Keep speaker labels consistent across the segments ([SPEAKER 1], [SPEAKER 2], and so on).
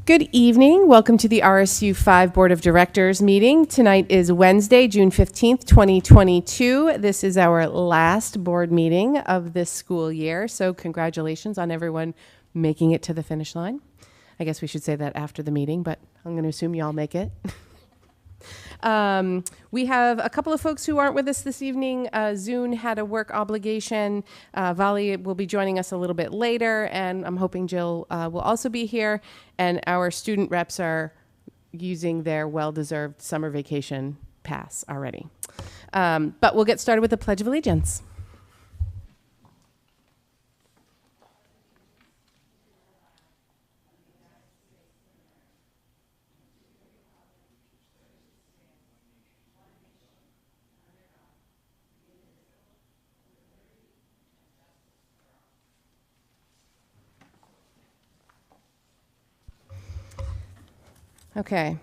[SPEAKER 1] Good evening. Welcome to the RSU5 Board of Directors meeting. Tonight is Wednesday, June 15th, 2022. This is our last board meeting of this school year, so congratulations on everyone making it to the finish line. I guess we should say that after the meeting, but I'm going to assume you all make it. We have a couple of folks who aren't with us this evening. Zune had a work obligation. Vali will be joining us a little bit later, and I'm hoping Jill will also be here. And our student reps are using their well-deserved summer vacation pass already. But we'll get started with the Pledge of Allegiance. Okay,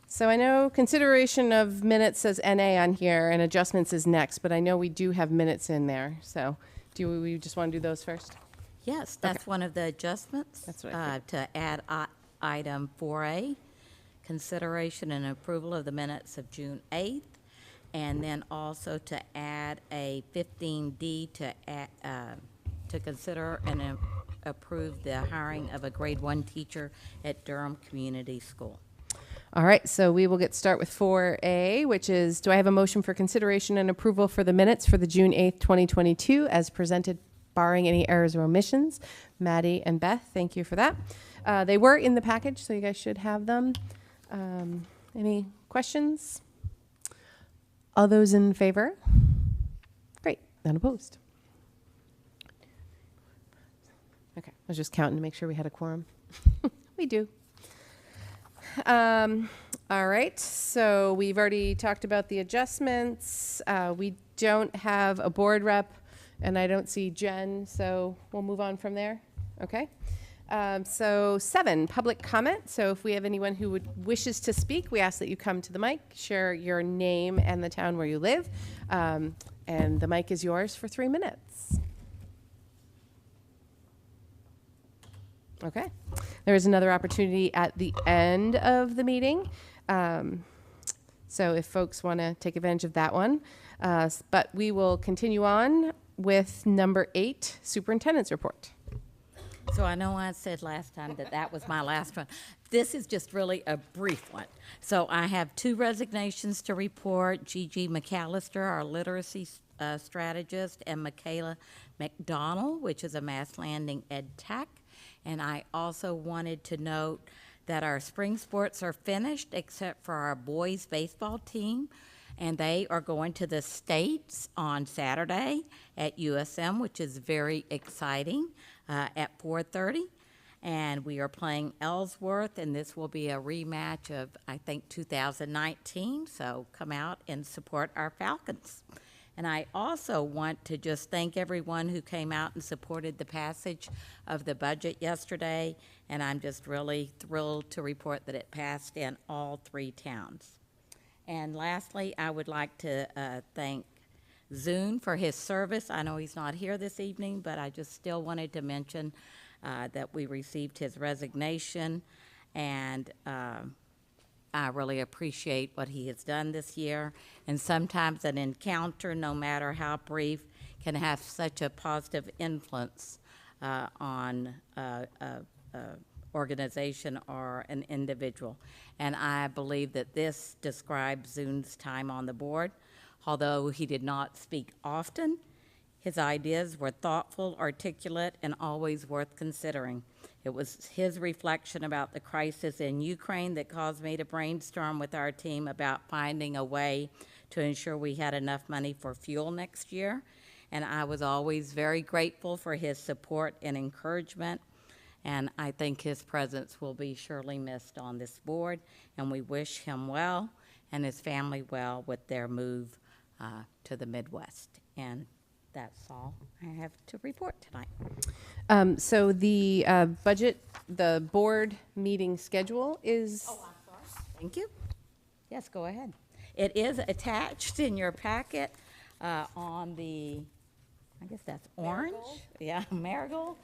[SPEAKER 1] so I know consideration of minutes says NA on here and adjustments is next, but I know we do have minutes in there. So do we just want to do those first?
[SPEAKER 2] Yes, that's one of the adjustments.
[SPEAKER 1] That's what I
[SPEAKER 2] to add item 4A, consideration and approval of the minutes of June 8th, and then also to add a 15D to consider and approve the hiring of a grade 1 teacher at Durham Community School.
[SPEAKER 1] All right, so we will start with 4A, which is, do I have a motion for consideration and approval for the minutes for the June 8th, 2022, as presented, barring any errors or omissions? Maddie and Beth, thank you for that. They were in the package, so you guys should have them. Any questions? All those in favor? Great, none opposed. Okay, I was just counting to make sure we had a quorum. We do. All right, so we've already talked about the adjustments. We don't have a board rep, and I don't see Jen, so we'll move on from there. Okay. So 7, public comment. So if we have anyone who wishes to speak, we ask that you come to the mic, share your name and the town where you live, and the mic is yours for 3 minutes. Okay. There is another opportunity at the end of the meeting. So if folks want to take advantage of that one. But we will continue on with number 8, Superintendent's report.
[SPEAKER 2] So I know I said last time that was my last one. This is just really a brief one. So I have 2 resignations to report. Gigi McAllister, our literacy strategist, and Michaela McDonald, which is a Mass Landing ed tech. And I also wanted to note that our spring sports are finished except for our boys baseball team, and they are going to the States on Saturday at USM, which is very exciting, at 4:30. And we are playing Ellsworth, and this will be a rematch of, I think, 2019, so come out and support our Falcons. And I also want to just thank everyone who came out and supported the passage of the budget yesterday, and I'm just really thrilled to report that it passed in all 3 towns. And lastly, I would like to thank Zune for his service. I know he's not here this evening, but I just still wanted to mention that we received his resignation, and I really appreciate what he has done this year. And sometimes an encounter, no matter how brief, can have such a positive influence on an organization or an individual. And I believe that this describes Zune's time on the board. Although he did not speak often, his ideas were thoughtful, articulate, and always worth considering. It was his reflection about the crisis in Ukraine that caused me to brainstorm with our team about finding a way to ensure we had enough money for fuel next year. And I was always very grateful for his support and encouragement. And I think his presence will be surely missed on this board. And we wish him well and his family well with their move to the Midwest. And that's all I have to report tonight.
[SPEAKER 1] So the the board meeting schedule is...
[SPEAKER 2] Oh, I'm sorry. Thank you. Yes, go ahead. It is attached in your packet on the, I guess that's orange. Marigold. Yeah, marigold.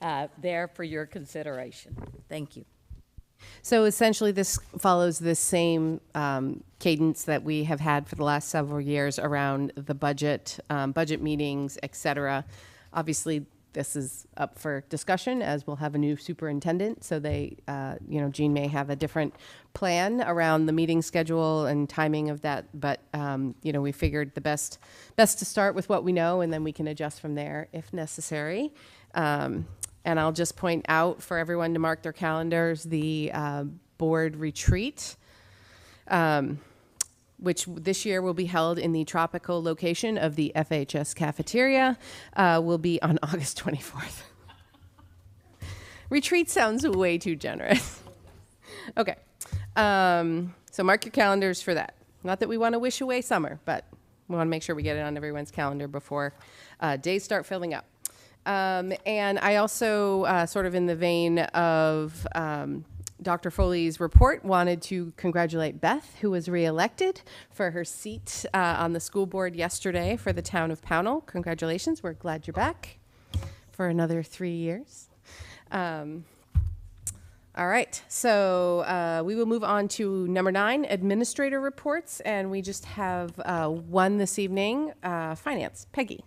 [SPEAKER 2] there for your consideration. Thank you.
[SPEAKER 1] So essentially, this follows the same cadence that we have had for the last several years around the budget, budget meetings, et cetera. Obviously, this is up for discussion as we'll have a new superintendent. So they, Jean may have a different plan around the meeting schedule and timing of that. But, we figured the best to start with what we know, and then we can adjust from there if necessary. And I'll just point out for everyone to mark their calendars, the board retreat, which this year will be held in the tropical location of the FHS cafeteria, will be on August 24th. Retreat sounds way too generous. Okay. So mark your calendars for that. Not that we want to wish away summer, but we want to make sure we get it on everyone's calendar before days start filling up. And I also, sort of in the vein of Dr. Foley's report, wanted to congratulate Beth, who was reelected for her seat on the school board yesterday for the town of Pownell. Congratulations. We're glad you're back for another 3 years. All right. So we will move on to number 9, administrator reports. And we just have one this evening, finance. Peggy.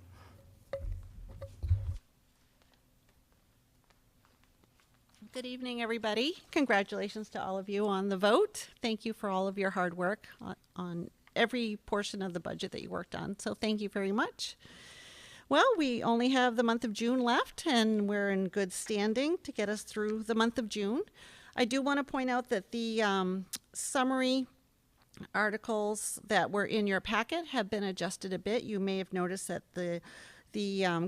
[SPEAKER 3] Good evening, everybody. Congratulations to all of you on the vote. Thank you for all of your hard work on every portion of the budget that you worked on. So thank you very much. Well, we only have the month of June left, and we're in good standing to get us through the month of June. I do want to point out that the summary articles that were in your packet have been adjusted a bit. You may have noticed that the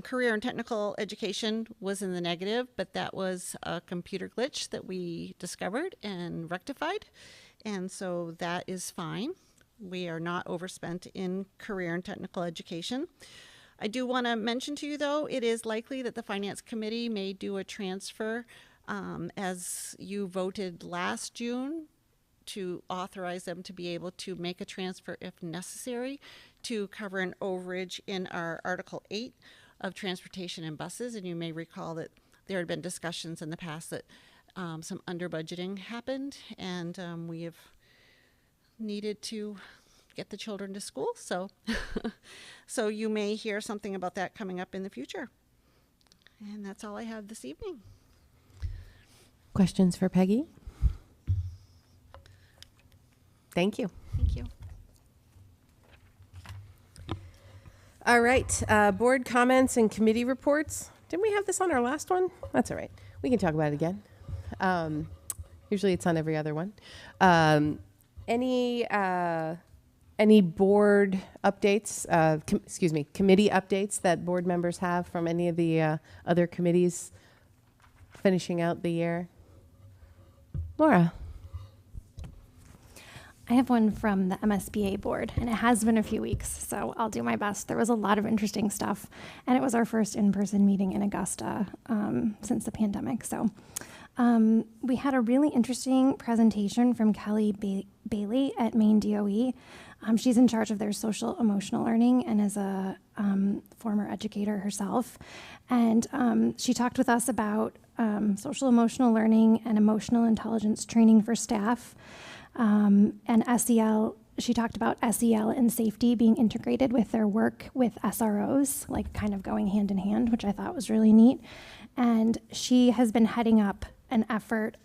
[SPEAKER 3] career and technical education was in the negative, but that was a computer glitch that we discovered and rectified. And so that is fine. We are not overspent in career and technical education. I do want to mention to you, though, it is likely that the Finance Committee may do a transfer as you voted last June to authorize them to be able to make a transfer if necessary to cover an overage in our Article 8 of transportation and buses. And you may recall that there had been discussions in the past that some under budgeting happened, and we have needed to get the children to school. So, so you may hear something about that coming up in the future. And that's all I have this evening.
[SPEAKER 1] Questions for Peggy? Thank you.
[SPEAKER 3] Thank you.
[SPEAKER 1] All right, board comments and committee reports. Didn't we have this on our last one? That's all right. We can talk about it again. Usually it's on every other one. Any board updates, committee updates that board members have from any of the other committees finishing out the year? Laura.
[SPEAKER 4] I have one from the MSBA board, and it has been a few weeks, so I'll do my best. There was a lot of interesting stuff, and it was our first in-person meeting in Augusta since the pandemic. So we had a really interesting presentation from Kelly Bailey at Maine DOE. She's in charge of their social emotional learning and is a former educator herself. And she talked with us about social emotional learning and emotional intelligence training for staff. And SEL, she talked about SEL and safety being integrated with their work with SROs, like kind of going hand in hand, which I thought was really neat. And she has been heading up an effort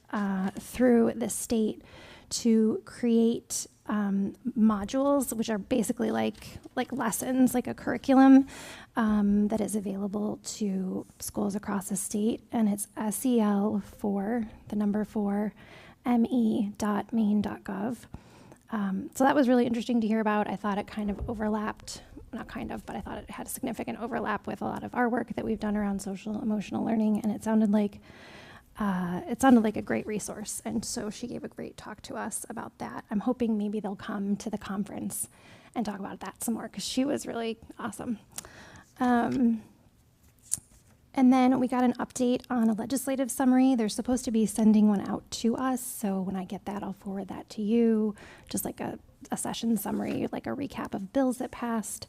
[SPEAKER 4] through the state to create modules, which are basically like lessons, like a curriculum that is available to schools across the state. And it's SEL4, the number 4, me.maine.gov. So that was really interesting to hear about. I thought it kind of overlapped, not kind of, but I thought it had a significant overlap with a lot of our work that we've done around social emotional learning, and it sounded like a great resource. And so she gave a great talk to us about that. I'm hoping maybe they'll come to the conference and talk about that some more, because she was really awesome. And then we got an update on a legislative summary. They're supposed to be sending one out to us. So when I get that, I'll forward that to you. Just like a session summary, like a recap of bills that passed.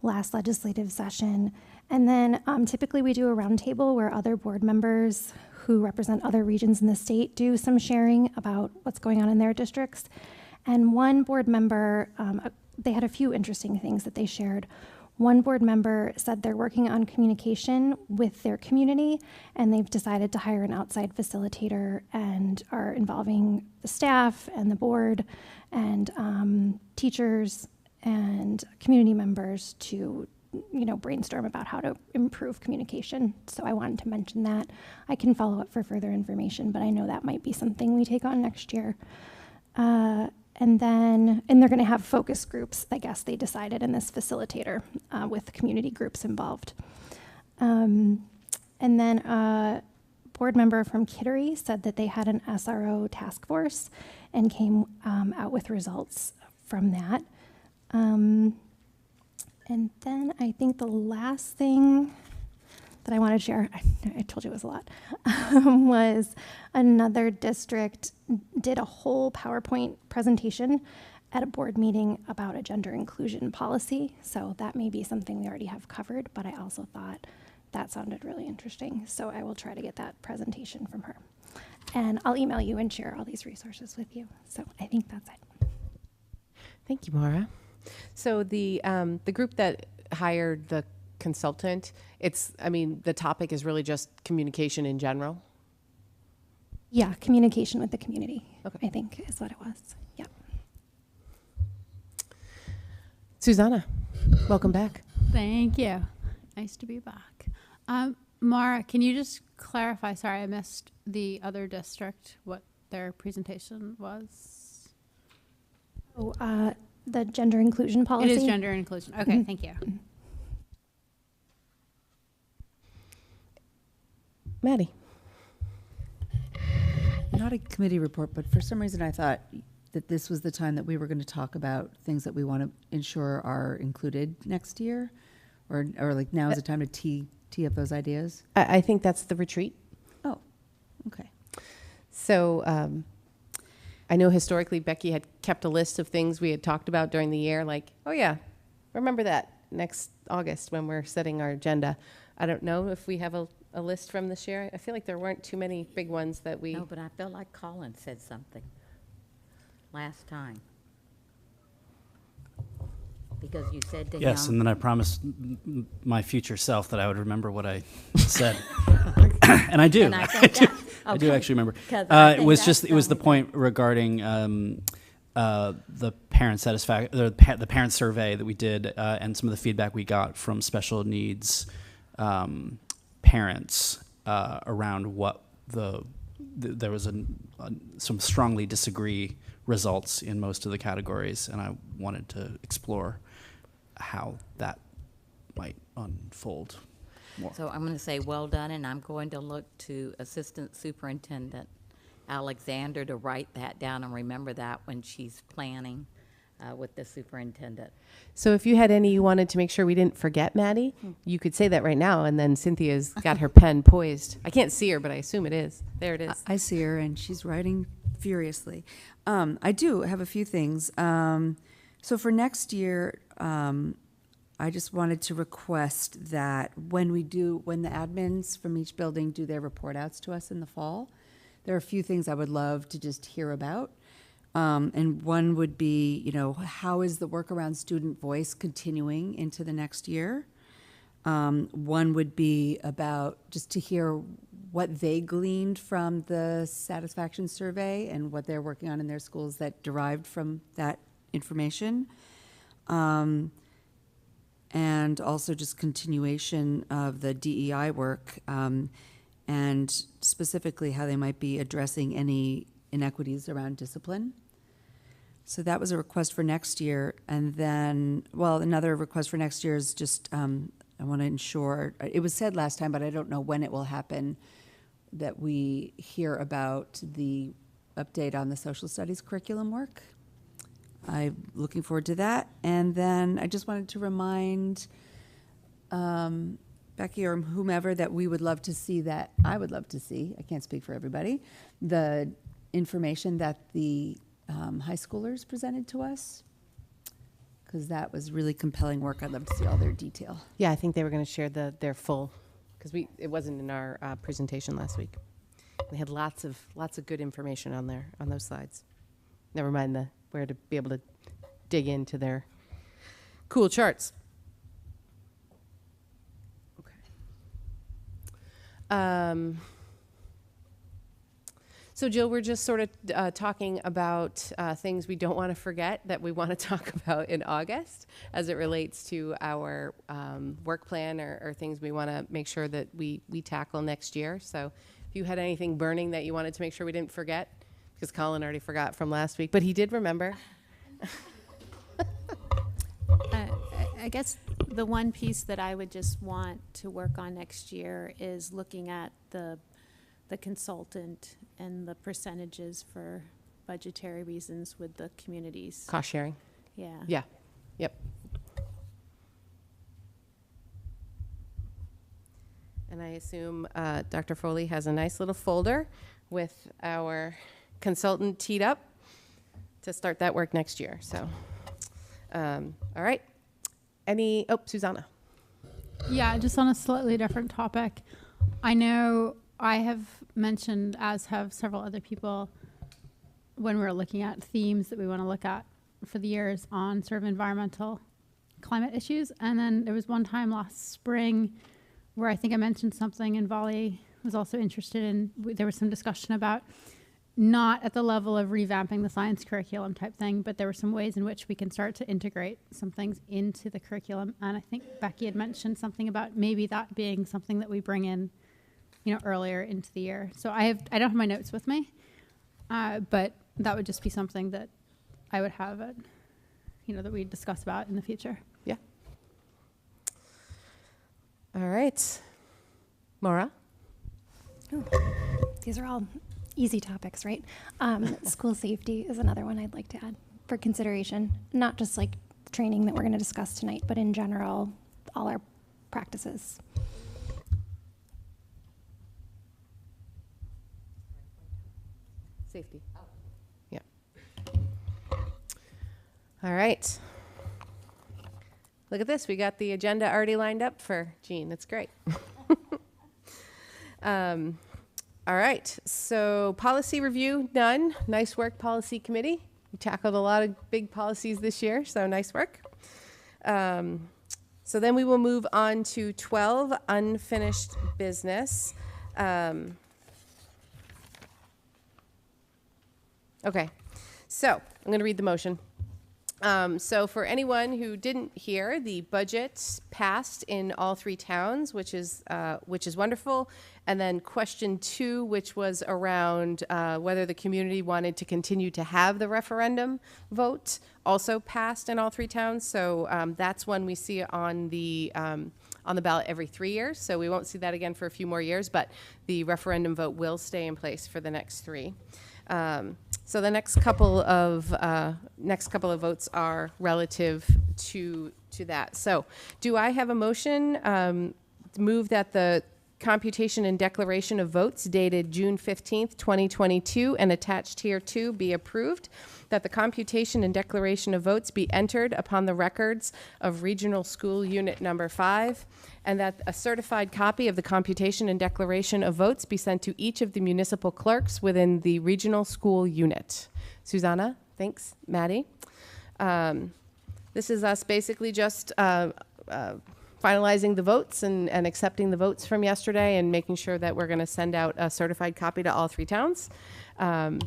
[SPEAKER 4] last legislative session. And then typically we do a roundtable where other board members who represent other regions in the state do some sharing about what's going on in their districts. And one board member, they had a few interesting things that they shared. One board member said they're working on communication with their community, and they've decided to hire an outside facilitator and are involving the staff and the board and teachers and community members to, brainstorm about how to improve communication. So I wanted to mention that. I can follow up for further information, but I know that might be something we take on next year. And they're going to have focus groups, I guess they decided, in this facilitator with community groups involved. And then a board member from Kittery said that they had an SRO task force and came out with results from that. And then I think the last thing that I wanted to share, I told you it was a lot, was another district did a whole PowerPoint presentation at a board meeting about a gender inclusion policy. So that may be something we already have covered, but I also thought that sounded really interesting. So I will try to get that presentation from her. And I'll email you and share all these resources with you. So I think that's it.
[SPEAKER 1] Thank you, Maura. So the group that hired the consultant, the topic is really just communication in general.
[SPEAKER 4] Yeah, communication with the community,
[SPEAKER 1] Okay.
[SPEAKER 4] I think is what it was. Yeah.
[SPEAKER 1] Susanna, welcome back.
[SPEAKER 5] Thank you. Nice to be back. Mara, can you just clarify? Sorry, I missed the other district, what their presentation was.
[SPEAKER 4] Oh, the gender inclusion policy.
[SPEAKER 5] It is gender inclusion. Okay, thank you.
[SPEAKER 1] Maddie.
[SPEAKER 6] Not a committee report, but for some reason I thought that this was the time that we were going to talk about things that we want to ensure are included next year, or like now is the time to tee up those ideas.
[SPEAKER 1] I think that's the retreat.
[SPEAKER 6] Oh, okay.
[SPEAKER 1] So I know historically Becky had kept a list of things we had talked about during the year, like, oh yeah, remember that next August when we're setting our agenda. I don't know if we have a list from this year. I feel like there weren't too many big ones that we...
[SPEAKER 2] No, but I feel like Colin said something last time. Because you said to him...
[SPEAKER 7] Yes, and then I promised my future self that I would remember what I said. And I do.
[SPEAKER 2] And I think that-
[SPEAKER 7] I do
[SPEAKER 2] okay.
[SPEAKER 7] actually remember.
[SPEAKER 2] 'Cause I
[SPEAKER 7] It
[SPEAKER 2] think
[SPEAKER 7] was
[SPEAKER 2] that's
[SPEAKER 7] just, it was the
[SPEAKER 2] only
[SPEAKER 7] point regarding the parent satisfaction, the parent survey that we did, and some of the feedback we got from special needs parents around what there was some strongly disagree results in most of the categories, and I wanted to explore how that might unfold more.
[SPEAKER 2] So I'm going to say well done, and I'm going to look to Assistant Superintendent Alexander to write that down and remember that when she's planning with the superintendent.
[SPEAKER 1] So if you had any you wanted to make sure we didn't forget, Maddie, you could say that right now, and then Cynthia's got her pen poised. I can't see her, but I assume it is. There it is.
[SPEAKER 6] I see her, and she's writing furiously. I do have a few things. So for next year, I just wanted to request that when the admins from each building do their report outs to us in the fall, there are a few things I would love to just hear about. And one would be, how is the work around student voice continuing into the next year? One would be about just to hear what they gleaned from the satisfaction survey and what they're working on in their schools that derived from that information. And also just continuation of the DEI work, and specifically how they might be addressing any inequities around discipline. So that was a request for next year. And then, another request for next year is just, I want to ensure, it was said last time, but I don't know when it will happen, that we hear about the update on the social studies curriculum work. I'm looking forward to that. And then I just wanted to remind Becky or whomever that we would love to see that, I would love to see, I can't speak for everybody, the information that the high schoolers presented to us, because that was really compelling work. I'd love to see all their detail.
[SPEAKER 1] Yeah, I think they were going to share their full, because it wasn't in our presentation last week. They had lots of good information on there on those slides. Never mind where to be able to dig into their cool charts. Okay. So Jill, we're just sort of talking about things we don't want to forget that we want to talk about in August as it relates to our work plan or things we want to make sure that we tackle next year. So if you had anything burning that you wanted to make sure we didn't forget, because Colin already forgot from last week, but he did remember.
[SPEAKER 8] I guess the one piece that I would just want to work on next year is looking at the consultant and the percentages for budgetary reasons with the communities.
[SPEAKER 1] Cost sharing.
[SPEAKER 8] Yeah.
[SPEAKER 1] Yeah. Yep. And I assume Dr. Foley has a nice little folder with our consultant teed up to start that work next year. So, all right. Susanna.
[SPEAKER 5] Yeah, just on a slightly different topic. I know I have mentioned, as have several other people, when we're looking at themes that we want to look at for the years on sort of environmental climate issues. And then there was one time last spring where I think I mentioned something, and Volley was also interested in, there was some discussion about not at the level of revamping the science curriculum type thing, but there were some ways in which we can start to integrate some things into the curriculum. And I think Becky had mentioned something about maybe that being something that we bring in, earlier into the year. So I don't have my notes with me, but that would just be something that I would have that we discuss about in the future.
[SPEAKER 1] Yeah. All right. Maura?
[SPEAKER 4] Oh, these are all easy topics, right? School safety is another one I'd like to add for consideration. Not just like training that we're going to discuss tonight, but in general, all our practices.
[SPEAKER 1] Safety. Oh. Yeah. All right. Look at this. We got the agenda already lined up for Jean. That's great. All right. So policy review, none. Nice work, policy committee. You tackled a lot of big policies this year, so nice work. So then we will move on to 12, unfinished business. Okay, so I'm going to read the motion. So for anyone who didn't hear, the budget passed in all three towns, which is wonderful. And then question 2, which was around whether the community wanted to continue to have the referendum vote, also passed in all three towns. So that's one we see on the ballot every 3 years. So we won't see that again for a few more years, but the referendum vote will stay in place for the next 3. So the next couple of votes are relative to that. So do I have a motion to move that the computation and declaration of votes dated June 15th, 2022 and attached here 2 be approved, that the computation and declaration of votes be entered upon the records of Regional School Unit Number 5, and that a certified copy of the computation and declaration of votes be sent to each of the municipal clerks within the regional school unit. Susanna, thanks. Maddie? This is us basically just finalizing the votes and accepting the votes from yesterday and making sure that we're going to send out a certified copy to all 3 towns. So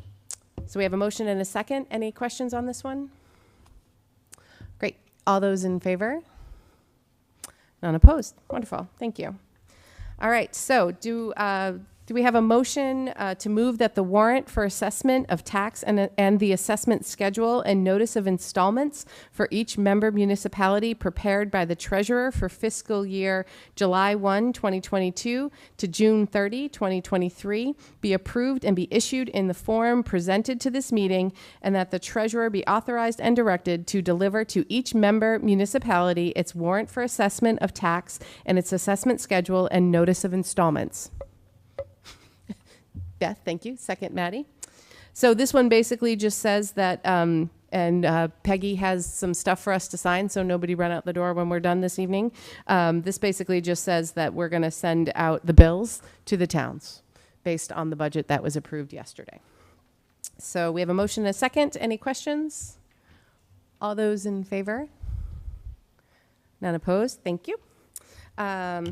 [SPEAKER 1] we have a motion and a second. Any questions on this one? Great. All those in favor? None opposed. Wonderful. Thank you. All right. So do we have a motion to move that the warrant for assessment of tax and the assessment schedule and notice of installments for each member municipality prepared by the treasurer for fiscal year July 1, 2022 to June 30, 2023 be approved and be issued in the form presented to this meeting, and that the treasurer be authorized and directed to deliver to each member municipality its warrant for assessment of tax and its assessment schedule and notice of installments. Beth, thank you. Second, Maddie. So this one basically just says that And Peggy has some stuff for us to sign, so nobody run out the door when we're done this evening. This basically just says that we're going to send out the bills to the towns based on the budget that was approved yesterday. So we have a motion and a second. Any questions? All those in favor? None opposed? Thank you. I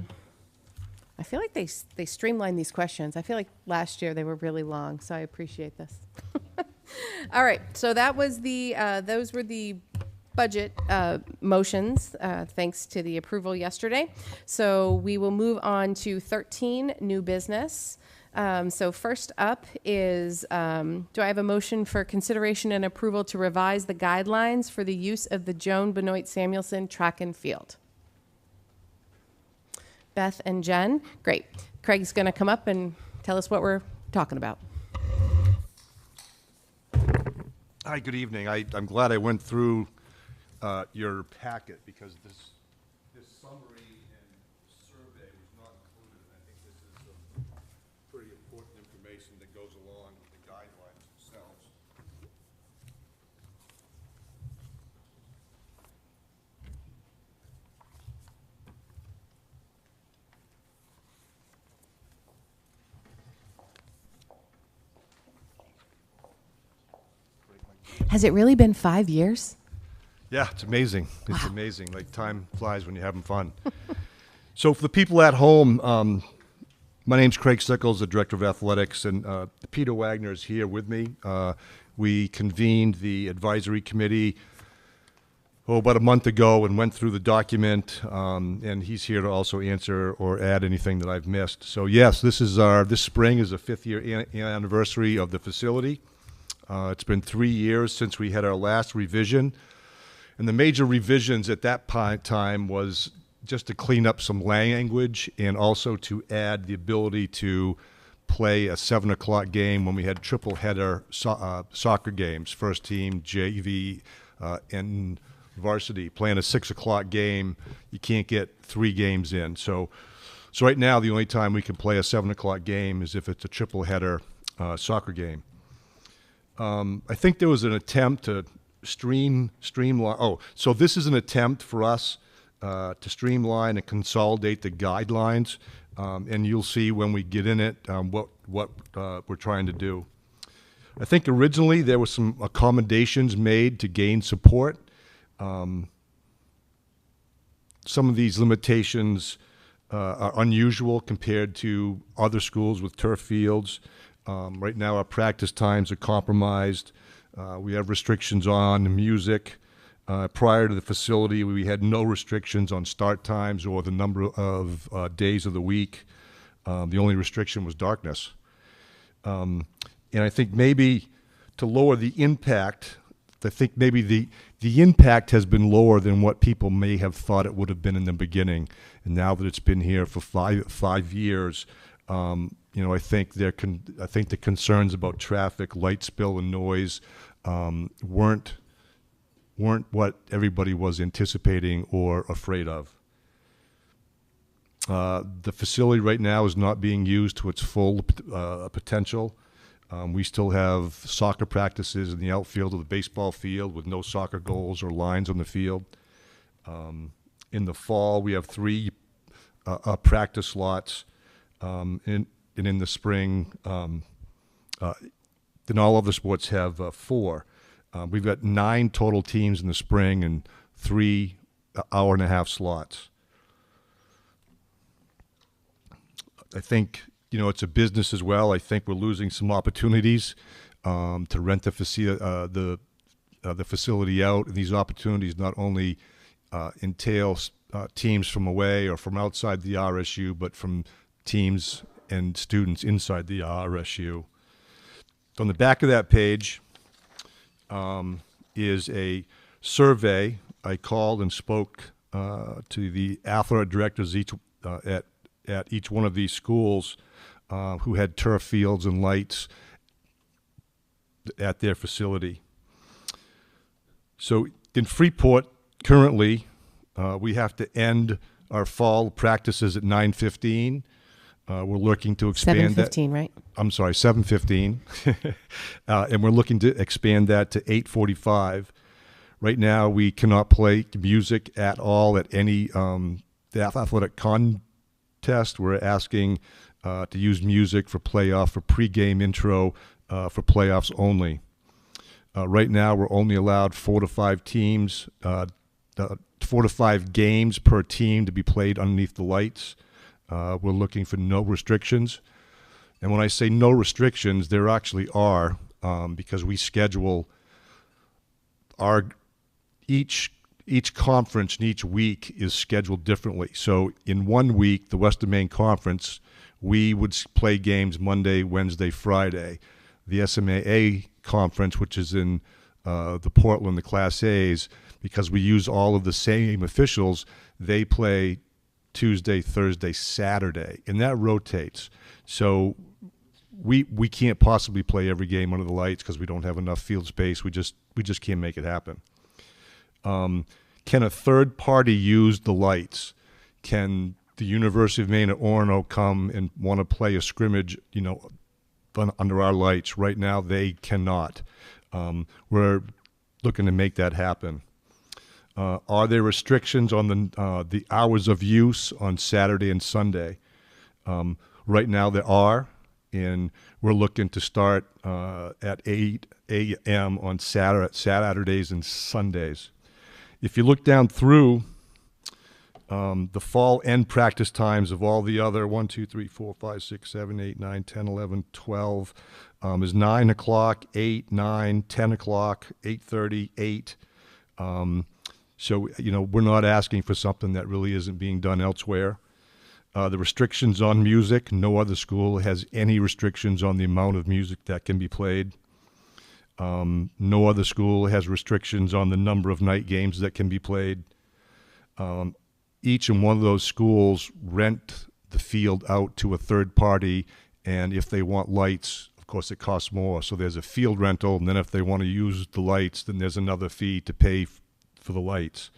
[SPEAKER 1] feel like they streamlined these questions. I feel like last year they were really long, so I appreciate this. All right, so that was those were the budget motions, thanks to the approval yesterday. So we will move on to 13, new business. So first up is, do I have a motion for consideration and approval to revise the guidelines for the use of the Joan Benoit Samuelson track and field? Beth and Jen, great. Craig's going to come up and tell us what we're talking about.
[SPEAKER 9] Hi, good evening. I'm glad I went through your packet because this summary and survey was not included. And I think this is some pretty important information that goes along with the guidelines themselves.
[SPEAKER 1] Has it really been 5 years?
[SPEAKER 9] Yeah, it's amazing. It's amazing. Like, time flies when you're having fun. So for the people at home, my name's Craig Sickles, the Director of Athletics, and Peter Wagner is here with me. We convened the advisory committee about a month ago and went through the document, and he's here to also answer or add anything that I've missed. So yes, this spring is the 5th year anniversary of the facility. It's been 3 years since we had our last revision. And the major revisions at that time was just to clean up some language and also to add the ability to play a 7 o'clock game when we had triple header soccer games, first team, JV, and varsity. Playing a 6 o'clock game, you can't get 3 games in. So right now, the only time we can play a 7 o'clock game is if it's a triple header soccer game. I think there was an attempt to streamline. Oh, so this is an attempt for us to streamline and consolidate the guidelines, and you'll see when we get in it what we're trying to do. I think originally there were some accommodations made to gain support. Some of these limitations are unusual compared to other schools with turf fields. Right now, our practice times are compromised. We have restrictions on music. Prior to the facility, we had no restrictions on start times or the number of days of the week. The only restriction was darkness. And I think maybe to lower the impact, I think maybe the impact has been lower than what people may have thought it would have been in the beginning. And now that it's been here for five years, I think the concerns about traffic, light spill, and noise weren't what everybody was anticipating or afraid of. The facility right now is not being used to its full potential. We still have soccer practices in the outfield of the baseball field with no soccer goals or lines on the field. In the fall, we have 3 practice slots. And in the spring, then all other sports have 4. We've got 9 total teams in the spring and 3 hour-and-a-half slots. I think, it's a business as well. I think we're losing some opportunities to rent the facility out. And these opportunities not only entail teams from away or from outside the RSU, but from teams and students inside the RSU. On the back of that page is a survey. I called and spoke to the athletic directors at each one of these schools who had turf fields and lights at their facility. So in Freeport, currently, we have to end our fall practices at 9:15. We're looking to expand that.
[SPEAKER 1] 7:15, right?
[SPEAKER 9] I'm sorry, 7:15, and we're looking to expand that to 8:45. Right now, we cannot play music at all at any the athletic contest. We're asking to use music for pregame intro for playoffs only. Right now, we're only allowed 4 to 5 teams, 4 to 5 games per team to be played underneath the lights. We're looking for no restrictions. And when I say no restrictions, there actually are, because we schedule each conference and each week is scheduled differently. So in 1 week, the Western Maine Conference, we would play games Monday, Wednesday, Friday. The SMAA Conference, which is in the Portland, the Class A's, because we use all of the same officials, they play Tuesday, Thursday, Saturday, and that rotates. So we can't possibly play every game under the lights because we don't have enough field space. We just can't make it happen. Can a third party use the lights? Can the University of Maine at Orono come and want to play a scrimmage, under our lights? Right now, they cannot. We're looking to make that happen. Are there restrictions on the hours of use on Saturday and Sunday? Right now there are, and we're looking to start at 8 a.m. on Saturdays and Sundays. If you look down through the fall end practice times of all the other 1, 2, 3, 4, 5, 6, 7, 8, 9, 10, 11, 12 is 9 o'clock, 8, 9, 10 o'clock, 8:30, 8. So, we're not asking for something that really isn't being done elsewhere. The restrictions on music, no other school has any restrictions on the amount of music that can be played. No other school has restrictions on the number of night games that can be played. Each and one of those schools rent the field out to a third party, and if they want lights, of course, it costs more. So there's a field rental, and then if they want to use the lights, then there's another fee to pay for the lights.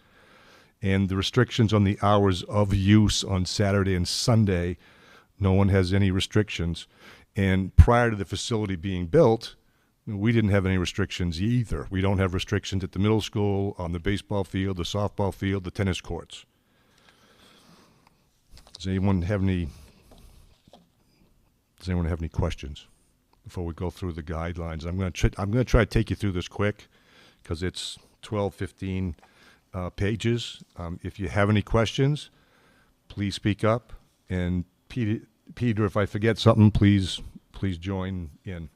[SPEAKER 9] And the restrictions on the hours of use on Saturday and Sunday, no one has any restrictions. And prior to the facility being built, we didn't have any restrictions either. We don't have restrictions at the middle school, on the baseball field, the softball field, the tennis courts. Does anyone have any questions before we go through the guidelines? I'm going to try to take you through this quick because it's 12, 15 pages. If you have any questions, please speak up. And Peter, if I forget something, please join in.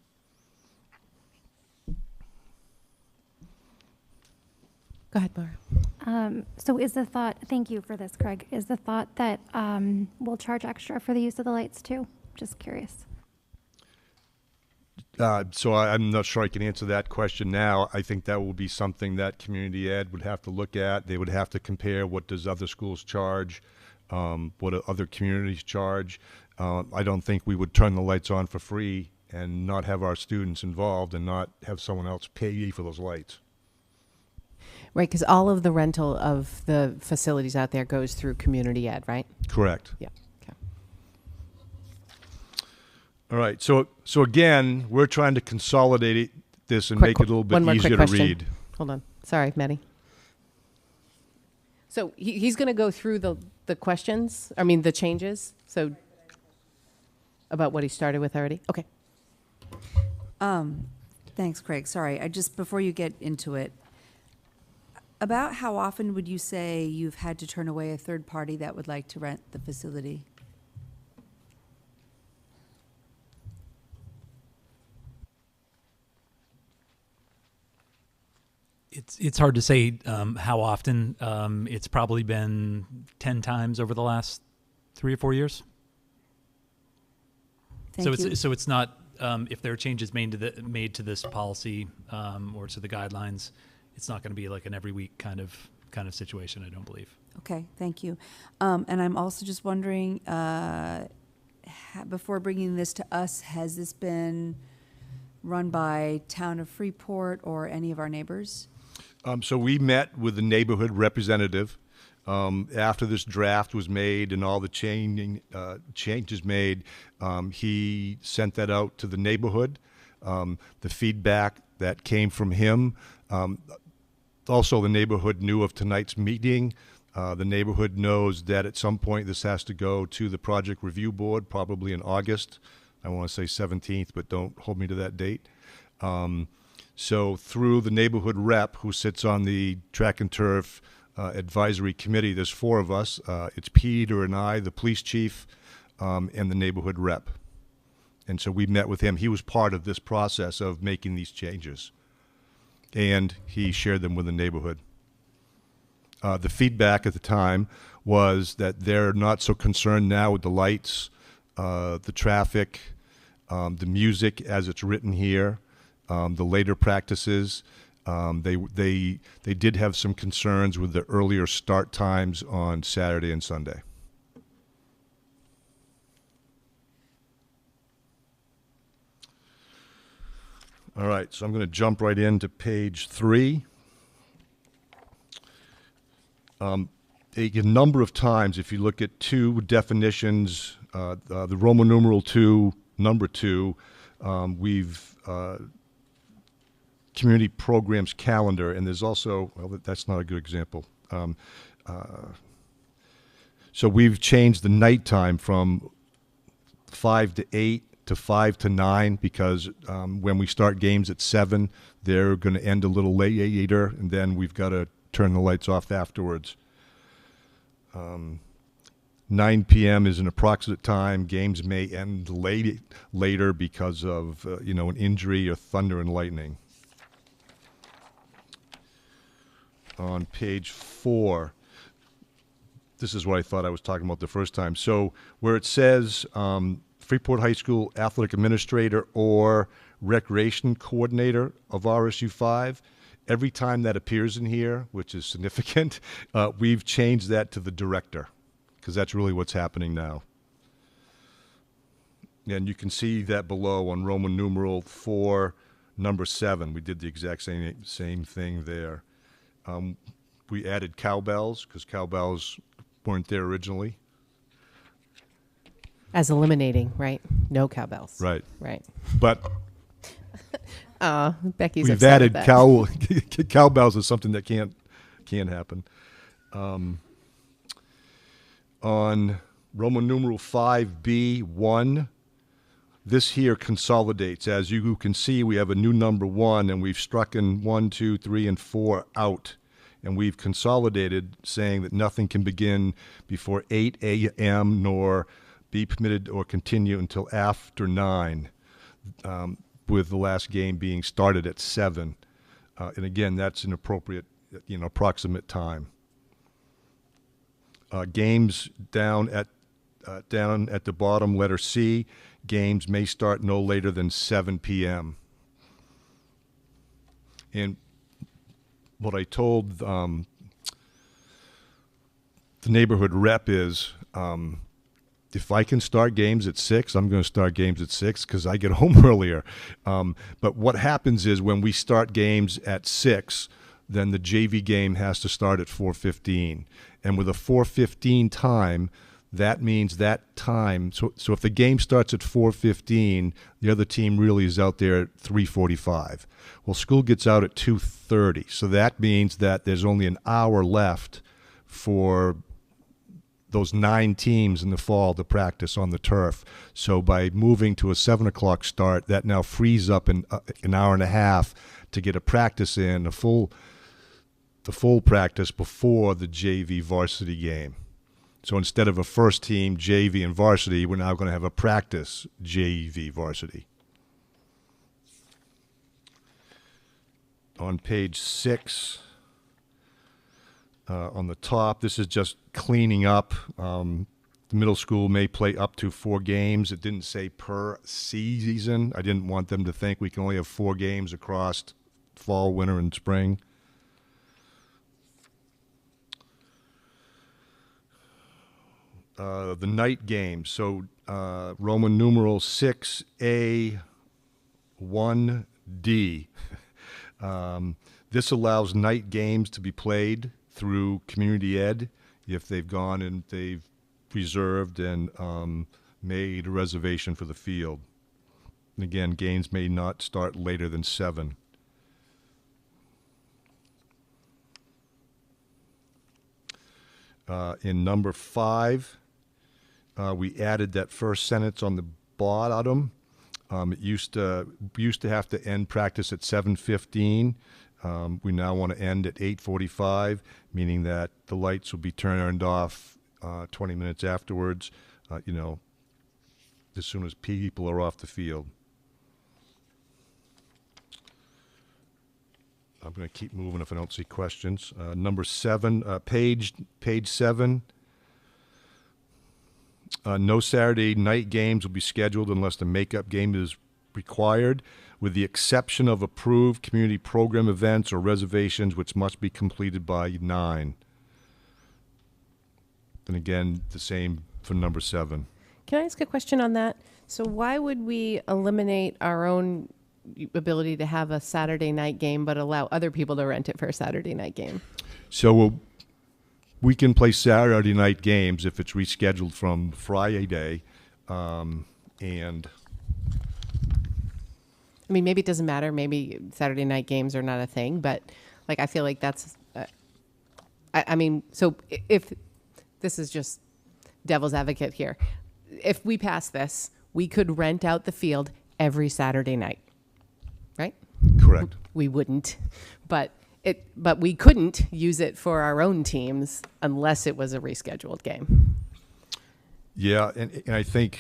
[SPEAKER 1] Go ahead, Laura.
[SPEAKER 4] So is the thought, thank you for this, Craig, is the thought that we'll charge extra for the use of the lights too? Just curious.
[SPEAKER 9] So I'm not sure I can answer that question now. I think that will be something that community ed would have to look at. They would have to compare what does other schools charge, what do other communities charge. I don't think we would turn the lights on for free and not have our students involved and not have someone else pay for those lights.
[SPEAKER 1] Right, because all of the rental of the facilities out there goes through community ed, right?
[SPEAKER 9] Correct.
[SPEAKER 1] Yeah. Okay.
[SPEAKER 9] All right. So again, we're trying to consolidate this and make it a little bit easier to read.
[SPEAKER 1] Hold on. Sorry, Maddie. So he's going to go through the questions, the changes, so about what he started with already? Okay.
[SPEAKER 6] Thanks, Craig. Sorry, before you get into it, about how often would you say you've had to turn away a third party that would like to rent the facility?
[SPEAKER 10] It's hard to say how often. It's probably been 10 times over the last 3 or 4 years.
[SPEAKER 6] Thank you.
[SPEAKER 10] So it's not if there are changes made to this policy or to the guidelines, it's not going to be like an every week kind of situation, I don't believe.
[SPEAKER 6] Okay, thank you. And I'm also just wondering, before bringing this to us, has this been run by Town of Freeport or any of our neighbors?
[SPEAKER 9] So we met with the neighborhood representative. After this draft was made and all the changes made, he sent that out to the neighborhood. The feedback that came from him, also the neighborhood knew of tonight's meeting. The neighborhood knows that at some point this has to go to the project review board, probably in August. I want to say 17th, but don't hold me to that date. So through the neighborhood rep who sits on the track and turf advisory committee, there's 4 of us. It's Peter and I, the police chief, and the neighborhood rep. And so we met with him. He was part of this process of making these changes. And he shared them with the neighborhood. The feedback at the time was that they're not so concerned now with the lights, the traffic, the music as it's written here, the later practices. They did have some concerns with the earlier start times on Saturday and Sunday. All right, so I'm going to jump right into page 3. A number of times, if you look at 2 definitions, the Roman numeral 2, number 2, we've community programs calendar, and there's also, well, that's not a good example. So we've changed the nighttime from 5 to 8 to 5 to 9 because when we start games at 7, they're going to end a little later, and then we've got to turn the lights off afterwards. 9 p.m. is an approximate time. Games may end later because of an injury or thunder and lightning. On page 4, this is what I thought I was talking about the first time. So where it says Freeport High School athletic administrator or recreation coordinator of RSU5, every time that appears in here, which is significant, we've changed that to the director, because that's really what's happening now. And you can see that below on Roman numeral 4, number 7. We did the exact same thing there. We added cowbells, because cowbells weren't there originally.
[SPEAKER 1] As eliminating, right? No cowbells.
[SPEAKER 9] Right.
[SPEAKER 1] Right.
[SPEAKER 9] But
[SPEAKER 1] Becky's
[SPEAKER 9] we've
[SPEAKER 1] upset
[SPEAKER 9] added
[SPEAKER 1] with that.
[SPEAKER 9] cowbells is something that can't happen. On Roman numeral 5B1, this here consolidates. As you can see, we have a new number 1, and we've struck in 1, 2, 3, and 4 out. And we've consolidated, saying that nothing can begin before 8 a.m. nor be permitted or continue until after 9, with the last game being started at 7. And again, that's an appropriate, approximate time. Games down at the bottom, letter C, games may start no later than 7 p.m. And what I told the neighborhood rep is, if I can start games at 6, I'm going to start games at 6 because I get home earlier. But what happens is when we start games at 6, then the JV game has to start at 4:15. And with a 4:15 time, that means that time. So if the game starts at 4:15, the other team really is out there at 3:45. Well, school gets out at 2:30. So that means that there's only an hour left for those 9 teams in the fall to practice on the turf. So by moving to a 7 o'clock start, that now frees up an hour and a half to get a practice in, the full practice before the JV varsity game. So instead of a first team JV and varsity, we're now going to have a practice JV varsity. On page 6, on the top, this is just cleaning up. The middle school may play up to 4 games. It didn't say per season. I didn't want them to think we can only have 4 games across fall, winter, and spring. The night games. So Roman numeral 6A 1D. This allows night games to be played through community ed if they've gone and they've reserved and made a reservation for the field. And again, games may not start later than 7. In number 5, we added that first sentence on the bottom. It used to have to end practice at 7:15. We now want to end at 8:45, meaning that the lights will be turned off 20 minutes afterwards, as soon as people are off the field. I'm going to keep moving if I don't see questions. Number 7, page 7. No Saturday night games will be scheduled unless the makeup game is required, with the exception of approved community program events or reservations, which must be completed by 9. And again, the same for number 7.
[SPEAKER 1] Can I ask a question on that? So why would we eliminate our own ability to have a Saturday night game but allow other people to rent it for a Saturday night game?
[SPEAKER 9] So we can play Saturday night games if it's rescheduled from Friday, and
[SPEAKER 1] I mean, maybe it doesn't matter. Maybe Saturday night games are not a thing, but like I feel like that's. I mean, so if this is just devil's advocate here, if we pass this, we could rent out the field every Saturday night, right?
[SPEAKER 9] correct.
[SPEAKER 1] We wouldn't, but we couldn't use it for our own teams unless it was a rescheduled game.
[SPEAKER 9] Yeah, and I think,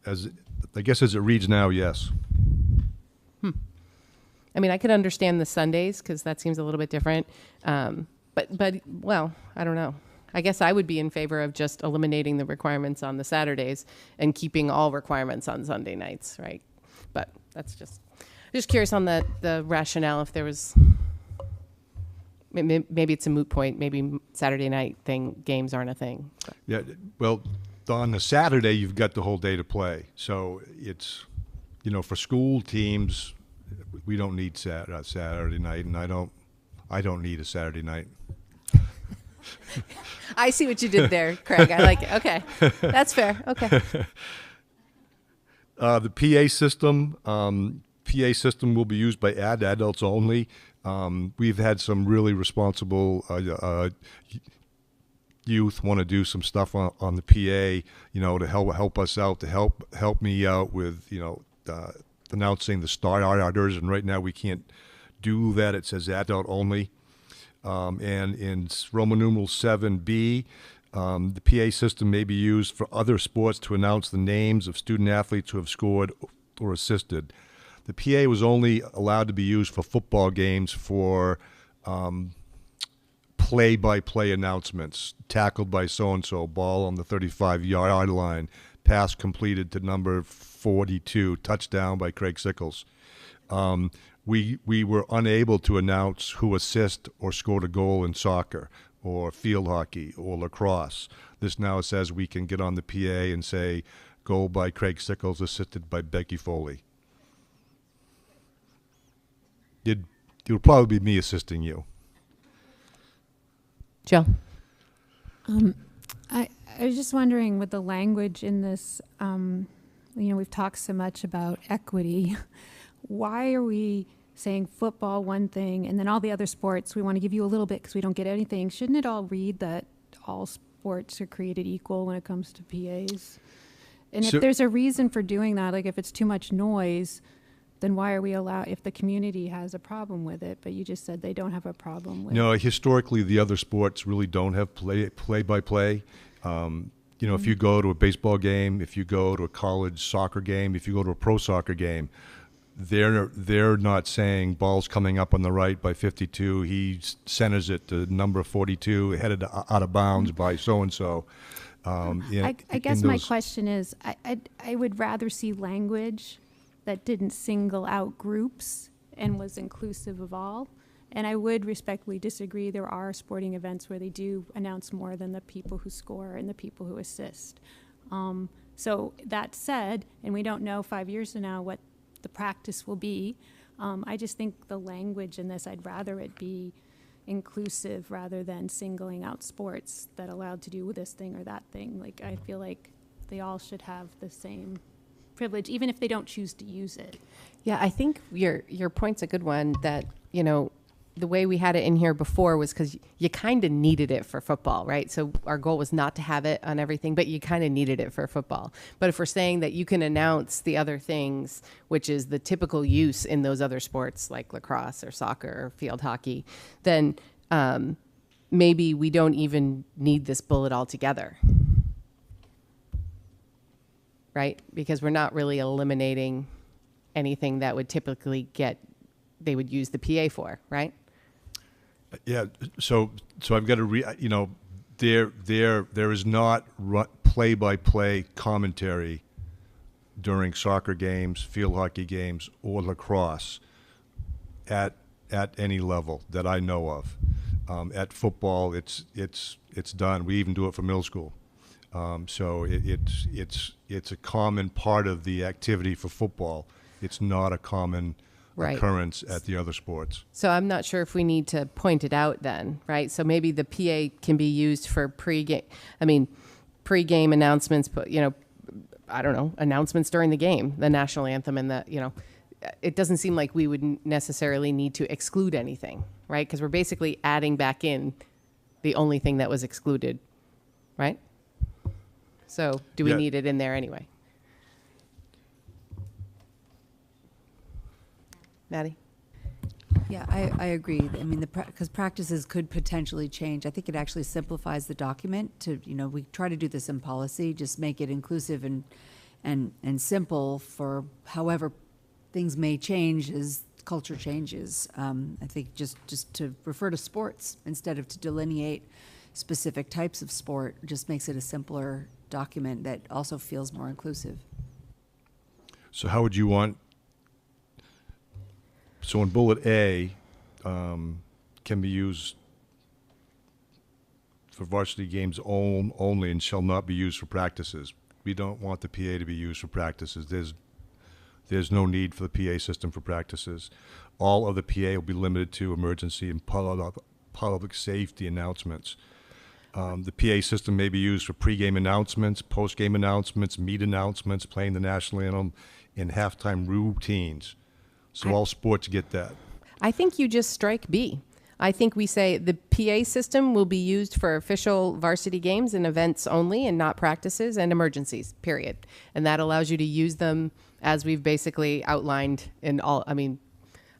[SPEAKER 9] as it reads now, yes.
[SPEAKER 1] I mean, I could understand the Sundays because that seems a little bit different. But well, I don't know. I guess I would be in favor of just eliminating the requirements on the Saturdays and keeping all requirements on Sunday nights, right? But that's just curious on the rationale if there was. Maybe it's a moot point. Maybe Saturday night games aren't a thing. But.
[SPEAKER 9] Yeah, well, on the Saturday you've got the whole day to play, so it's, for school teams, we don't need Saturday night, and I don't need a Saturday night.
[SPEAKER 1] I see what you did there, Craig. I like it. Okay, that's fair. Okay.
[SPEAKER 9] The PA system will be used by adults only. We've had some really responsible youth want to do some stuff on the PA, to help us out, to help me out with, announcing the starters. And right now we can't do that. It says adult only. And in Roman numeral 7B, the PA system may be used for other sports to announce the names of student athletes who have scored or assisted. The PA was only allowed to be used for football games for play-by-play announcements. Tackled by so-and-so, ball on the 35-yard line, pass completed to number 42, touchdown by Craig Sickles. We were unable to announce who assisted or scored a goal in soccer or field hockey or lacrosse. This now says we can get on the PA and say, goal by Craig Sickles, assisted by Becky Foley. It'll probably be me assisting you.
[SPEAKER 1] Jill?
[SPEAKER 8] I was just wondering, with the language in this, we've talked so much about equity. Why are we saying football one thing and then all the other sports we want to give you a little bit because we don't get anything? Shouldn't it all read that all sports are created equal when it comes to PAs? And if there's a reason for doing that, like if it's too much noise, then why are we if the community has a problem with it, but you just said they don't have a problem with it?
[SPEAKER 9] No, historically the other sports really don't have play-by-play. If you go to a baseball game, if you go to a college soccer game, if you go to a pro soccer game, they're not saying ball's coming up on the right by 52. He centers it to number 42, headed out of bounds by so-and-so.
[SPEAKER 8] I guess my question is, I would rather see language that didn't single out groups and was inclusive of all. And I would respectfully disagree. There are sporting events where they do announce more than the people who score and the people who assist. So that said, and we don't know 5 years from now what the practice will be, I just think the language in this, I'd rather it be, inclusive rather than singling out sports that allowed to do this thing or that thing. Like, I feel like they all should have the same privilege, even if they don't choose to use it.
[SPEAKER 1] Yeah, I think your point's a good one, that, you know, the way we had it in here before was because you kind of needed it for football, right? So our goal was not to have it on everything, but you kind of needed it for football. But if we're saying that you can announce the other things, which is the typical use in those other sports like lacrosse or soccer or field hockey, then maybe we don't even need this bullet altogether, right? Because we're not really eliminating anything that would typically they would use the PA for, right?
[SPEAKER 9] Yeah, so I've got to you know, there is not play-by-play commentary during soccer games, field hockey games, or lacrosse at any level that I know of. At football, it's done. We even do it for middle school. So it's a common part of the activity for football. It's not a common occurrence at the other sports.
[SPEAKER 1] So I'm not sure if we need to point it out then, right? So maybe the PA can be used for pre-game announcements, but, you know, I don't know, announcements during the game, the national anthem, and it doesn't seem like we would necessarily need to exclude anything, right? Because we're basically adding back in the only thing that was excluded, right? So do we need it in there anyway? Maddie?
[SPEAKER 6] Yeah, I agree. I mean, because practices could potentially change. I think it actually simplifies the document to, you know, we try to do this in policy, just make it inclusive and simple for however things may change as culture changes. I think just to refer to sports instead of to delineate specific types of sport just makes it a simpler document that also feels more inclusive.
[SPEAKER 9] So how would you want? So in bullet A, can be used for varsity games only and shall not be used for practices. We don't want the PA to be used for practices. There's no need for the PA system for practices. All of the PA will be limited to emergency and public safety announcements. The PA system may be used for pregame announcements, postgame announcements, meet announcements, playing the national anthem, and halftime routines. So all sports get that.
[SPEAKER 1] I think you just strike B. I think we say the PA system will be used for official varsity games and events only and not practices and emergencies, period. And that allows you to use them as we've basically outlined in all. I mean,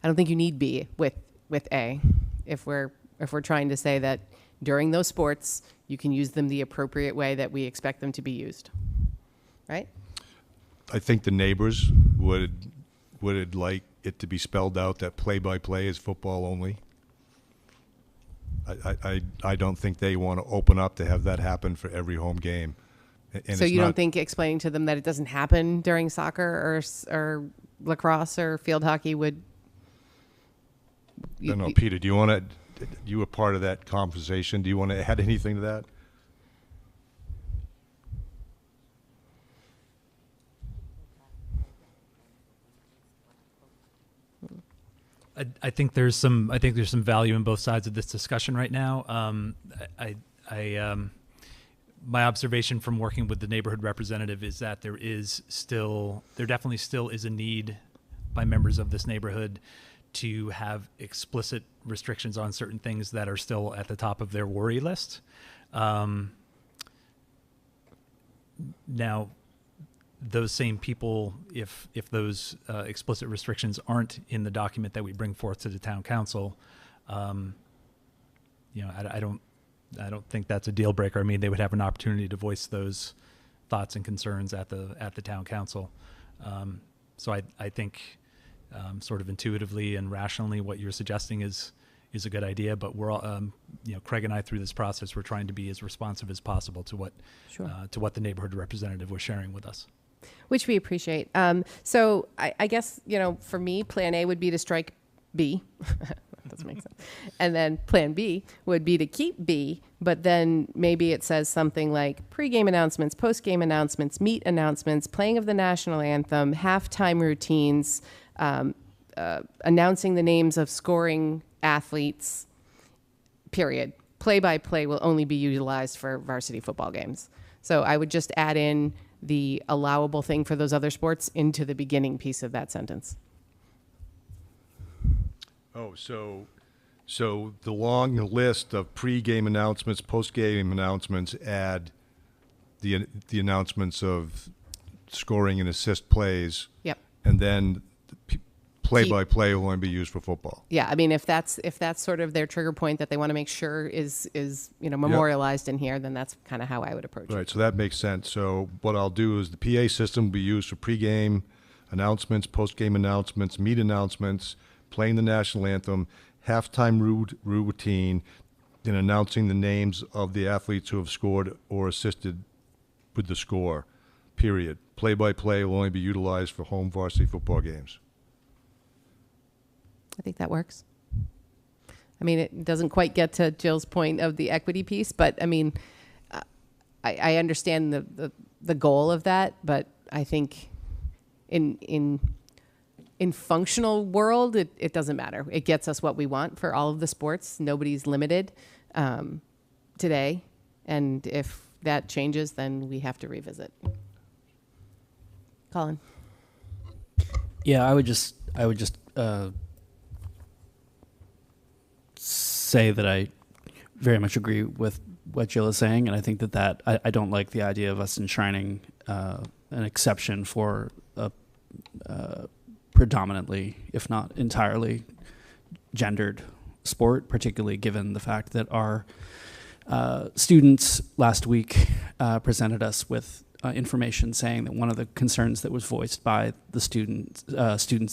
[SPEAKER 1] I don't think you need B with A if we're trying to say that during those sports, you can use them the appropriate way that we expect them to be used, right?
[SPEAKER 9] I think the neighbors would like it to be spelled out that play-by-play is football only. I don't think they want to open up to have that happen for every home game. And
[SPEAKER 1] so you don't think explaining to them that it doesn't happen during soccer or lacrosse or field hockey would?
[SPEAKER 9] No, Peter, do you want to? You were part of that conversation. Do you want to add anything to that?
[SPEAKER 10] I think there's some value in both sides of this discussion right now. My observation from working with the neighborhood representative is that there definitely still is a need by members of this neighborhood to have explicit restrictions on certain things that are still at the top of their worry list. Now, those same people, if those explicit restrictions aren't in the document that we bring forth to the town council, I don't think that's a deal breaker. I mean, they would have an opportunity to voice those thoughts and concerns at the town council. So I think sort of intuitively and rationally, what you're suggesting is a good idea. But we're all, Craig and I, through this process, we're trying to be as responsive as possible to what the neighborhood representative was sharing with us.
[SPEAKER 1] Which we appreciate. So I guess, for me, plan A would be to strike B. That doesn't make sense. And then plan B would be to keep B, but then maybe it says something like pregame announcements, postgame announcements, meet announcements, playing of the national anthem, halftime routines, announcing the names of scoring athletes, period. Play-by-play will only be utilized for varsity football games. So I would just add in the allowable thing for those other sports into the beginning piece of that sentence.
[SPEAKER 9] Oh, so the long list of pre-game announcements, post-game announcements, add the announcements of scoring and assist plays.
[SPEAKER 1] Yep.
[SPEAKER 9] And then play-by-play will only be used for football.
[SPEAKER 1] Yeah, I mean, if that's sort of their trigger point that they want to make sure is memorialized in here, then that's kind of how I would approach it.
[SPEAKER 9] Right, so that makes sense. So what I'll do is the PA system will be used for pre-game announcements, post-game announcements, meet announcements, playing the national anthem, halftime routine, and announcing the names of the athletes who have scored or assisted with the score, period. Play-by-play will only be utilized for home varsity football games.
[SPEAKER 1] I think that works. I mean, it doesn't quite get to Jill's point of the equity piece, but I mean, I understand the goal of that, but I think in functional world, it doesn't matter. It gets us what we want for all of the sports. Nobody's limited today, and if that changes, then we have to revisit. Colin.
[SPEAKER 7] Yeah, I would just say that I very much agree with what Jill is saying, and I think that I don't like the idea of us enshrining an exception for a predominantly, if not entirely, gendered sport, particularly given the fact that our students last week presented us with information saying that one of the concerns that was voiced by the students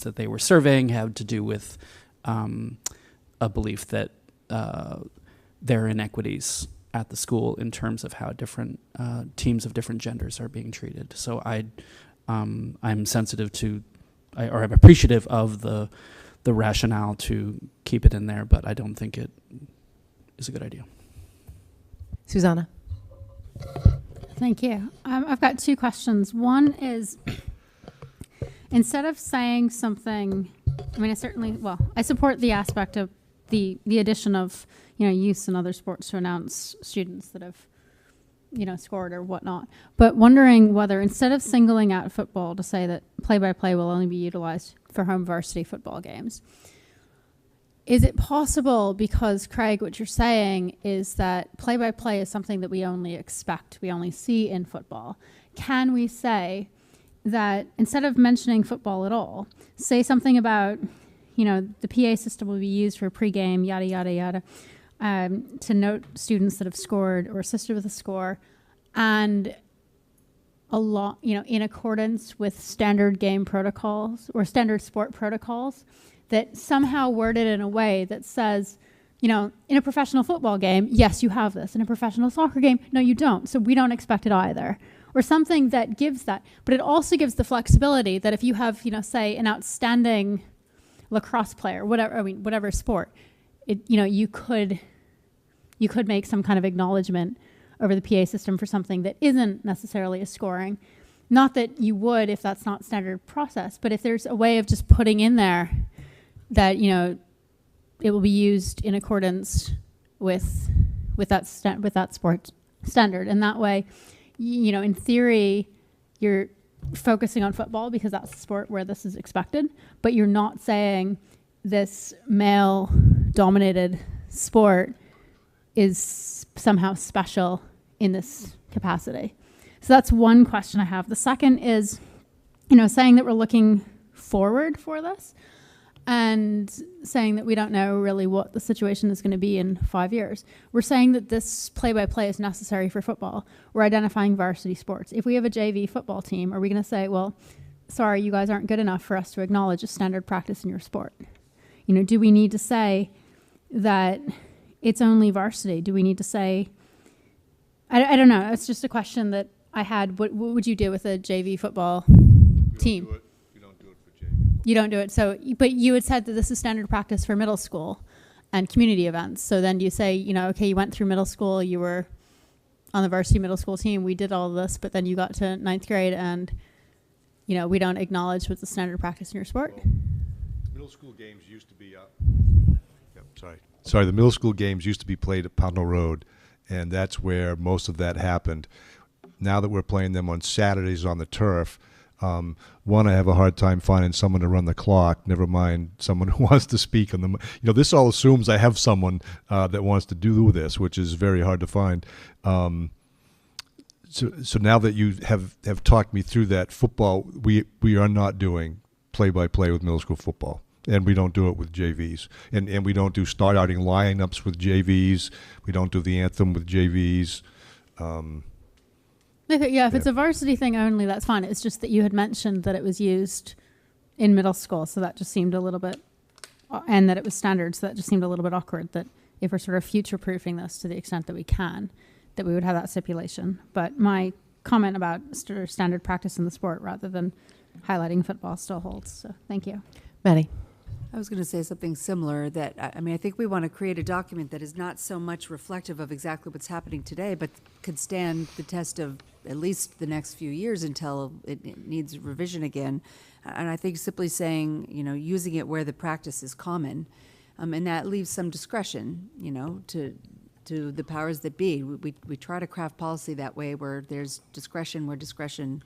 [SPEAKER 7] that they were surveying had to do with a belief that there are inequities at the school in terms of how different teams of different genders are being treated. So I'm sensitive to, or I'm appreciative of the rationale to keep it in there, but I don't think it is a good idea.
[SPEAKER 1] Susanna.
[SPEAKER 5] Thank you. I've got two questions. One is, instead of saying something, I mean, I support the aspect of the addition of, youth and other sports to announce students that have, scored or whatnot. But wondering whether, instead of singling out football to say that play-by-play will only be utilized for home varsity football games, is it possible, because Craig, what you're saying is that play-by-play is something that we only expect, we only see in football. Can we say that instead of mentioning football at all, say something about, the PA system will be used for pregame, yada, yada, yada, to note students that have scored or assisted with a score, and in accordance with standard game protocols or standard sport protocols, that somehow worded in a way that says, in a professional football game, yes, you have this. In a professional soccer game, no, you don't. So we don't expect it either. Or something that gives that. But it also gives the flexibility that if you have, say, an outstanding lacrosse player, whatever sport, you could make some kind of acknowledgement over the PA system for something that isn't necessarily a scoring. Not that you would if that's not standard process, but if there's a way of just putting in there that it will be used in accordance with that sport standard, and that way, in theory, you're focusing on football because that's the sport where this is expected, but you're not saying this male-dominated sport is somehow special in this capacity. So that's one question I have. The second is, saying that we're looking forward for this, and saying that we don't know really what the situation is going to be in 5 years. We're saying that this play-by-play is necessary for football. We're identifying varsity sports. If we have a JV football team, are we going to say, well, sorry, you guys aren't good enough for us to acknowledge a standard practice in your sport? Do we need to say that it's only varsity? Do we need to say, I don't know. It's just a question that I had. What would you do with a JV football team? You don't do it. So, but you had said that this is standard practice for middle school and community events. So then do you say, okay, you went through middle school, you were on the varsity middle school team, we did all of this, but then you got to ninth grade and, we don't acknowledge what's the standard practice in your sport?
[SPEAKER 9] Well, middle school games used to be sorry. sorry, the middle school games used to be played at Pownell Road, and that's where most of that happened. Now that we're playing them on Saturdays on the turf, one, I have a hard time finding someone to run the clock, never mind someone who wants to speak on them. You know, this all assumes I have someone that wants to do this, which is very hard to find. So now that you have talked me through that, football, we are not doing play-by-play with middle school football. And we don't do it with JVs. And we don't do starting lineups with JVs. We don't do the anthem with JVs.
[SPEAKER 5] If it's a varsity thing only, that's fine. It's just that you had mentioned that it was used in middle school, so that just seemed a little bit, and that it was standard, so that just seemed a little bit awkward that if we're sort of future-proofing this to the extent that we can, that we would have that stipulation. But my comment about standard practice in the sport rather than highlighting football still holds, so thank you.
[SPEAKER 1] Maddie?
[SPEAKER 6] I was going to say something similar, that, I mean, I think we want to create a document that is not so much reflective of exactly what's happening today, but could stand the test of at least the next few years until it needs revision again. And I think simply saying, you know, using it where the practice is common, and that leaves some discretion, you know, to the powers that be. We try to craft policy that way, where there's discretion, where discretion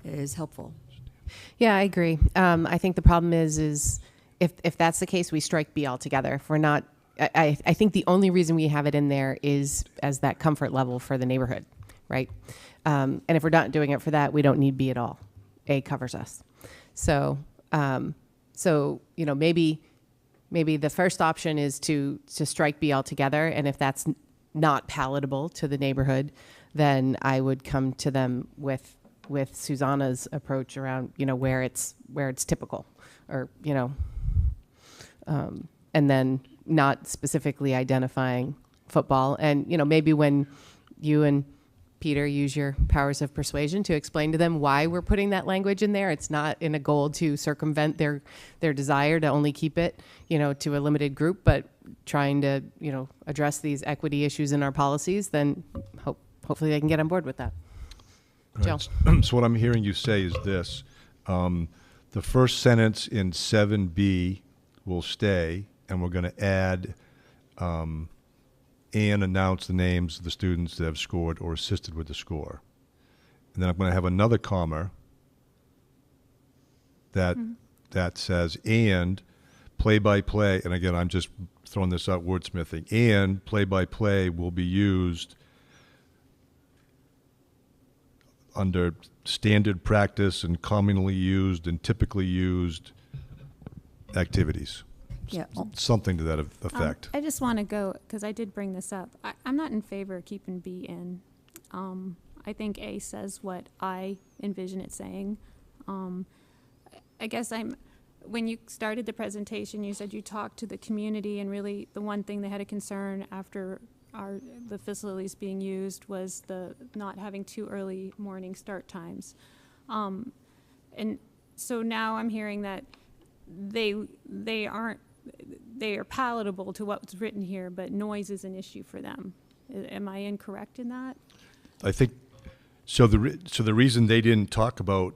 [SPEAKER 6] is helpful.
[SPEAKER 1] Yeah, I agree. I think the problem is if that's the case, we strike B altogether. If we're not, I think the only reason we have it in there is as that comfort level for the neighborhood, right? And if we're not doing it for that, we don't need B at all. A covers us. So you know, maybe the first option is to strike B altogether, and if that's not palatable to the neighborhood, then I would come to them with Susanna's approach around, you know, where it's typical, or, you know, and then not specifically identifying football. And, you know, maybe when you and Peter use your powers of persuasion to explain to them why we're putting that language in there, it's not in a goal to circumvent their desire to only keep it, you know, to a limited group, but trying to, you know, address these equity issues in our policies, then hopefully they can get on board with that. Joe.
[SPEAKER 9] So what I'm hearing you say is this. The first sentence in 7B will stay, and we're going to add and announce the names of the students that have scored or assisted with the score. And then I'm going to have another comma that says, and play-by-play, and again, I'm just throwing this out wordsmithing, and play-by-play will be used under standard practice and commonly used and typically used activities.
[SPEAKER 6] Yeah.
[SPEAKER 9] Something to that effect.
[SPEAKER 8] I just want to go, because I did bring this up. I'm not in favor of keeping B in. I think A says what I envision it saying. I guess when you started the presentation, you said you talked to the community, and really the one thing they had a concern after the facilities being used was the not having too early morning start times. And so now I'm hearing that they are palatable to what's written here, but noise is an issue for them. Am I incorrect in that?
[SPEAKER 9] I think so. The reason they didn't talk about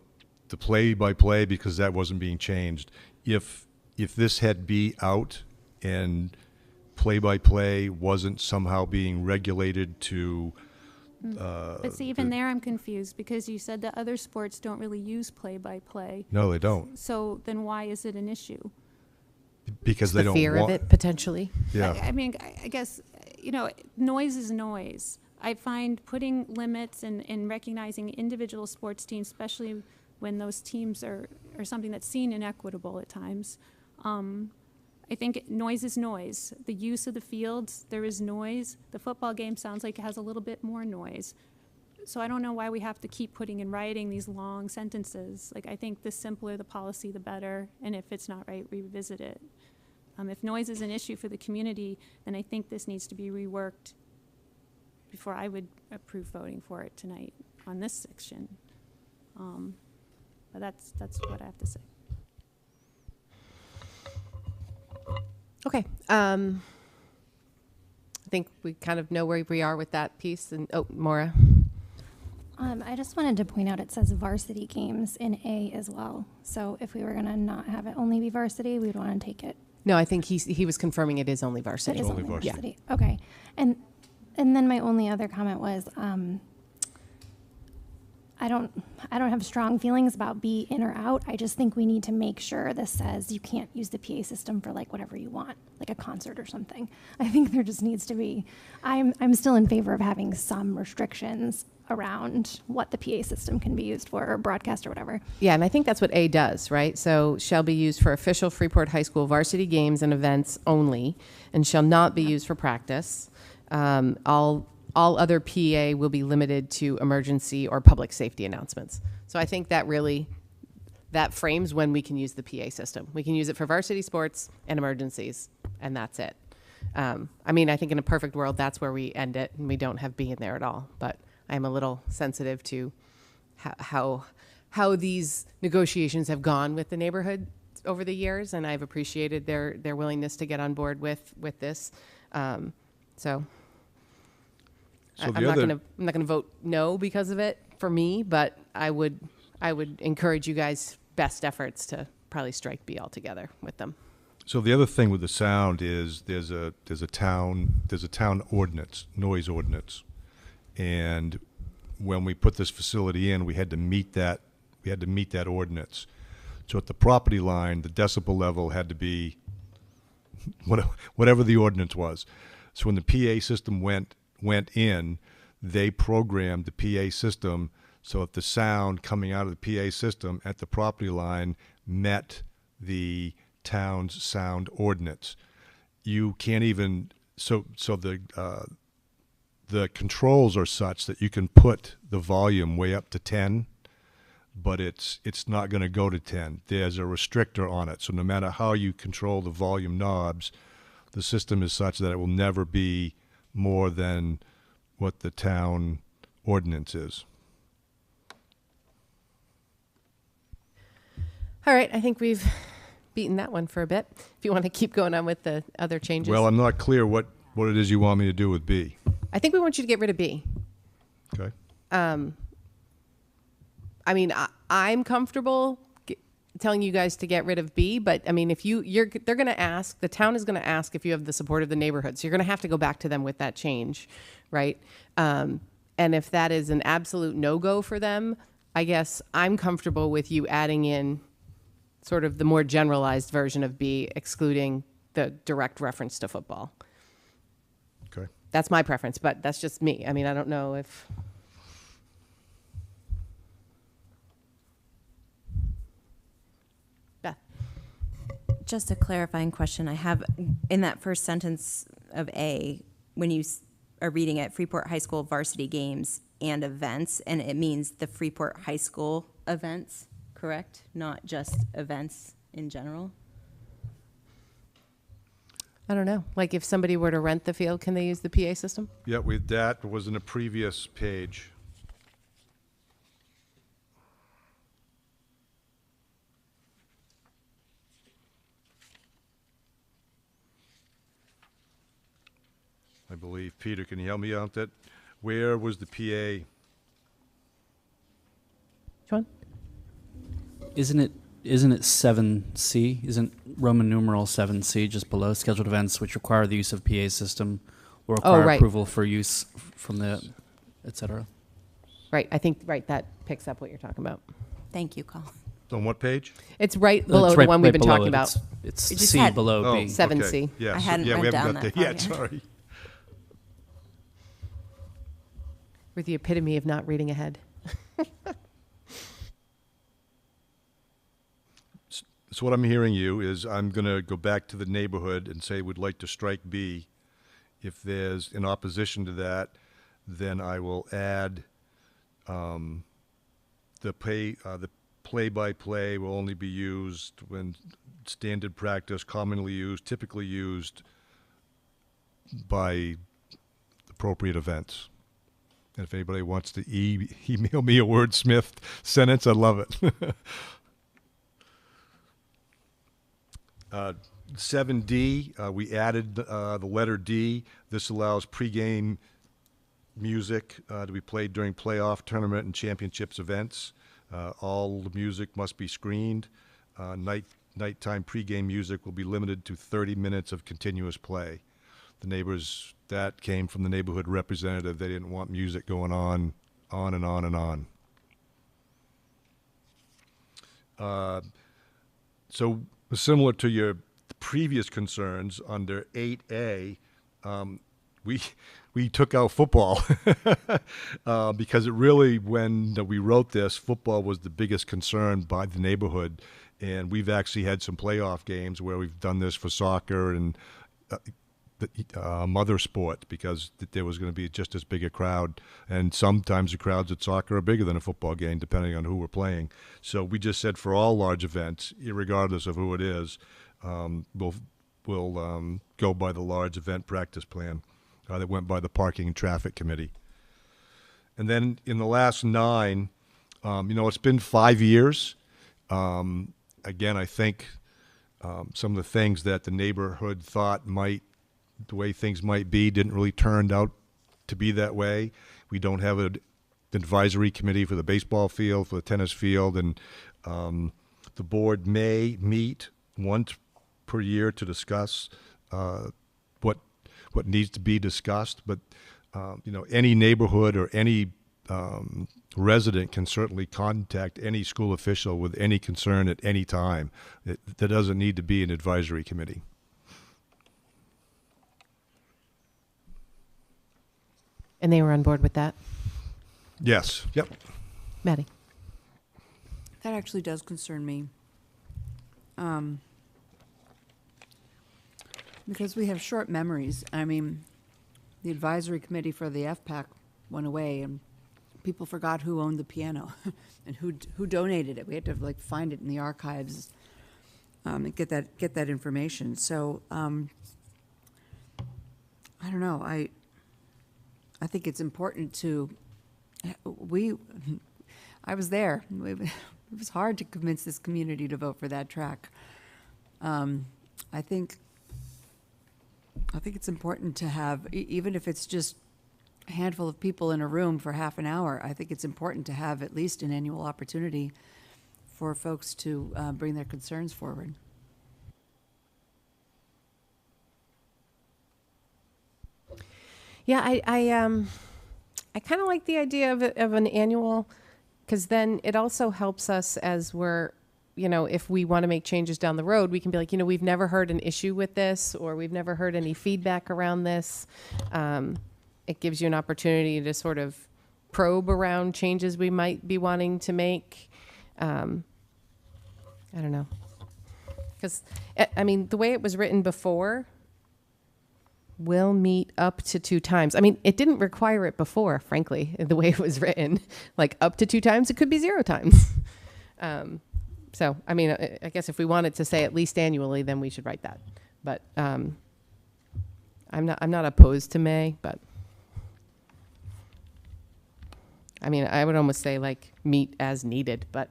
[SPEAKER 9] the play-by-play because that wasn't being changed. If this had B out and play-by-play wasn't somehow being regulated to.
[SPEAKER 8] But see, even there I'm confused, because you said that other sports don't really use play-by-play.
[SPEAKER 9] No, they don't.
[SPEAKER 8] So then why is it an issue?
[SPEAKER 9] Because they
[SPEAKER 1] The
[SPEAKER 9] don't
[SPEAKER 1] fear
[SPEAKER 9] want
[SPEAKER 1] of it, potentially.
[SPEAKER 9] Yeah.
[SPEAKER 8] I mean, I guess, you know, noise is noise. I find putting limits and recognizing individual sports teams, especially when those teams are something that's seen inequitable at times. I think noise is noise. The use of the fields, there is noise. The football game sounds like it has a little bit more noise. So I don't know why we have to keep putting in writing these long sentences. Like, I think the simpler the policy, the better. And if it's not right, revisit it. If noise is an issue for the community, then I think this needs to be reworked before I would approve voting for it tonight on this section. But that's what I have to say.
[SPEAKER 1] Okay. I think we kind of know where we are with that piece. And Maura.
[SPEAKER 4] I just wanted to point out it says varsity games in A as well. So if we were going to not have it only be varsity, we'd want to take it
[SPEAKER 1] No, I think he was confirming it is only
[SPEAKER 4] It
[SPEAKER 1] varsity.
[SPEAKER 4] is
[SPEAKER 9] only
[SPEAKER 4] only
[SPEAKER 9] varsity.
[SPEAKER 4] varsity. Okay. And then my only other comment was, I don't have strong feelings about B in or out. I just think we need to make sure this says you can't use the PA system for like whatever you want, like a concert or something. I think there just needs to be, I'm still in favor of having some restrictions around what the PA system can be used for, or broadcast or whatever.
[SPEAKER 1] Yeah, and I think that's what A does, right? So shall be used for official Freeport High School varsity games and events only, and shall not be used for practice. All other PA will be limited to emergency or public safety announcements. So I think that frames when we can use the PA system. We can use it for varsity sports and emergencies, and that's it. I mean, I think in a perfect world, that's where we end it, and we don't have B in there at all. But I'm a little sensitive to how these negotiations have gone with the neighborhood over the years, and I've appreciated their willingness to get on board with this. So I'm not going to vote no because of it for me, but I would encourage you guys' best efforts to probably strike B altogether with them.
[SPEAKER 9] So the other thing with the sound is there's a town ordinance, noise ordinance, and when we put this facility in, we had to meet that ordinance. So at the property line, the decibel level had to be whatever the ordinance was. So when the PA system went in, they programmed the PA system so that the sound coming out of the PA system at the property line met the town's sound ordinance. You can't even the controls are such that you can put the volume way up to 10, but it's not going to go to 10. There's a restrictor on it. So no matter how you control the volume knobs, the system is such that it will never be more than what the town ordinance is.
[SPEAKER 1] All right, I think we've beaten that one for a bit. If you want to keep going on with the other changes.
[SPEAKER 9] Well, I'm not clear what it is you want me to do with B.
[SPEAKER 1] I think we want you to get rid of B.
[SPEAKER 9] Okay.
[SPEAKER 1] I mean, I'm comfortable telling you guys to get rid of B, but I mean, if they're going to ask, the town is going to ask if you have the support of the neighborhood. So you're going to have to go back to them with that change, right? And if that is an absolute no-go for them, I guess I'm comfortable with you adding in sort of the more generalized version of B, excluding the direct reference to football.
[SPEAKER 9] Okay.
[SPEAKER 1] That's my preference, but that's just me. I mean, I don't know if... Beth.
[SPEAKER 11] Just a clarifying question I have in that first sentence of A, when you are reading it, Freeport High School varsity games and events, and it means the Freeport High School events, correct? Not just events in general?
[SPEAKER 1] I don't know. Like if somebody were to rent the field, can they use the PA system?
[SPEAKER 9] Yeah, that was in a previous page. I believe. Peter, can you help me out that? Where was the PA?
[SPEAKER 1] John?
[SPEAKER 7] Isn't it 7C? Isn't Roman numeral 7C just below scheduled events which require the use of PA system or require
[SPEAKER 1] right.
[SPEAKER 7] approval for use from the, et cetera?
[SPEAKER 1] Right. I think, that picks up what you're talking about.
[SPEAKER 11] Thank you, Colin.
[SPEAKER 9] On what page?
[SPEAKER 1] It's right below
[SPEAKER 7] It's
[SPEAKER 1] the one we've been
[SPEAKER 7] below
[SPEAKER 1] talking
[SPEAKER 7] it.
[SPEAKER 1] about.
[SPEAKER 7] It's
[SPEAKER 11] You just
[SPEAKER 7] C
[SPEAKER 11] had-
[SPEAKER 7] below
[SPEAKER 9] Oh,
[SPEAKER 7] B.
[SPEAKER 1] 7C.
[SPEAKER 9] okay. Yes.
[SPEAKER 11] I hadn't
[SPEAKER 9] yeah, we
[SPEAKER 11] read
[SPEAKER 9] haven't
[SPEAKER 11] down
[SPEAKER 9] got
[SPEAKER 11] that
[SPEAKER 9] there
[SPEAKER 11] far
[SPEAKER 9] yet.
[SPEAKER 11] yet.
[SPEAKER 9] Sorry.
[SPEAKER 1] We're the epitome of not reading ahead.
[SPEAKER 9] So what I'm hearing you is I'm going to go back to the neighborhood and say we'd like to strike B. If there's an opposition to that, then I will add the play-by-play will only be used when standard practice, commonly used, typically used by appropriate events. And if anybody wants to email me a wordsmith sentence, I'd love it. 7D, we added the letter D. This allows pregame music to be played during playoff, tournament, and championships events. All the music must be screened. Night nighttime pregame music will be limited to 30 minutes of continuous play. The neighbors, that came from the neighborhood representative. They didn't want music going on and on and on. So similar to your previous concerns under 8A, we took out football because it really, when we wrote this, football was the biggest concern by the neighborhood. And we've actually had some playoff games where we've done this for soccer and other sports because there was going to be just as big a crowd. And sometimes the crowds at soccer are bigger than a football game, depending on who we're playing. So we just said for all large events, regardless of who it is, we'll go by the large event practice plan that went by the Parking and Traffic Committee. And then in the last 9, it's been 5 years. Again, I think some of the things that the neighborhood thought the way things might be didn't really turn out to be that way. We don't have an advisory committee for the baseball field, for the tennis field, and the board may meet once per year to discuss what needs to be discussed. But any neighborhood or any resident can certainly contact any school official with any concern at any time. There doesn't need to be an advisory committee.
[SPEAKER 1] And they were on board with that?
[SPEAKER 9] Yes. Yep.
[SPEAKER 1] Maddie?
[SPEAKER 6] That actually does concern me. Because we have short memories. I mean, the advisory committee for the FPAC went away, and people forgot who owned the piano and who donated it. We had to find it in the archives and get that information. So I don't know. I think it's important to. I was there. It was hard to convince this community to vote for that track. I think it's important to have, even if it's just a handful of people in a room for half an hour, I think it's important to have at least an annual opportunity for folks to bring their concerns forward.
[SPEAKER 1] Yeah, I kind of like the idea of an annual, because then it also helps us as we're, if we want to make changes down the road, we can be like, we've never heard an issue with this, or we've never heard any feedback around this. It gives you an opportunity to sort of probe around changes we might be wanting to make. I don't know. Because, the way it was written before, will meet up to 2 times. It didn't require it before, frankly, the way it was written. Up to 2 times, it could be 0 times. So, I guess if we wanted to say at least annually, then we should write that. But I'm not opposed to May, but I would almost say meet as needed, but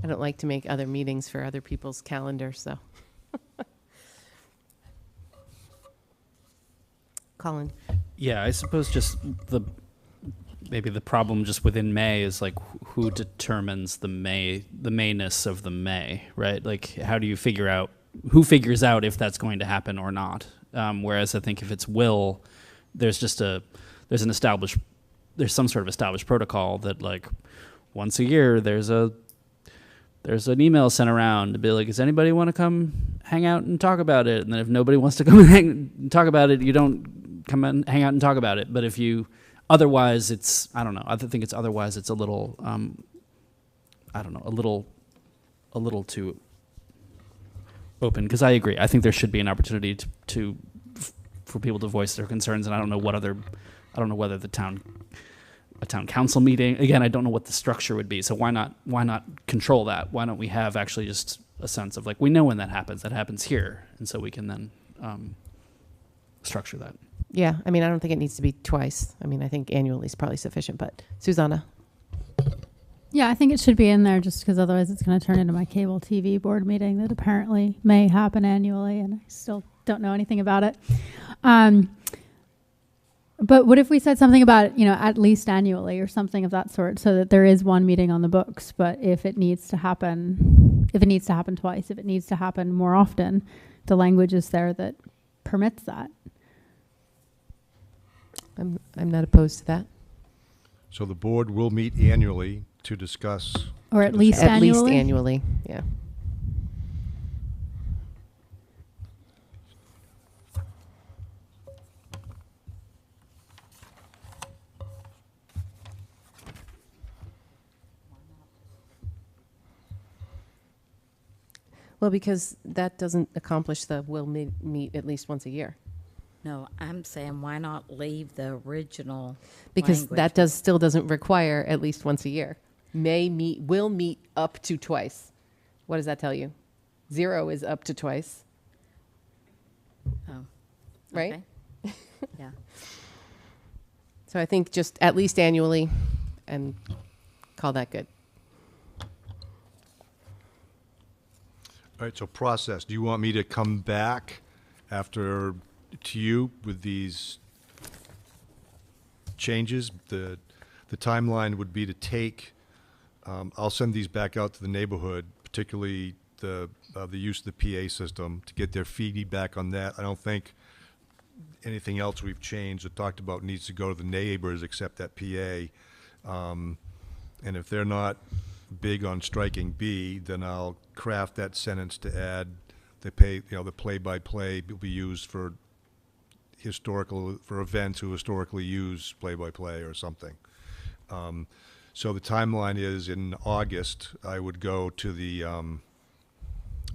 [SPEAKER 1] I don't like to make other meetings for other people's calendars, so. Colin.
[SPEAKER 7] Yeah, I suppose just maybe the problem just within May is who determines the Mayness of the May, right? How do you figure out who figures out if that's going to happen or not? Whereas I think if it's will, there's some sort of established protocol that once a year there's an email sent around to be like, does anybody want to come hang out and talk about it? And then if nobody wants to come and talk about it, you don't come and hang out and talk about it. But if you, otherwise it's, I don't know. I think it's otherwise it's a little, a little too open. Because I agree. I think there should be an opportunity for people to voice their concerns. And I don't know whether a town council meeting. Again, I don't know what the structure would be. So why not control that? Why don't we have actually just a sense of we know when that happens here. And so we can then structure that.
[SPEAKER 1] Yeah. I don't think it needs to be twice. I think annually is probably sufficient, but Susanna.
[SPEAKER 5] Yeah, I think it should be in there just because otherwise it's going to turn into my cable TV board meeting that apparently may happen annually and I still don't know anything about it. But what if we said something about, at least annually or something of that sort, so that there is one meeting on the books, but if it needs to happen twice, if it needs to happen more often, the language is there that permits that.
[SPEAKER 1] I'm not opposed to that.
[SPEAKER 9] So the board will meet annually to discuss.
[SPEAKER 5] Or at least
[SPEAKER 1] At
[SPEAKER 5] annually?
[SPEAKER 1] least annually, yeah. Well, because that doesn't accomplish the will meet at least once a year.
[SPEAKER 2] No, I'm saying why not leave the original
[SPEAKER 1] Because
[SPEAKER 2] language?
[SPEAKER 1] that still doesn't require at least once a year. Will meet up to twice. What does that tell you? 0 is up to twice,
[SPEAKER 2] Oh,
[SPEAKER 1] right?
[SPEAKER 2] okay. Yeah.
[SPEAKER 1] So I think just at least annually and call that good.
[SPEAKER 9] All right, so process. Do you want me to come back to you with these changes? The timeline would be to take, I'll send these back out to the neighborhood, particularly the use of the PA system, to get their feedback on that. I don't think anything else we've changed or talked about needs to go to the neighbors except that PA. And if they're not big on striking B, then I'll craft that sentence to add the play-by-play will be used for events who historically use play-by-play or something. So the timeline is in August, I would go to the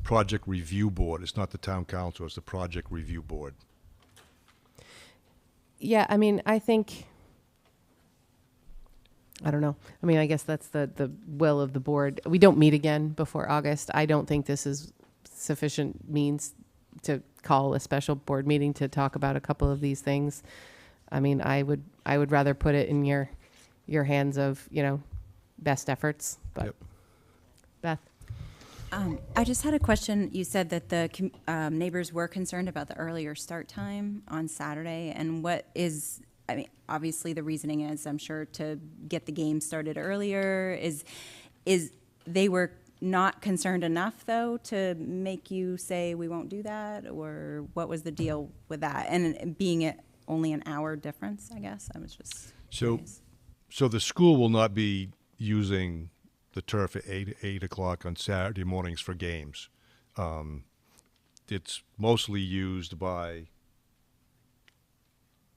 [SPEAKER 9] project review board. It's not the town council, it's the project review board.
[SPEAKER 1] Yeah, I mean, I think, I don't know. I mean, I guess that's the will of the board. We don't meet again before August. I don't think this is sufficient means to call a special board meeting to talk about a couple of these things. I mean, I would rather put it in your hands of, best efforts, but
[SPEAKER 9] Yep.
[SPEAKER 1] Beth?
[SPEAKER 11] I just had a question. You said that the neighbors were concerned about the earlier start time on Saturday, and obviously the reasoning is, I'm sure, to get the game started earlier. Is they were not concerned enough, though, to make you say we won't do that, or what was the deal with that? And being it only an hour difference, I guess. I was just curious.
[SPEAKER 9] So the school will not be using the turf at 8 o'clock on Saturday mornings for games. It's mostly used by.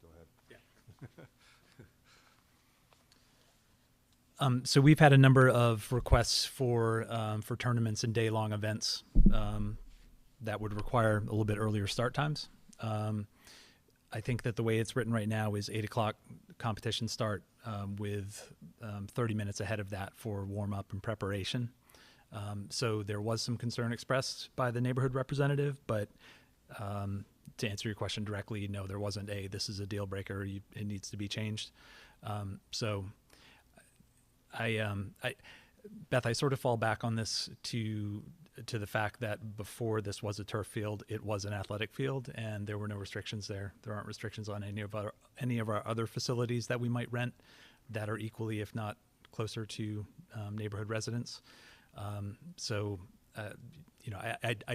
[SPEAKER 9] Go ahead.
[SPEAKER 10] So we've had a number of requests for tournaments and day-long events that would require a little bit earlier start times. I think that the way it's written right now is 8 o'clock competition start with 30 minutes ahead of that for warm-up and preparation. So there was some concern expressed by the neighborhood representative, but to answer your question directly, no, there wasn't this is a deal breaker, it needs to be changed. Beth, I sort of fall back on this to the fact that before this was a turf field, it was an athletic field, and there were no restrictions there. There aren't restrictions on any of our other facilities that we might rent that are equally, if not closer to neighborhood residents. I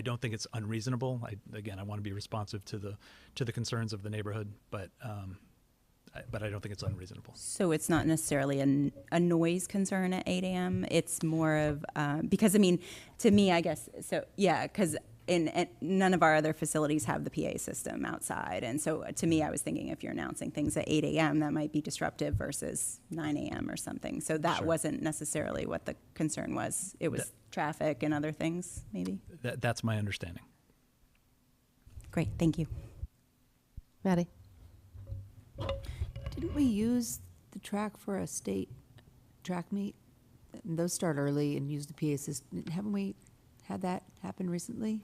[SPEAKER 10] don't think it's unreasonable. I want to be responsive to the concerns of the neighborhood, but I don't think it's unreasonable.
[SPEAKER 11] So it's not necessarily a noise concern at 8 a.m. It's more of, because, I mean, to me, I guess, so, yeah, because none of our other facilities have the PA system outside. And so to me, I was thinking if you're announcing things at 8 a.m., that might be disruptive versus 9 a.m. or something. So that
[SPEAKER 10] Sure.
[SPEAKER 11] wasn't necessarily what the concern was. It was traffic and other things, maybe.
[SPEAKER 10] That's my understanding.
[SPEAKER 11] Great, thank you.
[SPEAKER 1] Maddie?
[SPEAKER 6] Didn't we use the track for a state track meet? And those start early and use the PA system. Haven't we had that happen recently?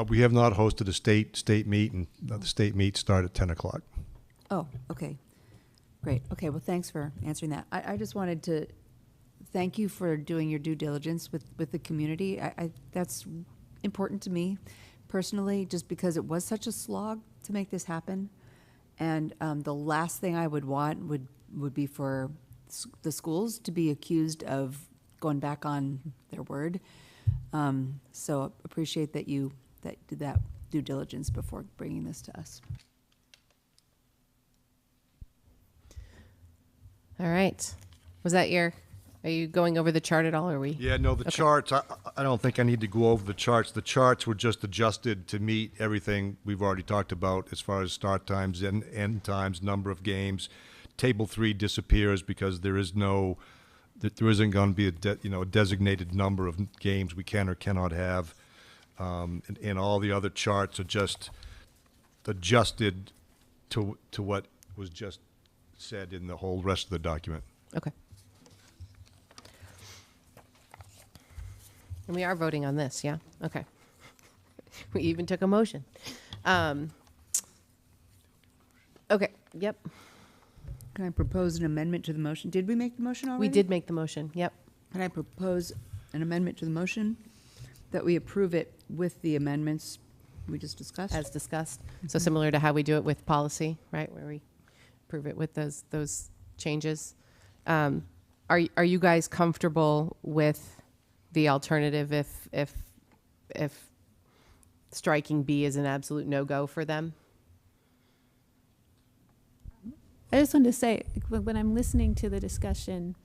[SPEAKER 9] We have not hosted a state meet, and the state meets start at 10 o'clock.
[SPEAKER 6] Oh, okay. Great. Okay, well, thanks for answering that. I just wanted to thank you for doing your due diligence with the community. That's important to me personally, just because it was such a slog to make this happen. And the last thing I would want would be for the schools to be accused of going back on their word. So appreciate that you did that due diligence before bringing this to us.
[SPEAKER 1] All right. Was that are you going over the chart at all, or are we?
[SPEAKER 9] Yeah, no, the charts, I don't think I need to go over the charts. The charts were just adjusted to meet everything we've already talked about as far as start times and end times, number of games. Table 3 disappears because there isn't going to be a designated number of games we can or cannot have. And all the other charts are just adjusted to what was just said in the whole rest of the document.
[SPEAKER 1] Okay. And we are voting on this, yeah? Okay. We even took a motion. Okay, yep.
[SPEAKER 6] Can I propose an amendment to the motion? Did we make the motion already?
[SPEAKER 1] We did make the motion, yep.
[SPEAKER 6] Can I propose an amendment to the motion that we approve it with the amendments we just discussed?
[SPEAKER 1] As discussed. So similar to how we do it with policy, right, where we approve it with those changes. Are you guys comfortable with the alternative if striking B is an absolute no-go for them?
[SPEAKER 8] I just wanted to say, when I'm listening to the discussion,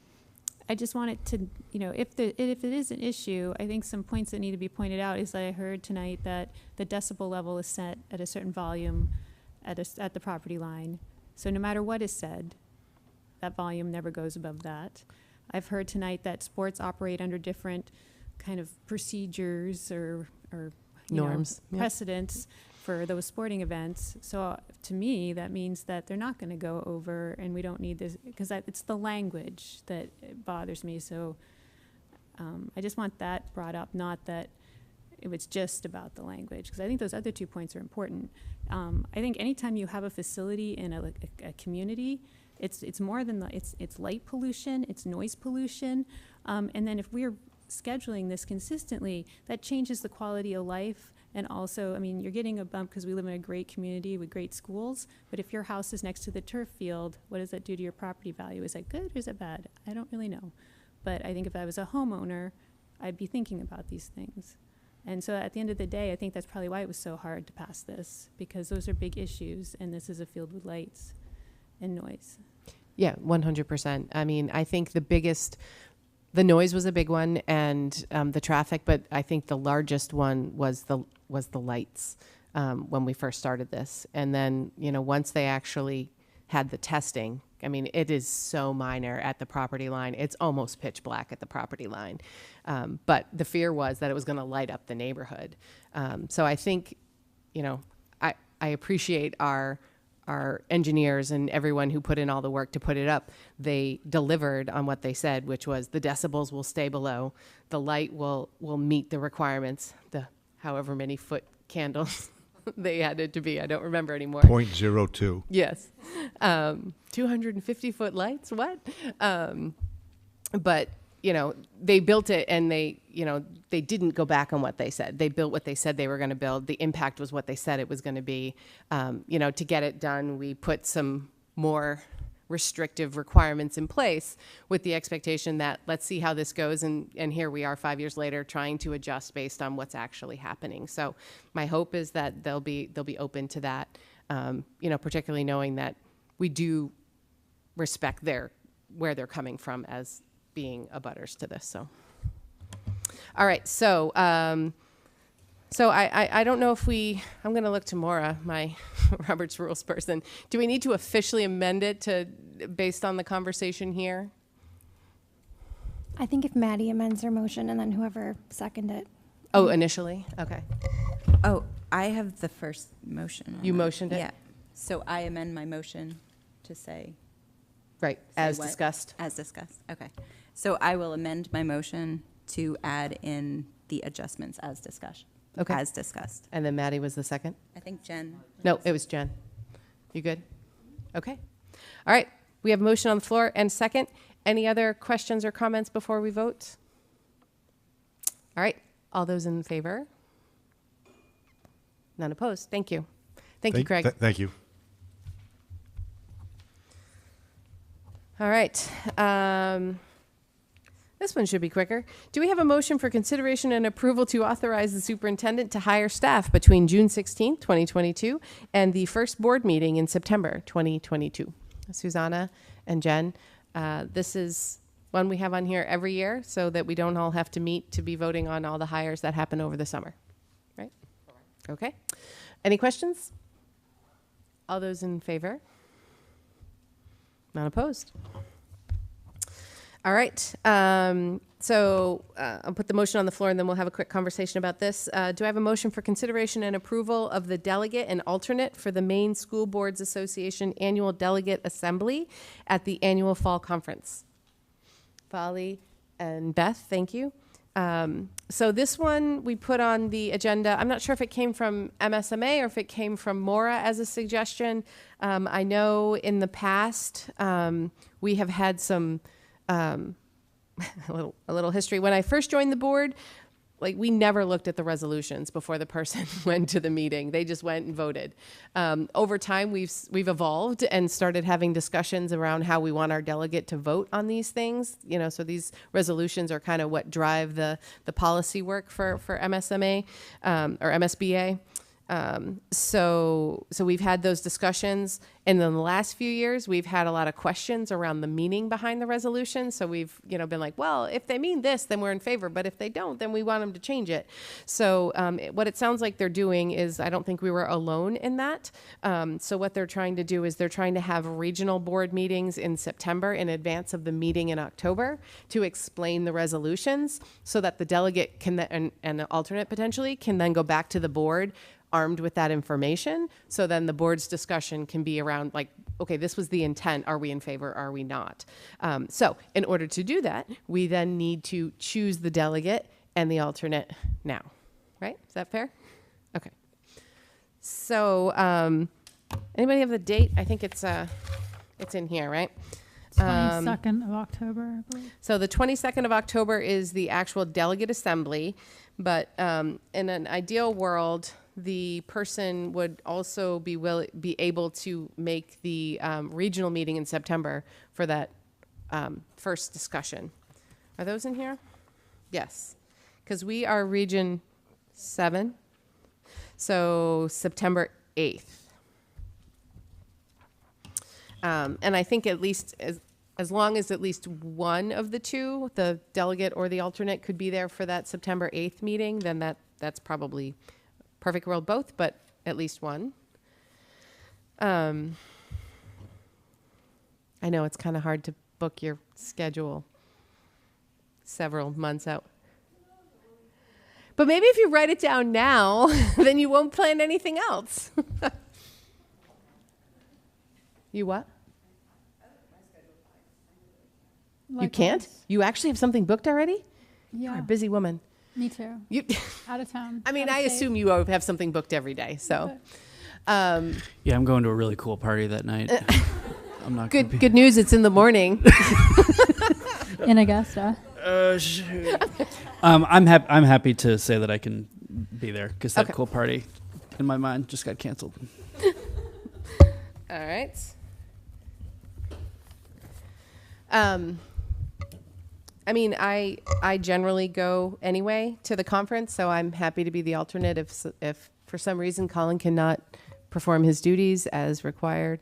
[SPEAKER 8] I just wanted to, if it is an issue, I think some points that need to be pointed out is that I heard tonight that the decibel level is set at a certain volume at the property line. So no matter what is said, that volume never goes above that. I've heard tonight that sports operate under different kind of procedures or
[SPEAKER 1] Norms. Yep.
[SPEAKER 8] precedents for those sporting events. So to me, that means that they're not going to go over, and we don't need this, because it's the language that bothers me. So I just want that brought up, not that it was just about the language, because I think those other 2 points are important. I think anytime you have a facility in a community, it's more than it's light pollution, it's noise pollution, and then if we're scheduling this consistently, that changes the quality of life. And also, I mean, you're getting a bump because we live in a great community with great schools, but if your house is next to the turf field, what does that do to your property value? Is that good or is it bad? I don't really know. But I think if I was a homeowner, I'd be thinking about these things. And so at the end of the day, I think that's probably why it was so hard to pass this, because those are big issues, and this is a field with lights and noise.
[SPEAKER 1] Yeah, 100%. I mean, I think the noise was a big one, and the traffic, but I think the largest one was the lights when we first started this. And then, once they actually had the testing, I mean, it is so minor at the property line. It's almost pitch black at the property line. But the fear was that it was going to light up the neighborhood. So I think, I appreciate our engineers and everyone who put in all the work to put it up. They delivered on what they said, which was the decibels will stay below, the light will meet the requirements, the however many foot candles they had it to be. I don't remember anymore.
[SPEAKER 9] 0.02.
[SPEAKER 1] Yes. 250 foot lights, what? But, they built it, and they didn't go back on what they said. They built what they said they were going to build. The impact was what they said it was going to be. To get it done, we put some more restrictive requirements in place with the expectation that let's see how this goes. And here we are 5 years later trying to adjust based on what's actually happening. So my hope is that they'll be open to that, particularly knowing that we do respect where they're coming from as being abutters to this. So, all right. So, I don't know if I'm going to look to Maura, my Robert's Rules person. Do we need to officially amend it based on the conversation here?
[SPEAKER 4] I think if Maddie amends her motion and then whoever seconded it.
[SPEAKER 1] Oh, initially? Okay.
[SPEAKER 11] Oh, I have the first motion. on
[SPEAKER 1] You
[SPEAKER 11] that.
[SPEAKER 1] motioned it?
[SPEAKER 11] Yeah. So I amend my motion to say.
[SPEAKER 1] Right.
[SPEAKER 11] say
[SPEAKER 1] As
[SPEAKER 11] what?
[SPEAKER 1] discussed.
[SPEAKER 11] As discussed. Okay. So I will amend my motion to add in the adjustments as discussed.
[SPEAKER 1] Okay.
[SPEAKER 11] As discussed.
[SPEAKER 1] And then Maddie was the second?
[SPEAKER 11] I think Jen.
[SPEAKER 1] No, it was Jen. You good? Okay. All right. We have a motion on the floor and second. Any other questions or comments before we vote? All right. All those in favor? None opposed. Thank you. Thank you, Craig.
[SPEAKER 9] Thank you.
[SPEAKER 1] All right. This one should be quicker. Do we have a motion for consideration and approval to authorize the superintendent to hire staff between June 16th, 2022 and the first board meeting in September 2022? Susanna and Jen, this is one we have on here every year so that we don't all have to meet to be voting on all the hires that happen over the summer, right? Okay. Any questions? All those in favor? Not opposed. All right. So I'll put the motion on the floor and then we'll have a quick conversation about this. Do I have a motion for consideration and approval of the delegate and alternate for the Maine School Boards Association Annual Delegate Assembly at the annual fall conference? Folly and Beth, thank you. So this one we put on the agenda. I'm not sure if it came from MSMA or if it came from Mora as a suggestion. I know in the past we have had some a little history. When I first joined the board, like we never looked at the resolutions before the person went to the meeting. They just went and voted. Over time, we've evolved and started having discussions around how we want our delegate to vote on these things. You know, so these resolutions are kind of what drive the policy work for MSMA or MSBA. So we've had those discussions, and in the last few years, we've had a lot of questions around the meaning behind the resolution. So we've, been like, well, if they mean this, then we're in favor, but if they don't, then we want them to change it. So what it sounds like they're doing is, I don't think we were alone in that. So what they're trying to do is they're trying to have regional board meetings in September in advance of the meeting in October to explain the resolutions so that the delegate can and the alternate potentially can then go back to the board armed with that information. So then the board's discussion can be around like, okay, this was the intent. Are we in favor? Are we not? So in order to do that, we then need to choose the delegate and the alternate now, right? Is that fair? Okay. So anybody have the date? I think it's in here, right?
[SPEAKER 5] 22nd of October, I believe.
[SPEAKER 1] So the 22nd of October is the actual delegate assembly, but in an ideal world, the person would also be able to make the regional meeting in September for that first discussion. Are those in here? Yes, because we are Region 7, so September 8th. And I think at least as long as at least one of the two, the delegate or the alternate, could be there for that September 8th meeting, then that's probably perfect world both, but at least one. I know it's kind of hard to book your schedule several months out. But maybe if you write it down now, then you won't plan anything else. You what? You can't? You actually have something booked already?
[SPEAKER 5] Yeah.
[SPEAKER 1] You're a busy woman.
[SPEAKER 5] Me too.
[SPEAKER 1] You
[SPEAKER 5] Out of town.
[SPEAKER 1] I mean,
[SPEAKER 5] out
[SPEAKER 1] I
[SPEAKER 5] of state.
[SPEAKER 1] assume you have something booked every day, so.
[SPEAKER 7] Yeah, I'm going to a really cool party that night. I'm not gonna be.
[SPEAKER 1] Good news, it's in the morning.
[SPEAKER 5] In Augusta.
[SPEAKER 7] I'm happy to say that I can be there because that
[SPEAKER 1] Okay.
[SPEAKER 7] cool party in my mind just got canceled.
[SPEAKER 1] All right. I mean, I generally go anyway to the conference, so I'm happy to be the alternate if for some reason Colin cannot perform his duties as required.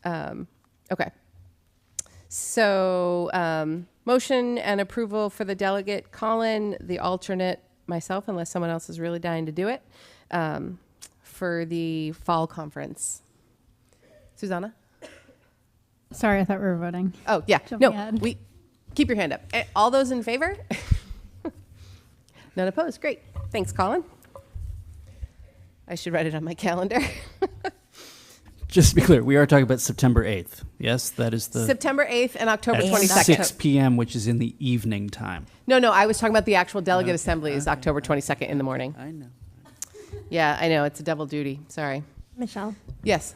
[SPEAKER 1] Okay. So motion and approval for the delegate Colin, the alternate myself, unless someone else is really dying to do it, for the fall conference. Susanna?
[SPEAKER 5] Sorry, I thought we were voting.
[SPEAKER 1] Oh, yeah.
[SPEAKER 5] Jumping
[SPEAKER 1] No,
[SPEAKER 5] ahead.
[SPEAKER 1] we keep your hand up. All those in favor? None opposed. Great. Thanks, Colin. I should write it on my calendar.
[SPEAKER 7] Just to be clear, we are talking about September 8th. Yes, that is the
[SPEAKER 1] September 8th and October
[SPEAKER 7] at
[SPEAKER 1] 22nd.
[SPEAKER 7] 6 p.m., which is in the evening time.
[SPEAKER 1] No, I was talking about the actual delegate assembly is October 22nd in the morning.
[SPEAKER 7] I know.
[SPEAKER 1] Yeah, I know. It's a double duty. Sorry.
[SPEAKER 4] Michelle,
[SPEAKER 1] Yes.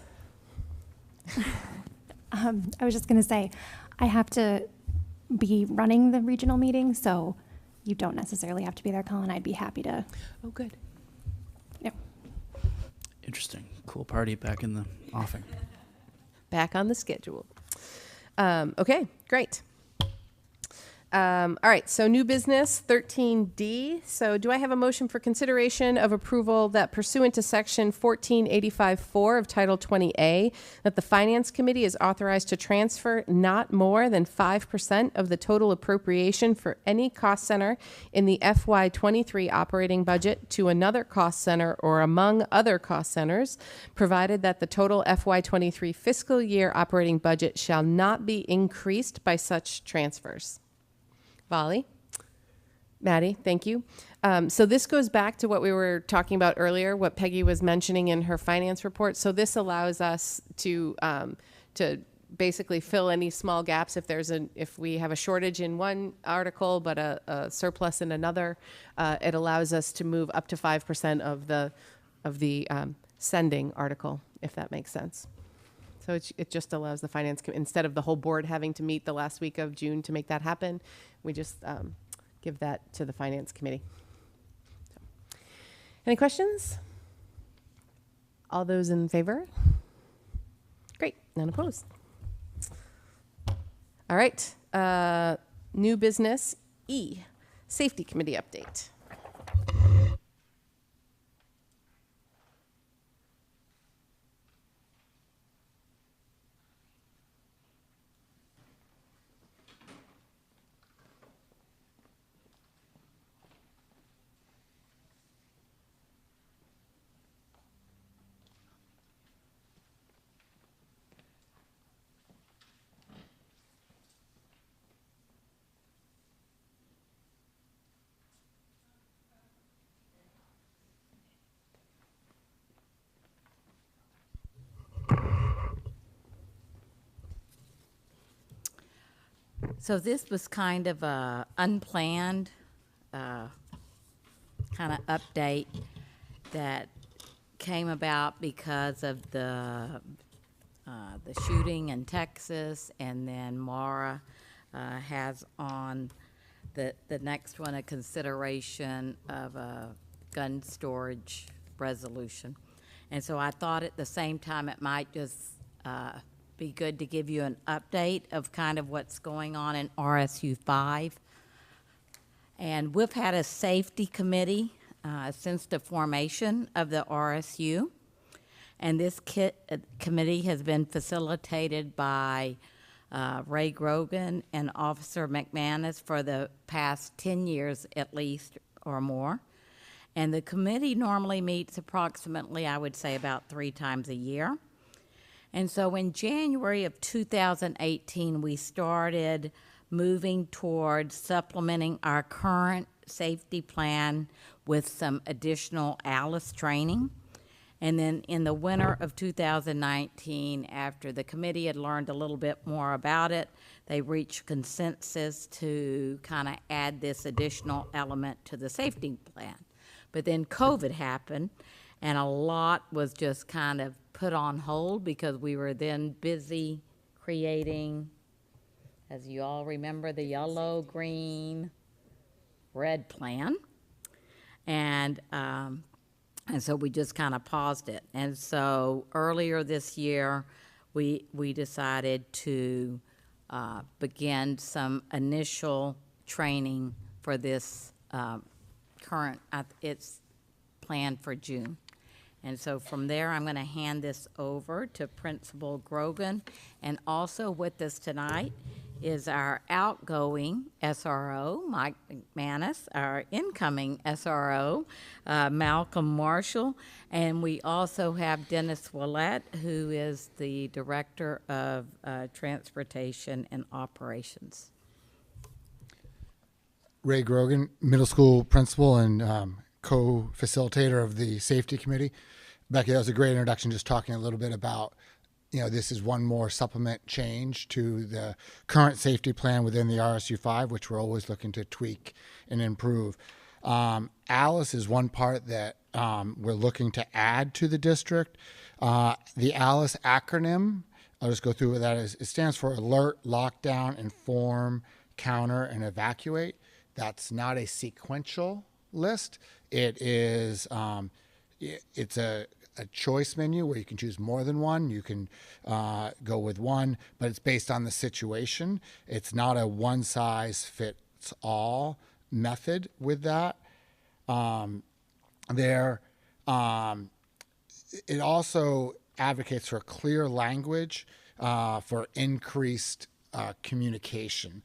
[SPEAKER 4] I was just going to say, I have to be running the regional meeting, so you don't necessarily have to be there, Colin. I'd be happy to.
[SPEAKER 1] Oh, good.
[SPEAKER 4] Yeah.
[SPEAKER 7] Interesting. Cool party back in the offing.
[SPEAKER 1] back on the schedule. Okay, great. All right, so new business 13D. So do I have a motion for consideration of approval that pursuant to section 1485.4 of Title 20A, that the Finance Committee is authorized to transfer not more than 5% of the total appropriation for any cost center in the FY23 operating budget to another cost center or among other cost centers, provided that the total FY23 fiscal year operating budget shall not be increased by such transfers. Volley. Maddie, thank you. So this goes back to what we were talking about earlier, what Peggy was mentioning in her finance report. So this allows us to basically fill any small gaps if we have a shortage in one article but a surplus in another. It allows us to move up to 5% of the sending article, if that makes sense. So it just allows the finance committee, instead of the whole board having to meet the last week of June to make that happen, we just give that to the finance committee. So, any questions? All those in favor? Great, none opposed. All right, new business E, safety committee update.
[SPEAKER 2] So this was kind of a unplanned kind of update that came about because of the shooting in Texas, and then Mara has on the next one a consideration of a gun storage resolution. And so I thought at the same time it might just be good to give you an update of kind of what's going on in RSU5. And we've had a safety committee since the formation of the RSU. And this committee has been facilitated by Ray Grogan and Officer McManus for the past 10 years at least or more. And the committee normally meets approximately, I would say, about 3 times a year. And so in January of 2018, we started moving towards supplementing our current safety plan with some additional ALICE training. And then in the winter of 2019, after the committee had learned a little bit more about it, they reached consensus to kind of add this additional element to the safety plan. But then COVID happened, and a lot was just kind of put on hold because we were then busy creating, as you all remember, the yellow, green, red plan. And so we just kind of paused it. And so earlier this year, we decided to begin some initial training for this current, it's planned for June. And so from there, I'm going to hand this over to Principal Grogan. And also with us tonight is our outgoing SRO, Mike McManus, our incoming SRO, Malcolm Marshall, and we also have Dennis Willett, who is the Director of Transportation and Operations.
[SPEAKER 12] Ray Grogan, middle school principal and co-facilitator of the safety committee. Becky, that was a great introduction, just talking a little bit about, this is one more supplement change to the current safety plan within the RSU5, which we're always looking to tweak and improve. ALICE is one part that we're looking to add to the district. The ALICE acronym, I'll just go through what that is. It stands for Alert, Lockdown, Inform, Counter, and Evacuate. That's not a sequential list. It is, it's a a choice menu where you can choose more than one. You can go with one, but it's based on the situation. It's not a one size fits all method with that. It also advocates for clear language for increased communication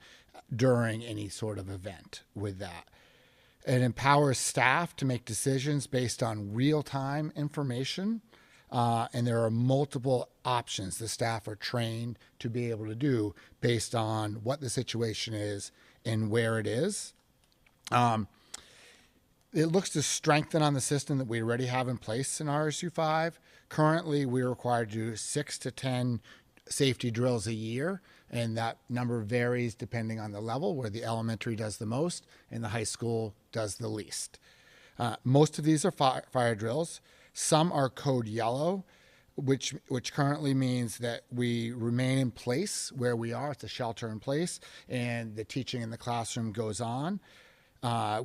[SPEAKER 12] during any sort of event with that. It empowers staff to make decisions based on real-time information, and there are multiple options the staff are trained to be able to do based on what the situation is and where it is. It looks to strengthen on the system that we already have in place in RSU5. Currently, we're required to do 6 to 10 safety drills a year, and that number varies depending on the level, where the elementary does the most and the high school does the least. Most of these are fire drills. Some are code yellow, which currently means that we remain in place where we are. It's a shelter in place, and the teaching in the classroom goes on.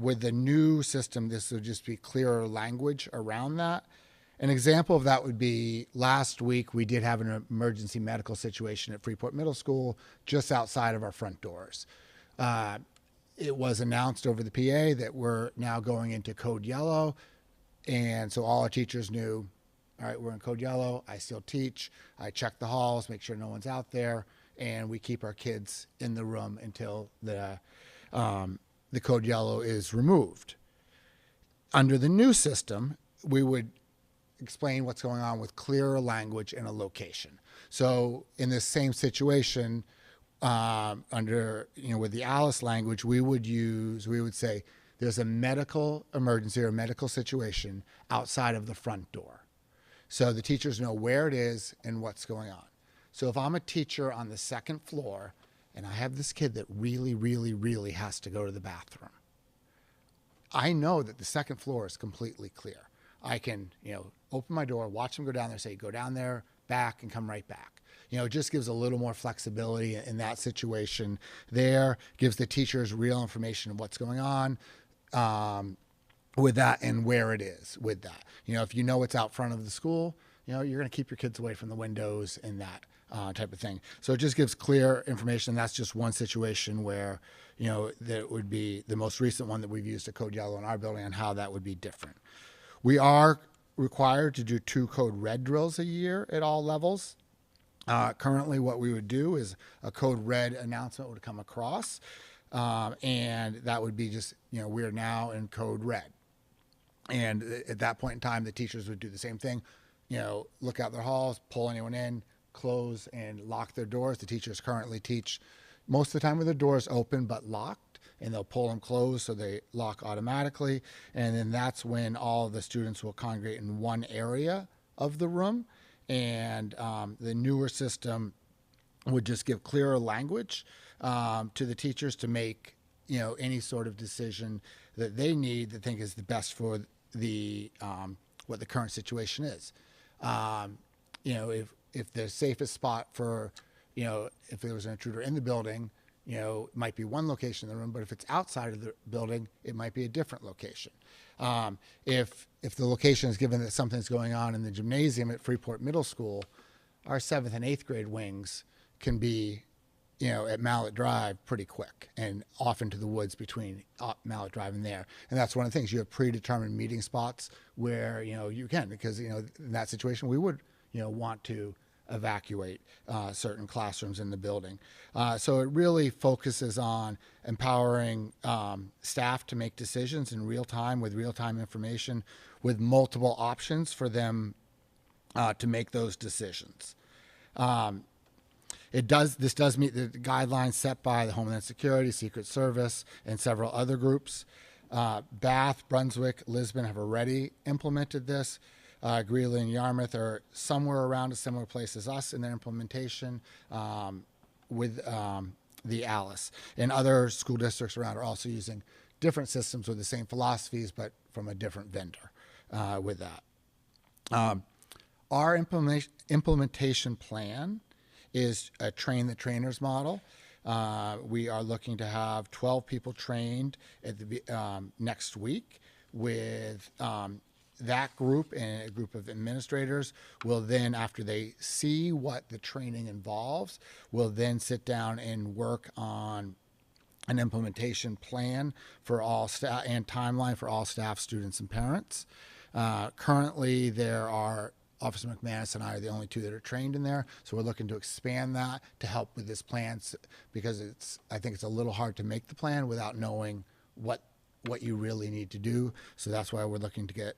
[SPEAKER 12] With the new system, this would just be clearer language around that. An example of that would be last week we did have an emergency medical situation at Freeport Middle School just outside of our front doors. It was announced over the PA that we're now going into code yellow, and so all our teachers knew, all right, we're in code yellow. I still teach. I check the halls, make sure no one's out there, and we keep our kids in the room until the code yellow is removed. Under the new system, we would explain what's going on with clearer language and a location. So in this same situation, with the Alice language, we would say there's a medical emergency or medical situation outside of the front door. So the teachers know where it is and what's going on. So if I'm a teacher on the second floor and I have this kid that really, really, really has to go to the bathroom, I know that the second floor is completely clear. I can, open my door, watch them go down there, say, go down there, back, and come right back. It just gives a little more flexibility in that situation there, gives the teachers real information of what's going on with that and where it is with that. If you know it's out front of the school, you're going to keep your kids away from the windows and that type of thing. So it just gives clear information. That's just one situation where, that would be the most recent one that we've used a code yellow in our building and how that would be different. We are required to do 2 code red drills a year at all levels. Currently, what we would do is a code red announcement would come across, and that would be just, we're now in code red. And at that point in time, the teachers would do the same thing, look out their halls, pull anyone in, close and lock their doors. The teachers currently teach most of the time with the doors open but locked, and they'll pull them closed so they lock automatically. And then that's when all of the students will congregate in one area of the room. And the newer system would just give clearer language to the teachers to make, any sort of decision that they need that think is the best for the what the current situation is. If the safest spot for, if there was an intruder in the building, it might be one location in the room, but if it's outside of the building, it might be a different location. If the location is given that something's going on in the gymnasium at Freeport Middle School, our 7th and 8th grade wings can be, at Mallet Drive pretty quick and off into the woods between Mallet Drive and there. And that's one of the things. You have predetermined meeting spots where, you can, because, in that situation, we would, want to evacuate certain classrooms in the building. So it really focuses on empowering staff to make decisions in real time with real-time information with multiple options for them to make those decisions. This does meet the guidelines set by the Homeland Security, Secret Service, and several other groups. Bath, Brunswick, Lisbon have already implemented this. Greeley and Yarmouth are somewhere around a similar place as us in their implementation with the Alice. And other school districts around are also using different systems with the same philosophies, but from a different vendor with that. Our implementation plan is a train the trainers model. We are looking to have 12 people trained at the next week with that group and a group of administrators will then, after they see what the training involves, will then sit down and work on an implementation plan for all staff and timeline for all staff, students, and parents. Currently, there are Officer McManus and I are the only two that are trained in there, so we're looking to expand that to help with this plan because I think it's a little hard to make the plan without knowing what you really need to do. So that's why we're looking to get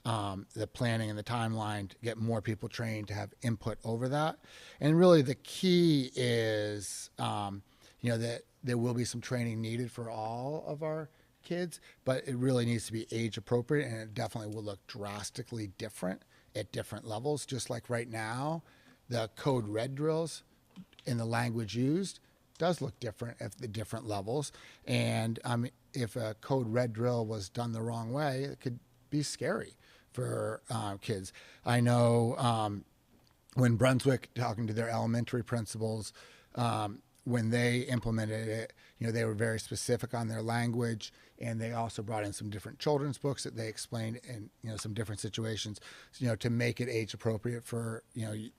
[SPEAKER 12] the planning and the timeline to get more people trained to have input over that. And really, the key is that there will be some training needed for all of our kids, but it really needs to be age appropriate, and it definitely will look drastically different at different levels. Just like right now, the code red drills in the language used does look different at the different levels. And if a code red drill was done the wrong way, it could be scary for kids. I know when Brunswick, talking to their elementary principals, when they implemented it, they were very specific on their language, and they also brought in some different children's books that they explained in some different situations, to make it age appropriate for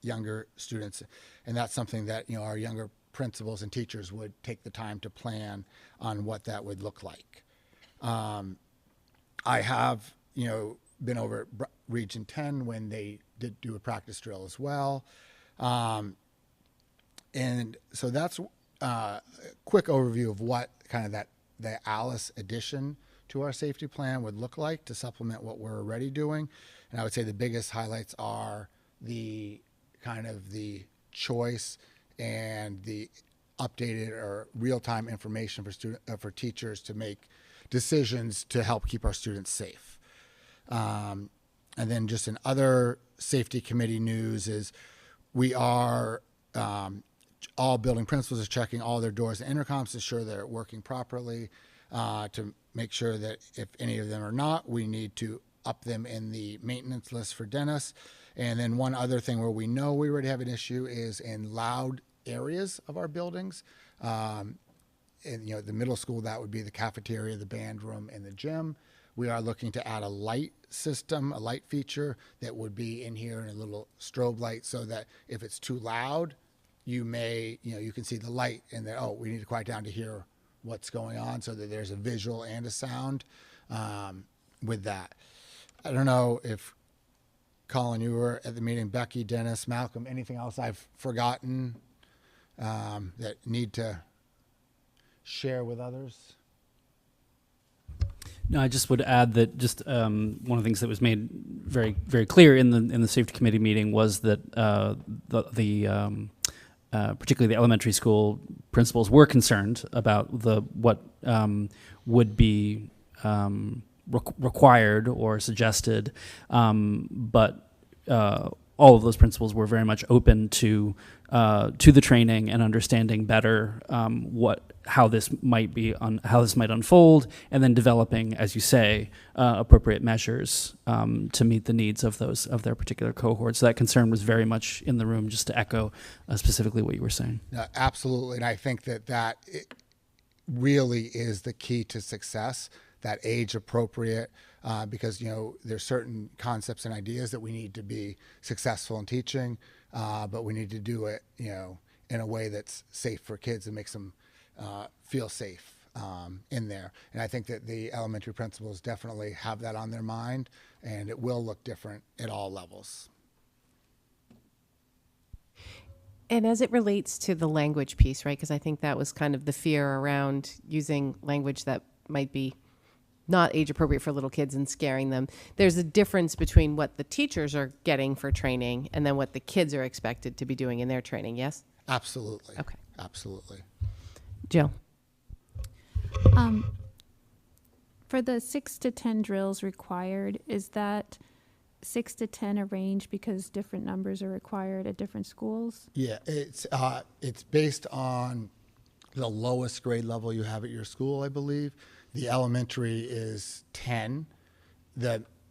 [SPEAKER 12] younger students. And that's something that our younger principals and teachers would take the time to plan on what that would look like. I have been over at Region 10 when they did do a practice drill as well. And so that's a quick overview of what kind of the Alice addition to our safety plan would look like to supplement what we're already doing. And I would say the biggest highlights are the kind of the choice and the updated or real-time information for teachers to make decisions to help keep our students safe. And then just in other safety committee news is we are all building principals are checking all their doors and intercoms to ensure they're working properly, to make sure that if any of them are not, we need to up them in the maintenance list for Dennis. And then one other thing where we know we already have an issue is in loud areas of our buildings. And the middle school, that would be the cafeteria, the band room, and the gym. We are looking to add a light system, a light feature that would be in here in a little strobe light, so that if it's too loud, you can see the light and then, we need to quiet down to hear what's going on, so that there's a visual and a sound with that. I don't know if, Colin, you were at the meeting, Becky, Dennis, Malcolm, anything else I've forgotten that need to share with others?
[SPEAKER 7] No, I just would add that just one of the things that was made very, very clear in the safety committee meeting was that particularly the elementary school principals were concerned about what would be required or suggested, but all of those principals were very much open to the training and understanding better how this might unfold, and then developing, as you say, appropriate measures to meet the needs of their particular cohorts. So that concern was very much in the room. Just to echo specifically what you were saying.
[SPEAKER 12] Absolutely, and I think that it really is the key to success. That age appropriate, because there's certain concepts and ideas that we need to be successful in teaching, but we need to do it in a way that's safe for kids and makes them feel safe in there. And I think that the elementary principals definitely have that on their mind, and it will look different at all levels.
[SPEAKER 1] And as it relates to the language piece, right? Because I think that was kind of the fear around using language that might be not age appropriate for little kids and scaring them. There's a difference between what the teachers are getting for training and then what the kids are expected to be doing in their training, yes?
[SPEAKER 12] Absolutely.
[SPEAKER 1] Okay.
[SPEAKER 12] Absolutely.
[SPEAKER 1] Jill?
[SPEAKER 8] For the 6 to 10 drills required, is that 6 to 10 a range because different numbers are required at different schools?
[SPEAKER 12] Yeah, it's based on the lowest grade level you have at your school, I believe. The elementary is 10.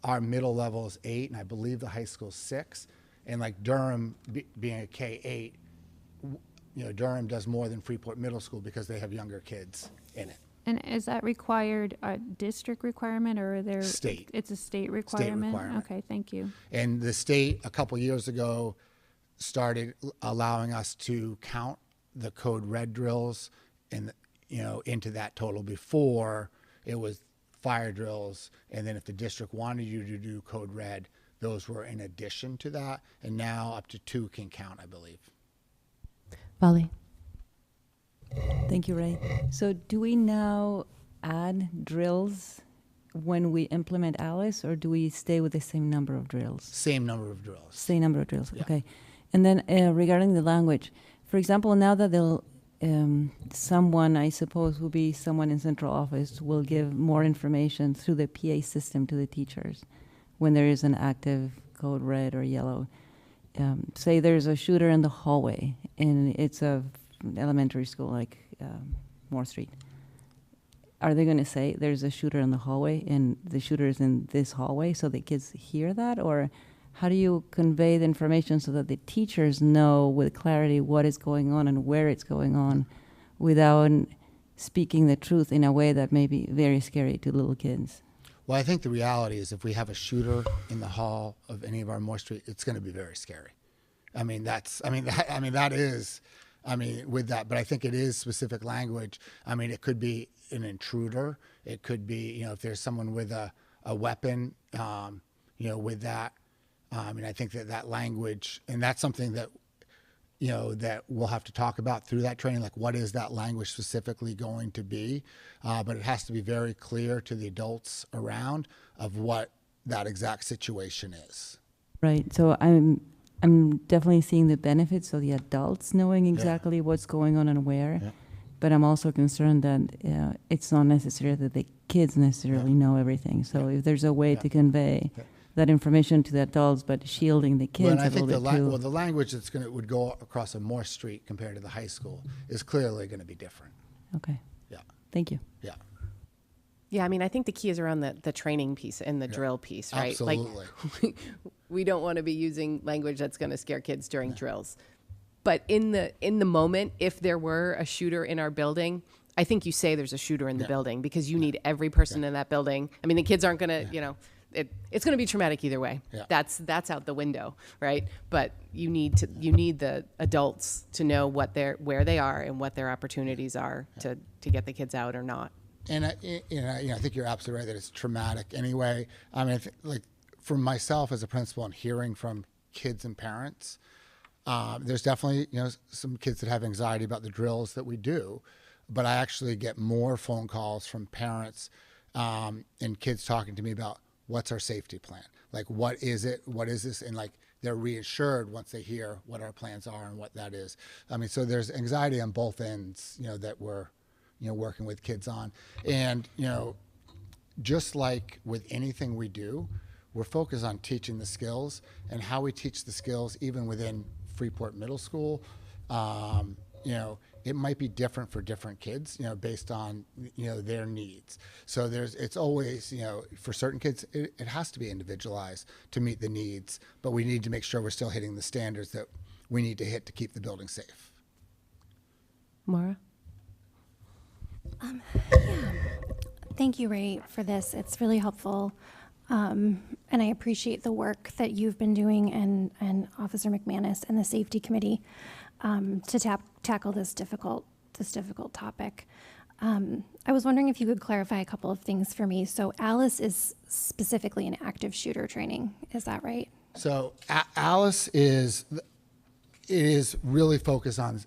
[SPEAKER 12] Our middle level is 8, and I believe the high school is 6. And like Durham being a K-8, Durham does more than Freeport Middle School because they have younger kids in it.
[SPEAKER 8] And is that required a district requirement, or are there?
[SPEAKER 12] State.
[SPEAKER 8] It's a state requirement?
[SPEAKER 12] requirement.
[SPEAKER 8] Okay, thank you.
[SPEAKER 12] And the state, a couple years ago, started allowing us to count the code red drills and, into that total. Before, it was fire drills, and then if the district wanted you to do code red, those were in addition to that, and now up to 2 can count, I believe.
[SPEAKER 13] Vale. Thank you, Ray. So do we now add drills when we implement Alice, or do we stay with the same number of drills?
[SPEAKER 12] Same number of drills.
[SPEAKER 13] Same number of drills,
[SPEAKER 12] Yeah.
[SPEAKER 13] okay. And then regarding the language, for example, now that they'll, someone, I suppose, will be someone in central office, will give more information through the PA system to the teachers when there is an active code red or yellow. Say there's a shooter in the hallway, and it's a elementary school like Moore Street. Are they going to say there's a shooter in the hallway and the shooter is in this hallway so the kids hear that? Or how do you convey the information so that the teachers know with clarity what is going on and where it's going on without speaking the truth in a way that may be very scary to little kids?
[SPEAKER 12] Well, I think the reality is if we have a shooter in the hall of any of our Moore Street, it's going to be very scary. With that, but I think it is specific language. It could be an intruder. It could be, if there's someone with a weapon, with that. I think that language, and that's something that, that we'll have to talk about through that training, like what is that language specifically going to be? But it has to be very clear to the adults around of what that exact situation is.
[SPEAKER 13] Right. So I'm definitely seeing the benefits of the adults knowing exactly what's going on and where.
[SPEAKER 12] Yeah.
[SPEAKER 13] But I'm also concerned that it's not necessary that the kids necessarily know everything. So if there's a way to convey that information to the adults, but shielding the kids
[SPEAKER 12] I
[SPEAKER 13] a
[SPEAKER 12] think
[SPEAKER 13] little bit too.
[SPEAKER 12] the language that's would go across a Moore Street compared to the high school is clearly going to be different.
[SPEAKER 13] Okay.
[SPEAKER 12] Yeah.
[SPEAKER 13] Thank you.
[SPEAKER 12] Yeah.
[SPEAKER 1] Yeah, I think the key is around the training piece and the drill piece, right?
[SPEAKER 12] Absolutely.
[SPEAKER 1] Like, we don't want to be using language that's going to scare kids during drills. But in the moment, if there were a shooter in our building, I think you say there's a shooter in the building because you need every person in that building. The kids aren't going to, it's going to be traumatic either way.
[SPEAKER 12] Yeah.
[SPEAKER 1] That's out the window, right? But you need the adults to know where they are and what their opportunities are to get the kids out or not.
[SPEAKER 12] And I think you're absolutely right that it's traumatic anyway. Like for myself as a principal and hearing from kids and parents, there's definitely some kids that have anxiety about the drills that we do, but I actually get more phone calls from parents and kids talking to me about what's our safety plan, like what is it, what is this, and like they're reassured once they hear what our plans are and what that is. So there's anxiety on both ends, that we're working with kids on. And, just like with anything we do, we're focused on teaching the skills and how we teach the skills, even within Freeport Middle School. It might be different for different kids, based on, their needs. So it's always, for certain kids, it has to be individualized to meet the needs, but we need to make sure we're still hitting the standards that we need to hit to keep the building safe.
[SPEAKER 1] Mara?
[SPEAKER 4] Thank you, Ray, for this. It's really helpful. And I appreciate the work that you've been doing and Officer McManus and the Safety Committee to tackle this difficult topic. I was wondering if you could clarify a couple of things for me. So Alice is specifically an active shooter training. Is that right?
[SPEAKER 12] So Alice is really focused on,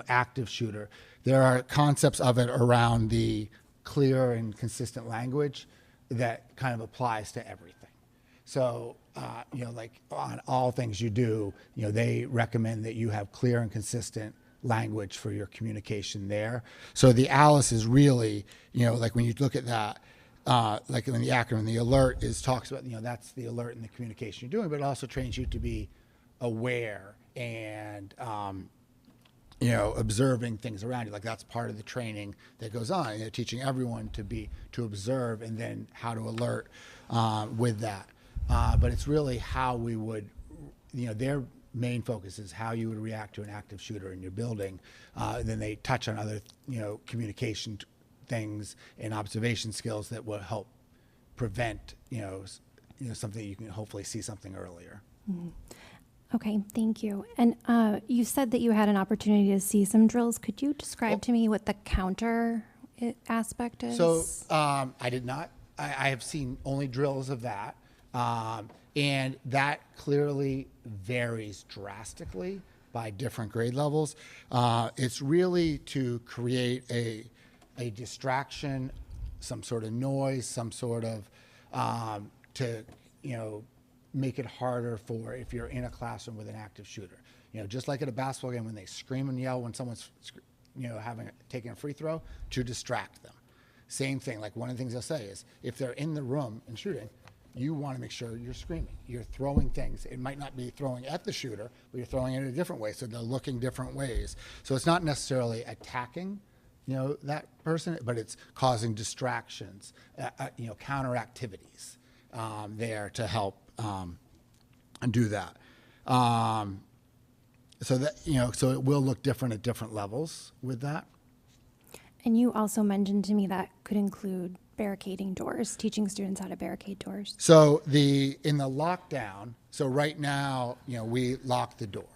[SPEAKER 12] active shooter. There are concepts of it around the clear and consistent language that kind of applies to everything. So, like on all things you do, they recommend that you have clear and consistent language for your communication there. So the Alice is really, like when you look at that, like in the acronym, the alert talks about, that's the alert and the communication you're doing, but it also trains you to be aware and, observing things around you. Like that's part of the training that goes on, teaching everyone to observe and then how to alert with that. But it's really how we would, their main focus is how you would react to an active shooter in your building. Then they touch on other, communication things and observation skills that will help prevent, something you can hopefully see something earlier.
[SPEAKER 4] Okay, thank you. And you said that you had an opportunity to see some drills. Could you describe to me what the counter aspect is?
[SPEAKER 12] So I did not. I have seen only drills of that. And that clearly varies drastically by different grade levels. It's really to create a distraction, some sort of noise, some sort of, to, make it harder for if you're in a classroom with an active shooter. Just like at a basketball game when they scream and yell when someone's, taking a free throw, to distract them. Same thing, like one of the things they'll say is, if they're in the room and shooting, you want to make sure you're screaming. You're throwing things. It might not be throwing at the shooter, but you're throwing it in a different way, so they're looking different ways. So it's not necessarily attacking, that person, but it's causing distractions, counter activities there to help do that. So that, so it will look different at different levels with that.
[SPEAKER 4] And you also mentioned to me that could include barricading doors, teaching students how to barricade doors.
[SPEAKER 12] So in the lockdown, so right now, we lock the door,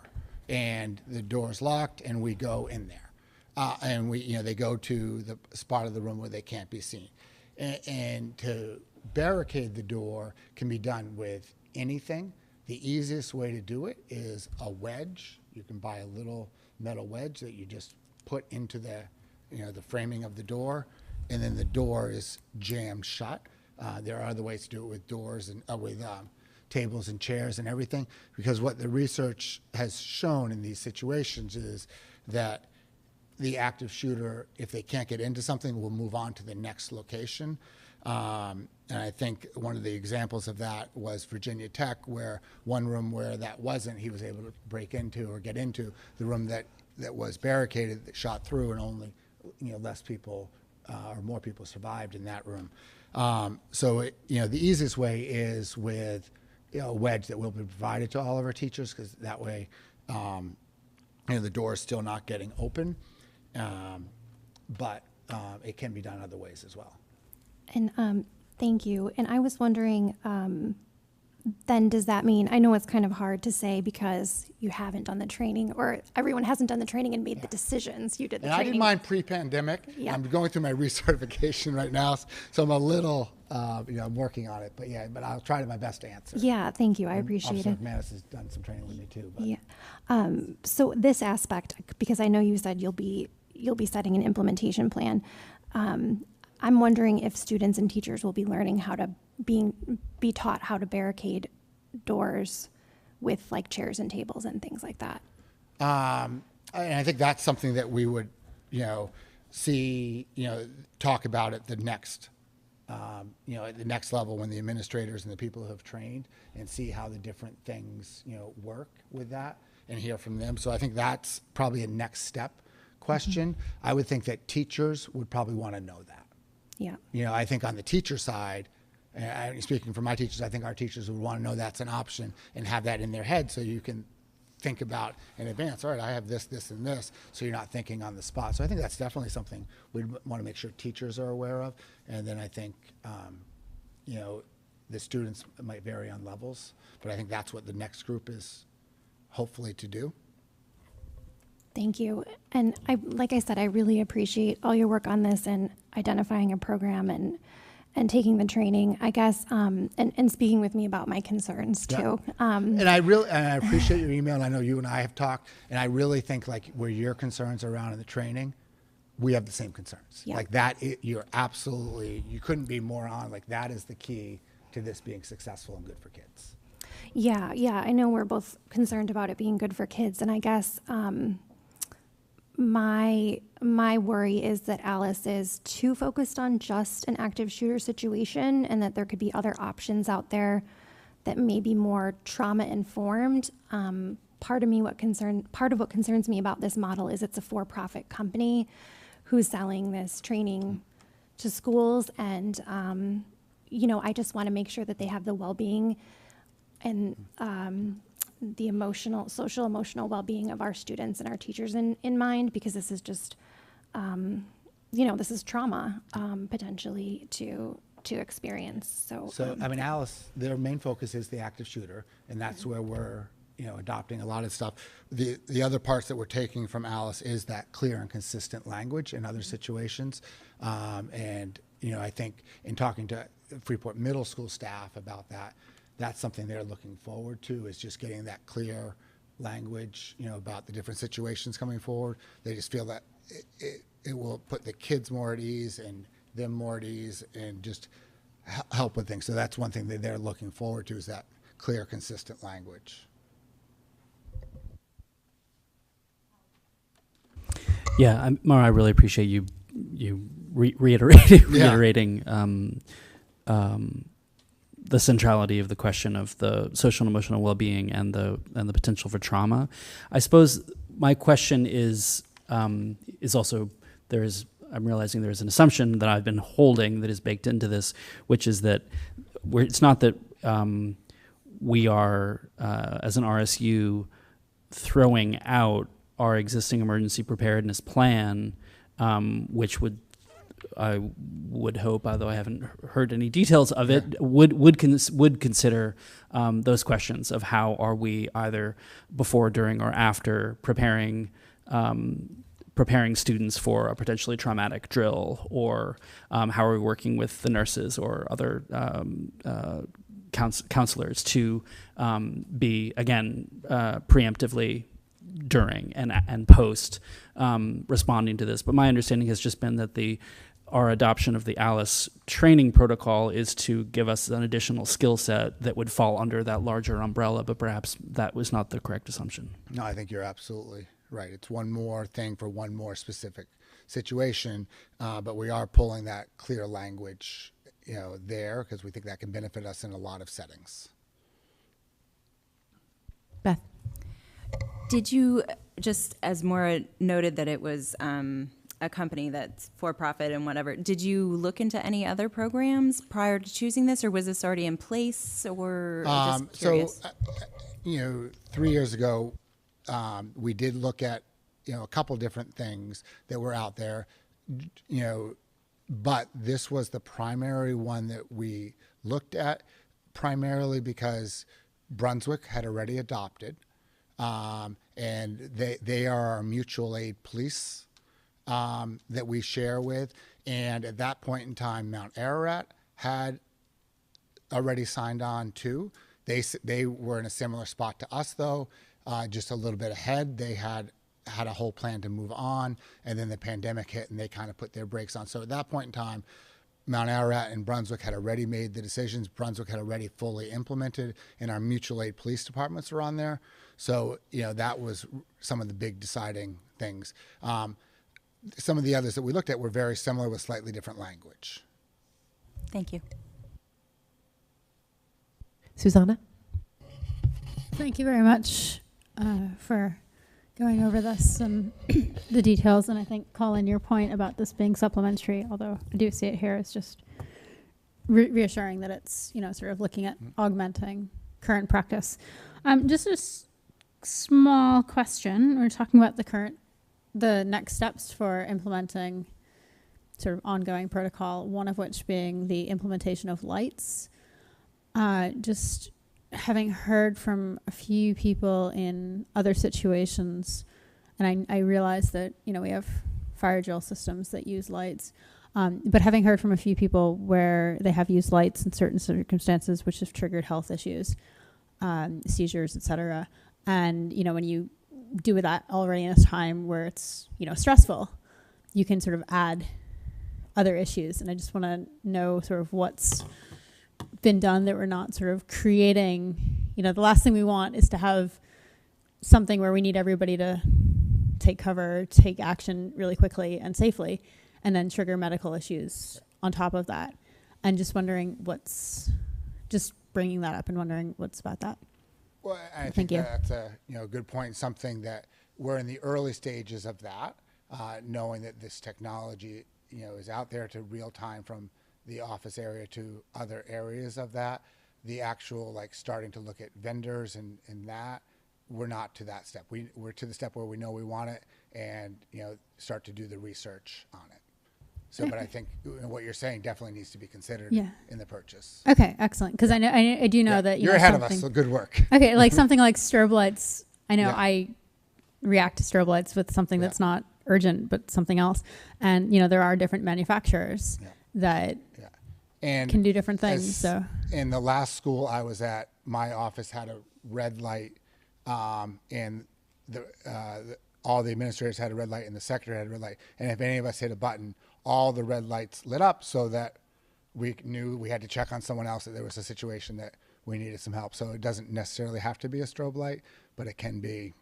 [SPEAKER 12] and the door's locked, and we go in there, and they go to the spot of the room where they can't be seen, and to barricade the door can be done with anything. The easiest way to do it is a wedge. You can buy a little metal wedge that you just put into the framing of the door, and then the door is jammed shut. There are other ways to do it with doors and with tables and chairs and everything, because what the research has shown in these situations is that the active shooter, if they can't get into something, will move on to the next location. And I think one of the examples of that was Virginia Tech, where one room where that wasn't, he was able to break into or get into. The room that was barricaded, that shot through, and only less people or more people survived in that room. So the easiest way is with a wedge that will be provided to all of our teachers, because that way the door is still not getting open, but it can be done other ways as well.
[SPEAKER 4] And thank you. And I was wondering, then does that mean, I know it's kind of hard to say because you haven't done the training, or everyone hasn't done the training and made the decisions. You did the
[SPEAKER 12] and
[SPEAKER 4] training.
[SPEAKER 12] I did mine pre-pandemic.
[SPEAKER 4] Yeah.
[SPEAKER 12] I'm going through my recertification right now, so I'm a little, I'm working on it. But I'll try my best to answer.
[SPEAKER 4] Yeah, thank you. I appreciate
[SPEAKER 12] Officer
[SPEAKER 4] it.
[SPEAKER 12] McManus has done some training with me too. But.
[SPEAKER 4] Yeah. So this aspect, because I know you said you'll be setting an implementation plan. I'm wondering if students and teachers will be learning how to be taught how to barricade doors with like chairs and tables and things like that.
[SPEAKER 12] And I think that's something that we would, see, talk about at the next, at the next level when the administrators and the people who have trained, and see how the different things, work with that, and hear from them. So I think that's probably a next step question. Mm-hmm. I would think that teachers would probably want to know that.
[SPEAKER 4] Yeah.
[SPEAKER 12] I think on the teacher side, speaking for my teachers, I think our teachers would want to know that's an option and have that in their head, so you can think about in advance, all right, I have this, this, and this, so you're not thinking on the spot. So I think that's definitely something we'd want to make sure teachers are aware of. And then I think, the students might vary on levels, but I think that's what the next group is hopefully to do.
[SPEAKER 4] Thank you. And like I said, I really appreciate all your work on this and identifying a program and taking the training, I guess, and speaking with me about my concerns too.
[SPEAKER 12] Yeah. And I appreciate your email, and I know you and I have talked, and I really think like where your concerns are around in the training, we have the same concerns.
[SPEAKER 4] Yeah.
[SPEAKER 12] Like that, you couldn't be more on, like that is the key to this being successful and good for kids.
[SPEAKER 4] Yeah, I know we're both concerned about it being good for kids, and I guess my worry is that Alice is too focused on just an active shooter situation, and that there could be other options out there that may be more trauma informed. Part of what concerns me about this model is it's a for-profit company who's selling this training to schools, and I just want to make sure that they have the well-being and the social emotional well-being of our students and our teachers in mind, because this is just this is trauma potentially to experience. So
[SPEAKER 12] I mean, Alice, their main focus is the active shooter, and that's where we're, adopting a lot of stuff. The other parts that we're taking from Alice is that clear and consistent language in other situations. And, I think in talking to Freeport Middle School staff about that, that's something they're looking forward to, is just getting that clear language, about the different situations coming forward. They just feel that it will put the kids more at ease and them more at ease and just help with things. So that's one thing that they're looking forward to, is that clear, consistent language.
[SPEAKER 7] Yeah, Mara, I really appreciate you reiterating the centrality of the question of the social and emotional well-being and the potential for trauma. I suppose my question is also, I'm realizing there's an assumption that I've been holding that is baked into this, which is that it's not that we are, as an RSU, throwing out our existing emergency preparedness plan, which I would hope, although I haven't heard any details of it, would consider those questions of how are we either before, during, or after preparing students for a potentially traumatic drill, or how are we working with the nurses or other counselors to be, again, preemptively during and post responding to this. But my understanding has just been that our adoption of the ALICE training protocol is to give us an additional skill set that would fall under that larger umbrella, but perhaps that was not the correct assumption.
[SPEAKER 12] No, I think you're absolutely right. It's one more thing for one more specific situation, but we are pulling that clear language, there, because we think that can benefit us in a lot of settings.
[SPEAKER 8] Beth.
[SPEAKER 11] Did you, just as Maura noted that it was a company that's for profit and whatever, did you look into any other programs prior to choosing this, or was this already in place, or just curious?
[SPEAKER 12] So, 3 years ago, we did look at, a couple different things that were out there, but this was the primary one that we looked at, primarily because Brunswick had already adopted. And they are our mutual aid police that we share with. And at that point in time, Mount Ararat had already signed on too. They were in a similar spot to us, though, just a little bit ahead. They had a whole plan to move on, and then the pandemic hit, and they kind of put their brakes on. So at that point in time, Mount Ararat and Brunswick had already made the decisions. Brunswick had already fully implemented, and our mutual aid police departments were on there. So, that was some of the big deciding things. Some of the others that we looked at were very similar with slightly different language.
[SPEAKER 11] Thank you.
[SPEAKER 8] Susanna?
[SPEAKER 5] Thank you very much for going over this and the details. And I think, Colin, your point about this being supplementary, although I do see it here, is just reassuring that it's, sort of looking at augmenting current practice. Just a small question. We're talking about the next steps for implementing sort of ongoing protocol, one of which being the implementation of lights. Just having heard from a few people in other situations, and I realize that, we have fire drill systems that use lights, but having heard from a few people where they have used lights in certain circumstances, which have triggered health issues, seizures, etc. And, when you do that already in a time where it's, stressful, you can sort of add other issues. And I just want to know sort of what's been done, that we're not sort of creating, the last thing we want is to have something where we need everybody to take cover, take action really quickly and safely, and then trigger medical issues on top of that. And just wondering just bringing that up and wondering what's about that.
[SPEAKER 12] Well, I think that's a good point. Something that we're in the early stages of that, knowing that this technology is out there to real time from the office area to other areas of that. The actual starting to look at vendors and that, we're not to that step. We're to the step where we know we want it and start to do the research on it. So, but I think what you're saying definitely needs to be considered
[SPEAKER 5] Yeah.
[SPEAKER 12] in the purchase.
[SPEAKER 5] Okay, excellent. Because I do know
[SPEAKER 12] Yeah,
[SPEAKER 5] that
[SPEAKER 12] you're
[SPEAKER 5] know,
[SPEAKER 12] ahead of us,
[SPEAKER 5] something-
[SPEAKER 12] so good work.
[SPEAKER 5] Okay, like something like strobe lights. I know
[SPEAKER 12] Yeah.
[SPEAKER 5] I react to strobe lights with something
[SPEAKER 12] Yeah.
[SPEAKER 5] that's not urgent, but something else. And there are different manufacturers
[SPEAKER 12] Yeah.
[SPEAKER 5] that
[SPEAKER 12] Yeah. And
[SPEAKER 5] can do different things.
[SPEAKER 12] as-
[SPEAKER 5] So
[SPEAKER 12] in the last school I was at, my office had a red light, and all the administrators had a red light, and the secretary had a red light. And if any of us hit a button, all the red lights lit up, so that we knew we had to check on someone else, that there was a situation that we needed some help. So it doesn't necessarily have to be a strobe light, but it can be,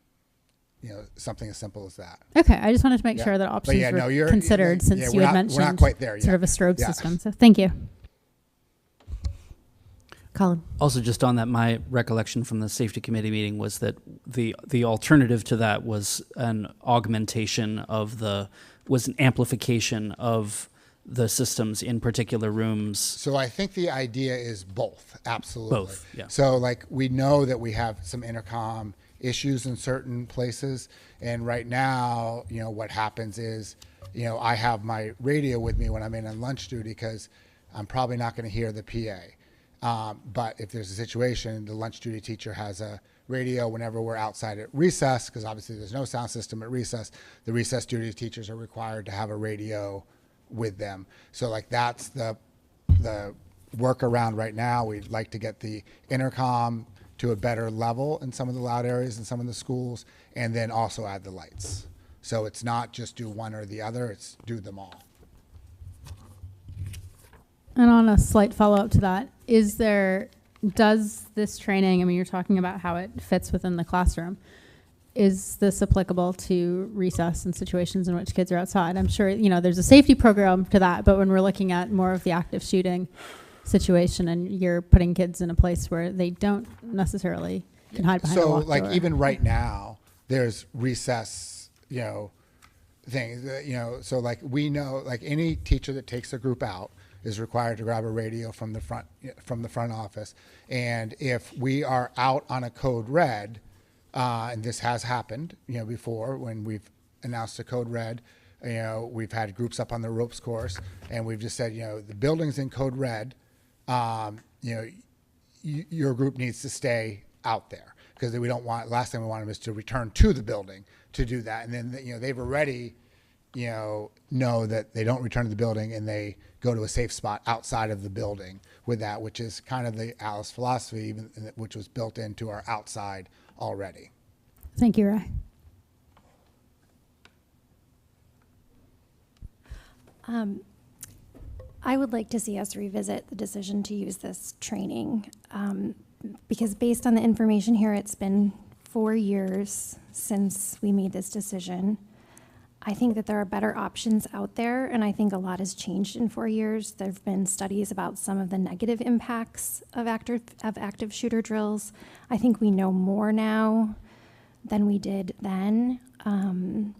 [SPEAKER 12] something as simple as that.
[SPEAKER 5] okay, I just wanted to make
[SPEAKER 12] Yeah.
[SPEAKER 5] sure that
[SPEAKER 12] But
[SPEAKER 5] options
[SPEAKER 12] yeah, no,
[SPEAKER 5] were
[SPEAKER 12] you're-
[SPEAKER 5] considered
[SPEAKER 12] yeah,
[SPEAKER 5] since
[SPEAKER 12] we're
[SPEAKER 5] you had
[SPEAKER 12] not-
[SPEAKER 5] mentioned
[SPEAKER 12] we're not quite there
[SPEAKER 5] sort
[SPEAKER 12] yet.
[SPEAKER 5] of a strobe
[SPEAKER 12] Yeah.
[SPEAKER 5] system. So thank you.
[SPEAKER 1] Colin?
[SPEAKER 7] Also, just on that, my recollection from the safety committee meeting was that the alternative to that was an augmentation was an amplification of the systems in particular rooms.
[SPEAKER 12] So I think the idea is both, absolutely.
[SPEAKER 7] Both, yeah.
[SPEAKER 12] So like we know that we have some intercom issues in certain places, and right now, what happens is, I have my radio with me when I'm in on lunch duty because I'm probably not going to hear the PA. But if there's a situation, the lunch duty teacher has a radio whenever we're outside at recess, because obviously there's no sound system at recess. The recess duty teachers are required to have a radio with them. So like that's the workaround right now. We'd like to get the intercom to a better level in some of the loud areas in some of the schools, and then also add the lights. So it's not just do one or the other, it's do them all.
[SPEAKER 5] And on a slight follow-up to that, does this training, you're talking about how it fits within the classroom, is this applicable to recess and situations in which kids are outside? I'm sure, there's a safety program to that, but when we're looking at more of the active shooting situation and you're putting kids in a place where they don't necessarily can hide behind a
[SPEAKER 12] So
[SPEAKER 5] locked
[SPEAKER 12] like
[SPEAKER 5] door.
[SPEAKER 12] even right now, there's recess, things, so like we know, like any teacher that takes a group out is required to grab a radio from the front office. And if we are out on a code red, and this has happened, before when we've announced a code red, we've had groups up on the ropes course, and we've just said, the building's in code red, your group needs to stay out there because we don't want. Last thing we want them is to return to the building to do that, and then they've already, know that they don't return to the building and they go to a safe spot outside of the building with that, which is kind of the Alice philosophy, even which was built into our outside already.
[SPEAKER 5] Thank you, Ray.
[SPEAKER 4] I would like to see us revisit the decision to use this training because based on the information here, it's been 4 years since we made this decision. I think that there are better options out there, and I think a lot has changed in 4 years. There have been studies about some of the negative impacts of active shooter drills. I think we know more now than we did then, and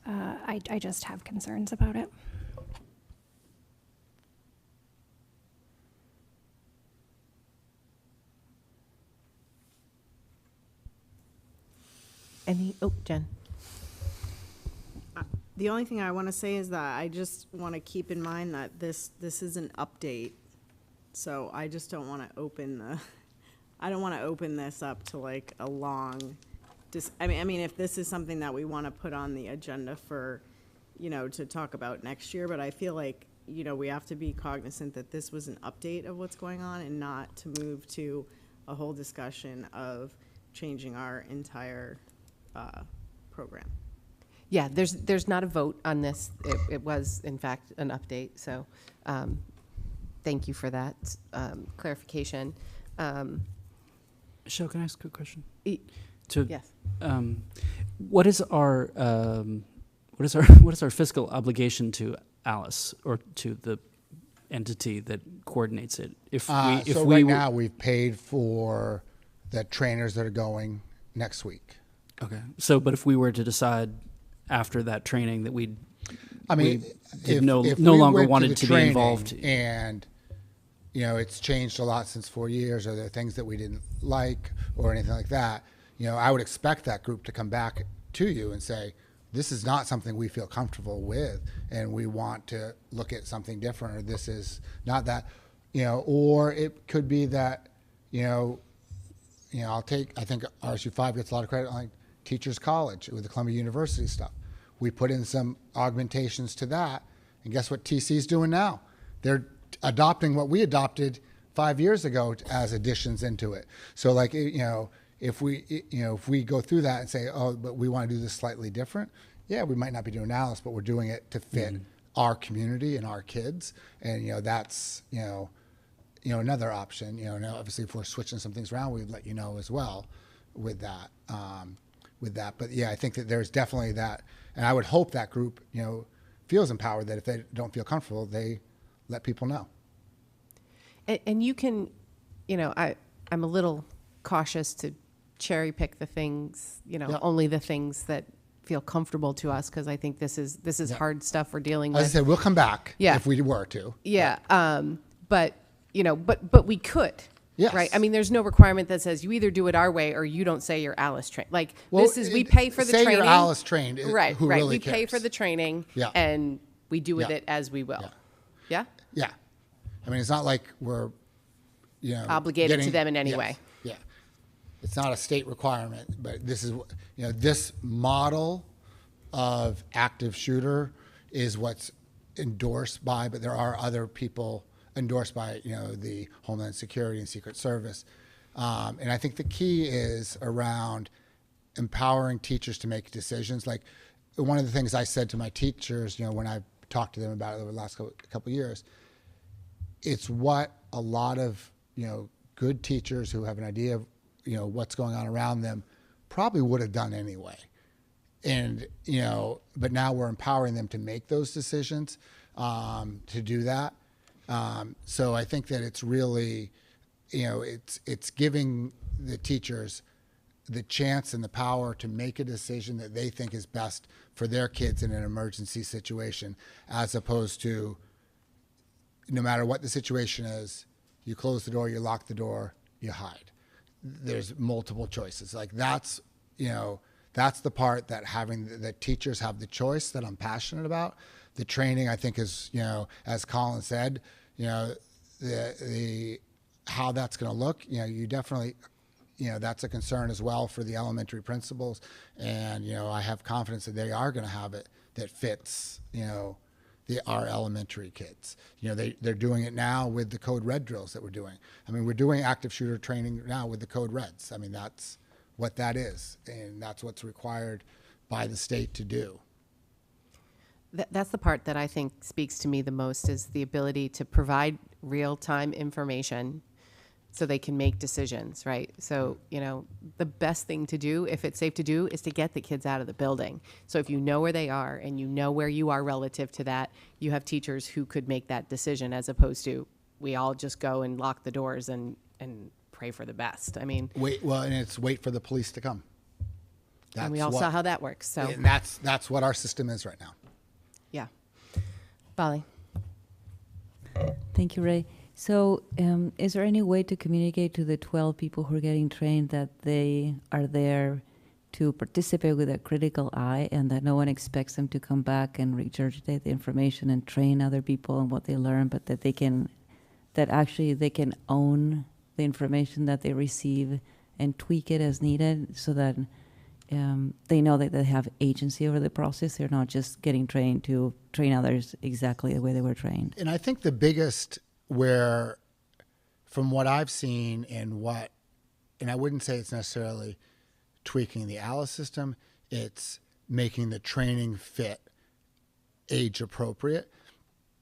[SPEAKER 4] I just have concerns about it.
[SPEAKER 1] Jen.
[SPEAKER 14] The only thing I want to say is that I just want to keep in mind that this is an update. So I just don't want to open this up to like a long, I mean, if this is something that we want to put on the agenda for, to talk about next year, but I feel like, we have to be cognizant that this was an update of what's going on and not to move to a whole discussion of changing our entire program.
[SPEAKER 1] Yeah, there's not a vote on this. It was, in fact, an update. So thank you for that clarification.
[SPEAKER 7] Michelle, can I ask a quick question?
[SPEAKER 1] Yes.
[SPEAKER 7] What is our fiscal obligation to Alice or to the entity that coordinates it?
[SPEAKER 12] Now we've paid for the trainers that are going next week.
[SPEAKER 7] Okay. So, but if we were to decide after that training that we no longer wanted to be involved,
[SPEAKER 12] and it's changed a lot since 4 years, or there are things that we didn't like or anything like that, I would expect that group to come back to you and say, this is not something we feel comfortable with, and we want to look at something different, or this is not that, or it could be that, I think RSU5 gets a lot of credit on like Teachers College with the Columbia University stuff. We put in some augmentations to that, and guess what TC's doing now? They're adopting what we adopted 5 years ago as additions into it. So like, if we go through that and say, oh, but we want to do this slightly different, yeah, we might not be doing Alice, but we're doing it to fit our community and our kids. And, that's, another option. Now obviously if we're switching some things around, we'd let you know as well with that. But yeah, I think that there's definitely that. And I would hope that group, feels empowered, that if they don't feel comfortable, they let people know.
[SPEAKER 1] And you can, I'm a little cautious to cherry pick the things, only the things that feel comfortable to us, because I think this is hard stuff we're dealing with.
[SPEAKER 12] As I said, we'll come back if we were to.
[SPEAKER 1] Yeah. But we could.
[SPEAKER 12] Yes.
[SPEAKER 1] Right. I mean, there's no requirement that says you either do it our way or you don't say you're Alice trained. Like we pay for the
[SPEAKER 12] say
[SPEAKER 1] training.
[SPEAKER 12] You're Alice trained.
[SPEAKER 1] Right.
[SPEAKER 12] Who
[SPEAKER 1] right.
[SPEAKER 12] Really
[SPEAKER 1] we
[SPEAKER 12] cares.
[SPEAKER 1] pay for the training. And we do with it as we will. Yeah.
[SPEAKER 12] Yeah. I mean, it's not like we're,
[SPEAKER 1] obligated to them in any way.
[SPEAKER 12] Yeah. It's not a state requirement, but this is, this model of active shooter is what's endorsed by, but there are other people endorsed by, the Homeland Security and Secret Service. And I think the key is around empowering teachers to make decisions. Like one of the things I said to my teachers, when I talked to them about it over the last couple of years, it's what a lot of, good teachers who have an idea of, what's going on around them probably would have done anyway. And, but now we're empowering them to make those decisions, to do that. So I think that it's really, it's giving the teachers the chance and the power to make a decision that they think is best for their kids in an emergency situation, as opposed to no matter what the situation is, you close the door, you lock the door, you hide. There's multiple choices. Like that's the part that having the teachers have the choice that I'm passionate about. The training, I think, is, as Colin said, the how that's going to look, you definitely, that's a concern as well for the elementary principals. And, I have confidence that they are going to have it that fits, our elementary kids. They're doing it now with the Code Red drills that we're doing. I mean, we're doing active shooter training now with the Code Reds. I mean, that's what that is. And that's what's required by the state to do.
[SPEAKER 1] That's the part that I think speaks to me the most, is the ability to provide real-time information so they can make decisions, right? So, the best thing to do, if it's safe to do, is to get the kids out of the building. So if you know where they are and you know where you are relative to that, you have teachers who could make that decision, as opposed to we all just go and lock the doors and pray for the best. I mean,
[SPEAKER 12] wait for the police to come.
[SPEAKER 1] And we all saw how that works. So
[SPEAKER 12] and that's what our system is right now.
[SPEAKER 1] Yeah. Bali.
[SPEAKER 13] Thank you, Ray. So is there any way to communicate to the 12 people who are getting trained that they are there to participate with a critical eye, and that no one expects them to come back and regurgitate the information and train other people on what they learn, but that they can own the information that they receive and tweak it as needed, so that they know that they have agency over the process. They're not just getting trained to train others exactly the way they were trained.
[SPEAKER 12] And I think the biggest where, from what I've seen and I wouldn't say it's necessarily tweaking the ALICE system, it's making the training fit age appropriate.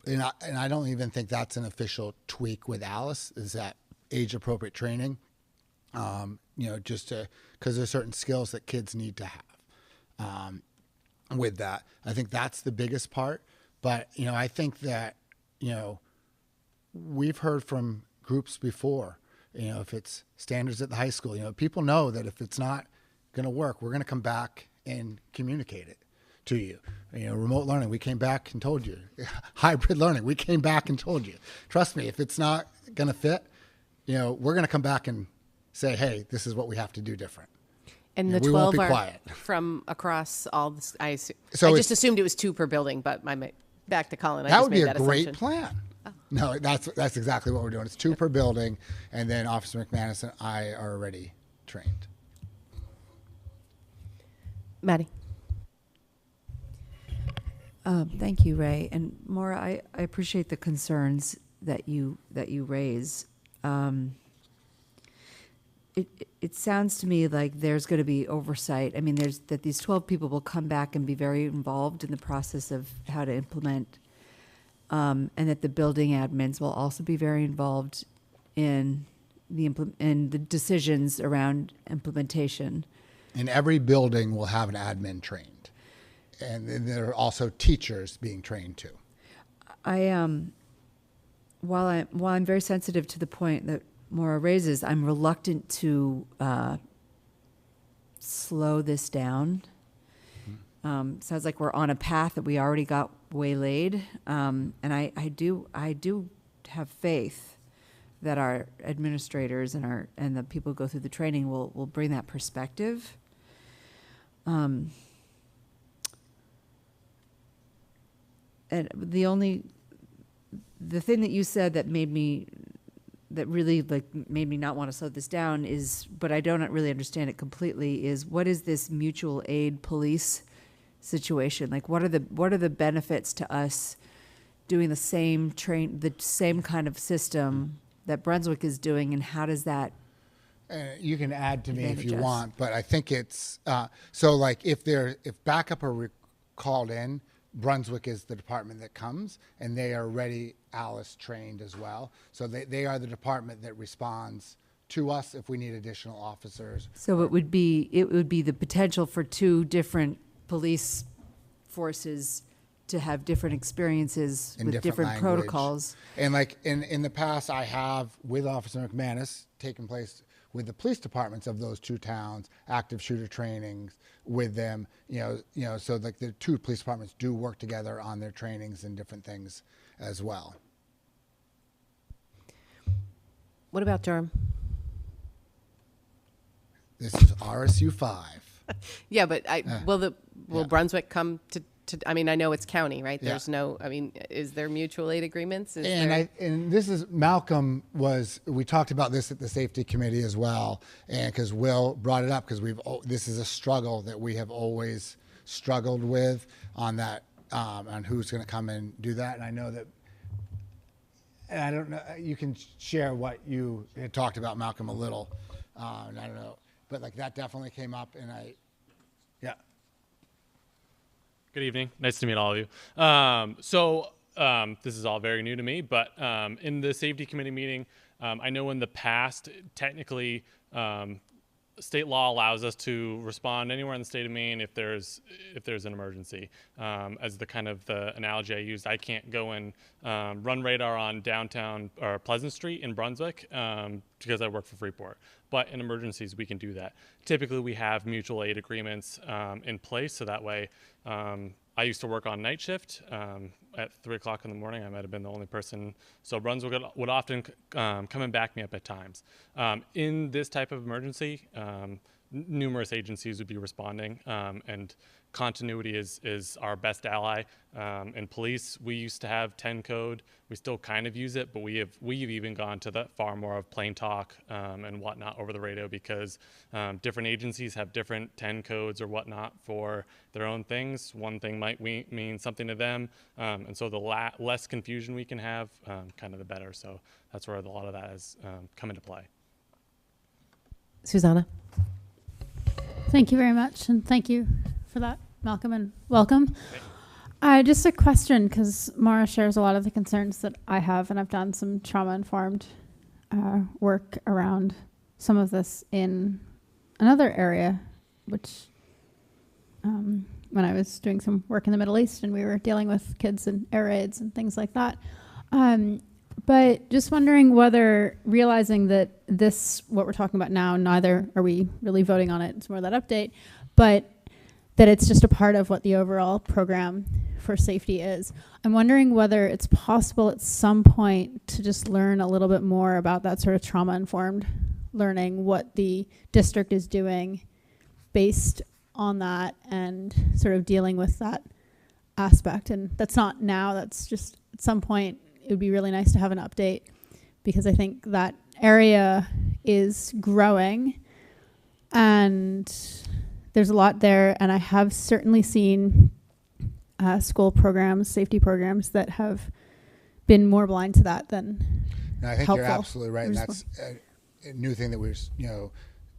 [SPEAKER 12] And I don't even think that's an official tweak with ALICE, is that age appropriate training. Just because there's certain skills that kids need to have with that. I think that's the biggest part. But, I think that, we've heard from groups before, if it's standards at the high school, people know that if it's not going to work, we're going to come back and communicate it to you. Remote learning, we came back and told you. Hybrid learning, we came back and told you. Trust me, if it's not going to fit, we're going to come back and say, hey, this is what we have to do different.
[SPEAKER 1] And
[SPEAKER 12] Yeah,
[SPEAKER 1] the
[SPEAKER 12] we won't
[SPEAKER 1] 12
[SPEAKER 12] be
[SPEAKER 1] are
[SPEAKER 12] quiet.
[SPEAKER 1] from across all this, I
[SPEAKER 12] So
[SPEAKER 1] just
[SPEAKER 12] it's-
[SPEAKER 1] assumed it was 2 per building, but back to Colin, I
[SPEAKER 12] That
[SPEAKER 1] just
[SPEAKER 12] would be
[SPEAKER 1] made
[SPEAKER 12] a
[SPEAKER 1] that
[SPEAKER 12] great
[SPEAKER 1] assumption.
[SPEAKER 12] plan. No, that's exactly what we're doing. It's 2 per building, and then Officer McManus and I are already trained.
[SPEAKER 1] Maddie?
[SPEAKER 6] Thank you, Ray. And Maura, I appreciate the concerns that you raise. It sounds to me like there's going to be oversight. I mean, that these 12 people will come back and be very involved in the process of how to implement, and that the building admins will also be very involved in the decisions around implementation.
[SPEAKER 12] And every building will have an admin trained. And then there are also teachers being trained too.
[SPEAKER 6] While I'm very sensitive to the point that Maura raises, I'm reluctant to slow this down. Sounds like we're on a path that we already got waylaid, and I do have faith that our administrators and the people who go through the training will bring that perspective. And the thing that you said that really made me not want to slow this down is, but I don't really understand it completely, is what is this mutual aid police situation? Like, what are the benefits to us doing the same kind of system that Brunswick is doing, and how does that?
[SPEAKER 12] You can add to me if you
[SPEAKER 6] advantage us?
[SPEAKER 12] want, but I think it's so like if backup are called in, Brunswick is the department that comes, and they are already Alice trained as well. So they are the department that responds to us if we need additional officers.
[SPEAKER 6] So it would be the potential for 2 different police forces to have different experiences
[SPEAKER 12] In
[SPEAKER 6] with different
[SPEAKER 12] language.
[SPEAKER 6] protocols.
[SPEAKER 12] And like in the past, I have with Officer McManus taken place with the police departments of those 2 towns, active shooter trainings with them. You know, so like the 2 police departments do work together on their trainings and different things as well.
[SPEAKER 1] What about Durham?
[SPEAKER 12] This is RSU5.
[SPEAKER 1] Yeah, but will Brunswick come to, I mean, I know it's county, right?
[SPEAKER 12] Yeah.
[SPEAKER 1] There's no, I mean, is there mutual aid agreements?
[SPEAKER 12] And this is Malcolm we talked about this at the safety committee as well, and because Will brought it up, because this is a struggle that we have always struggled with on that, on who's going to come and do that. And I know that, and I don't know, you can share what you had talked about, Malcolm, a little, and I don't know, but like that definitely came up, and yeah.
[SPEAKER 15] Good evening. Nice to meet all of you. This is all very new to me, but in the safety committee meeting, I know in the past, technically, state law allows us to respond anywhere in the state of Maine if there's an emergency. As the kind of the analogy I used, I can't go and run radar on downtown or Pleasant Street in Brunswick because I work for Freeport. But in emergencies, we can do that. Typically, we have mutual aid agreements in place, so that way. I used to work on night shift at 3 o'clock in the morning. I might have been the only person. So Brunswick would often come and back me up at times. In this type of emergency, numerous agencies would be responding, and continuity is our best ally. In police, we used to have 10 code. We still kind of use it, but we've even gone to the far more of plain talk and whatnot over the radio, because different agencies have different 10 codes or whatnot for their own things. One thing might mean something to them, and so the less confusion we can have, kind of the better. So that's where a lot of that has come into play.
[SPEAKER 1] Susanna?
[SPEAKER 5] Thank you very much, and thank you for that, Malcolm, and welcome. Just a question, because Maura shares a lot of the concerns that I have, and I've done some trauma-informed work around some of this in another area, which when I was doing some work in the Middle East, and we were dealing with kids in air raids and things like that. But just wondering whether, realizing that what we're talking about now, neither are we really voting on it, it's more that update, but that it's just a part of what the overall program for safety is. I'm wondering whether it's possible at some point to just learn a little bit more about that sort of trauma-informed learning, what the district is doing based on that and sort of dealing with that aspect. And that's not now, that's just at some point it would be really nice to have an update, because I think that area is growing and there's a lot there. And I have certainly seen school programs, safety programs that have been more blind to that than
[SPEAKER 12] I think
[SPEAKER 5] helpful.
[SPEAKER 12] you're absolutely right. And that's a new thing that we're,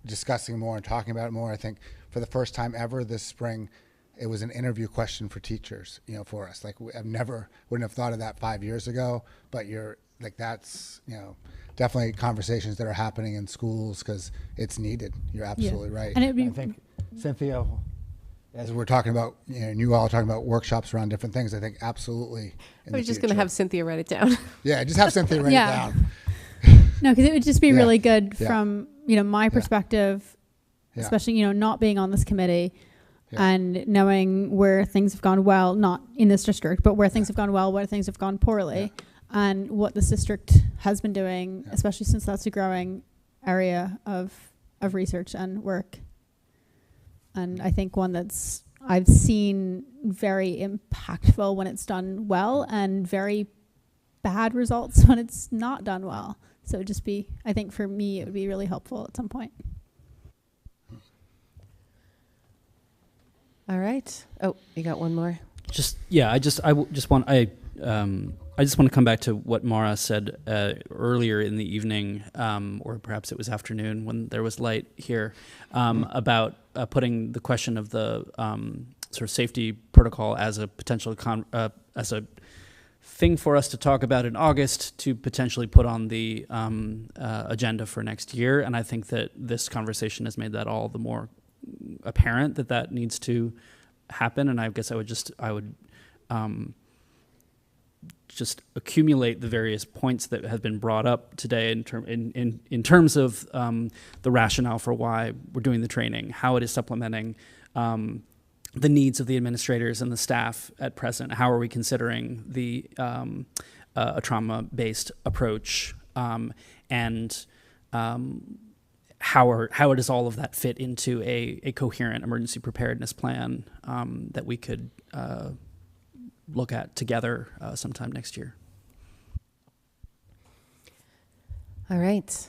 [SPEAKER 12] discussing more and talking about it more. I think for the first time ever this spring, it was an interview question for teachers, for us. Like, wouldn't have thought of that 5 years ago, but that's, definitely conversations that are happening in schools because it's needed. You're absolutely right.
[SPEAKER 5] And I
[SPEAKER 12] think, Cynthia, as we're talking about, you all are talking about workshops around different things, I think absolutely.
[SPEAKER 1] I was just going to have Cynthia write it down.
[SPEAKER 12] Yeah, just have Cynthia write it down.
[SPEAKER 5] No, because it would just be really good from, my perspective, especially, not being on this committee and knowing where things have gone well, not in this district, but where things have gone well, where things have gone poorly, and what this district has been doing, especially since that's a growing area of research and work. And I think one that's I've seen very impactful when it's done well and very bad results when it's not done well. So it'd just be, I think for me, it would be really helpful at some point.
[SPEAKER 1] All right. Oh, you got one more?
[SPEAKER 7] I just want to come back to what Mara said earlier in the evening, or perhaps it was afternoon when there was light here, about putting the question of the sort of safety protocol as a potential as a thing for us to talk about in August to potentially put on the agenda for next year. And I think that this conversation has made that all the more apparent that needs to happen. And I guess I would just accumulate the various points that have been brought up today in terms of the rationale for why we're doing the training, how it is supplementing the needs of the administrators and the staff at present. How are we considering a trauma-based approach, and how does all of that fit into a coherent emergency preparedness plan that we could look at together sometime next year.
[SPEAKER 1] All right.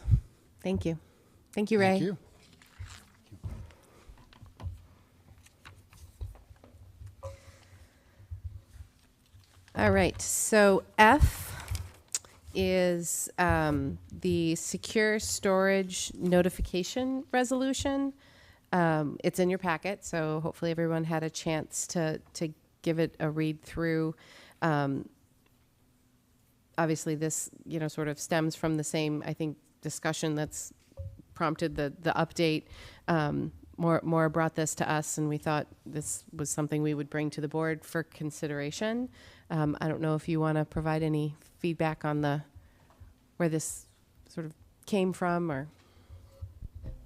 [SPEAKER 1] Thank you. Thank you, Ray.
[SPEAKER 12] Thank you.
[SPEAKER 1] All right. So F is the secure storage notification resolution. It's in your packet, so hopefully everyone had a chance to give it a read through. Obviously, this sort of stems from the same, I think, discussion that's prompted the update. Maura brought this to us, and we thought this was something we would bring to the board for consideration. I don't know if you want to provide any feedback on where this sort of came from, or.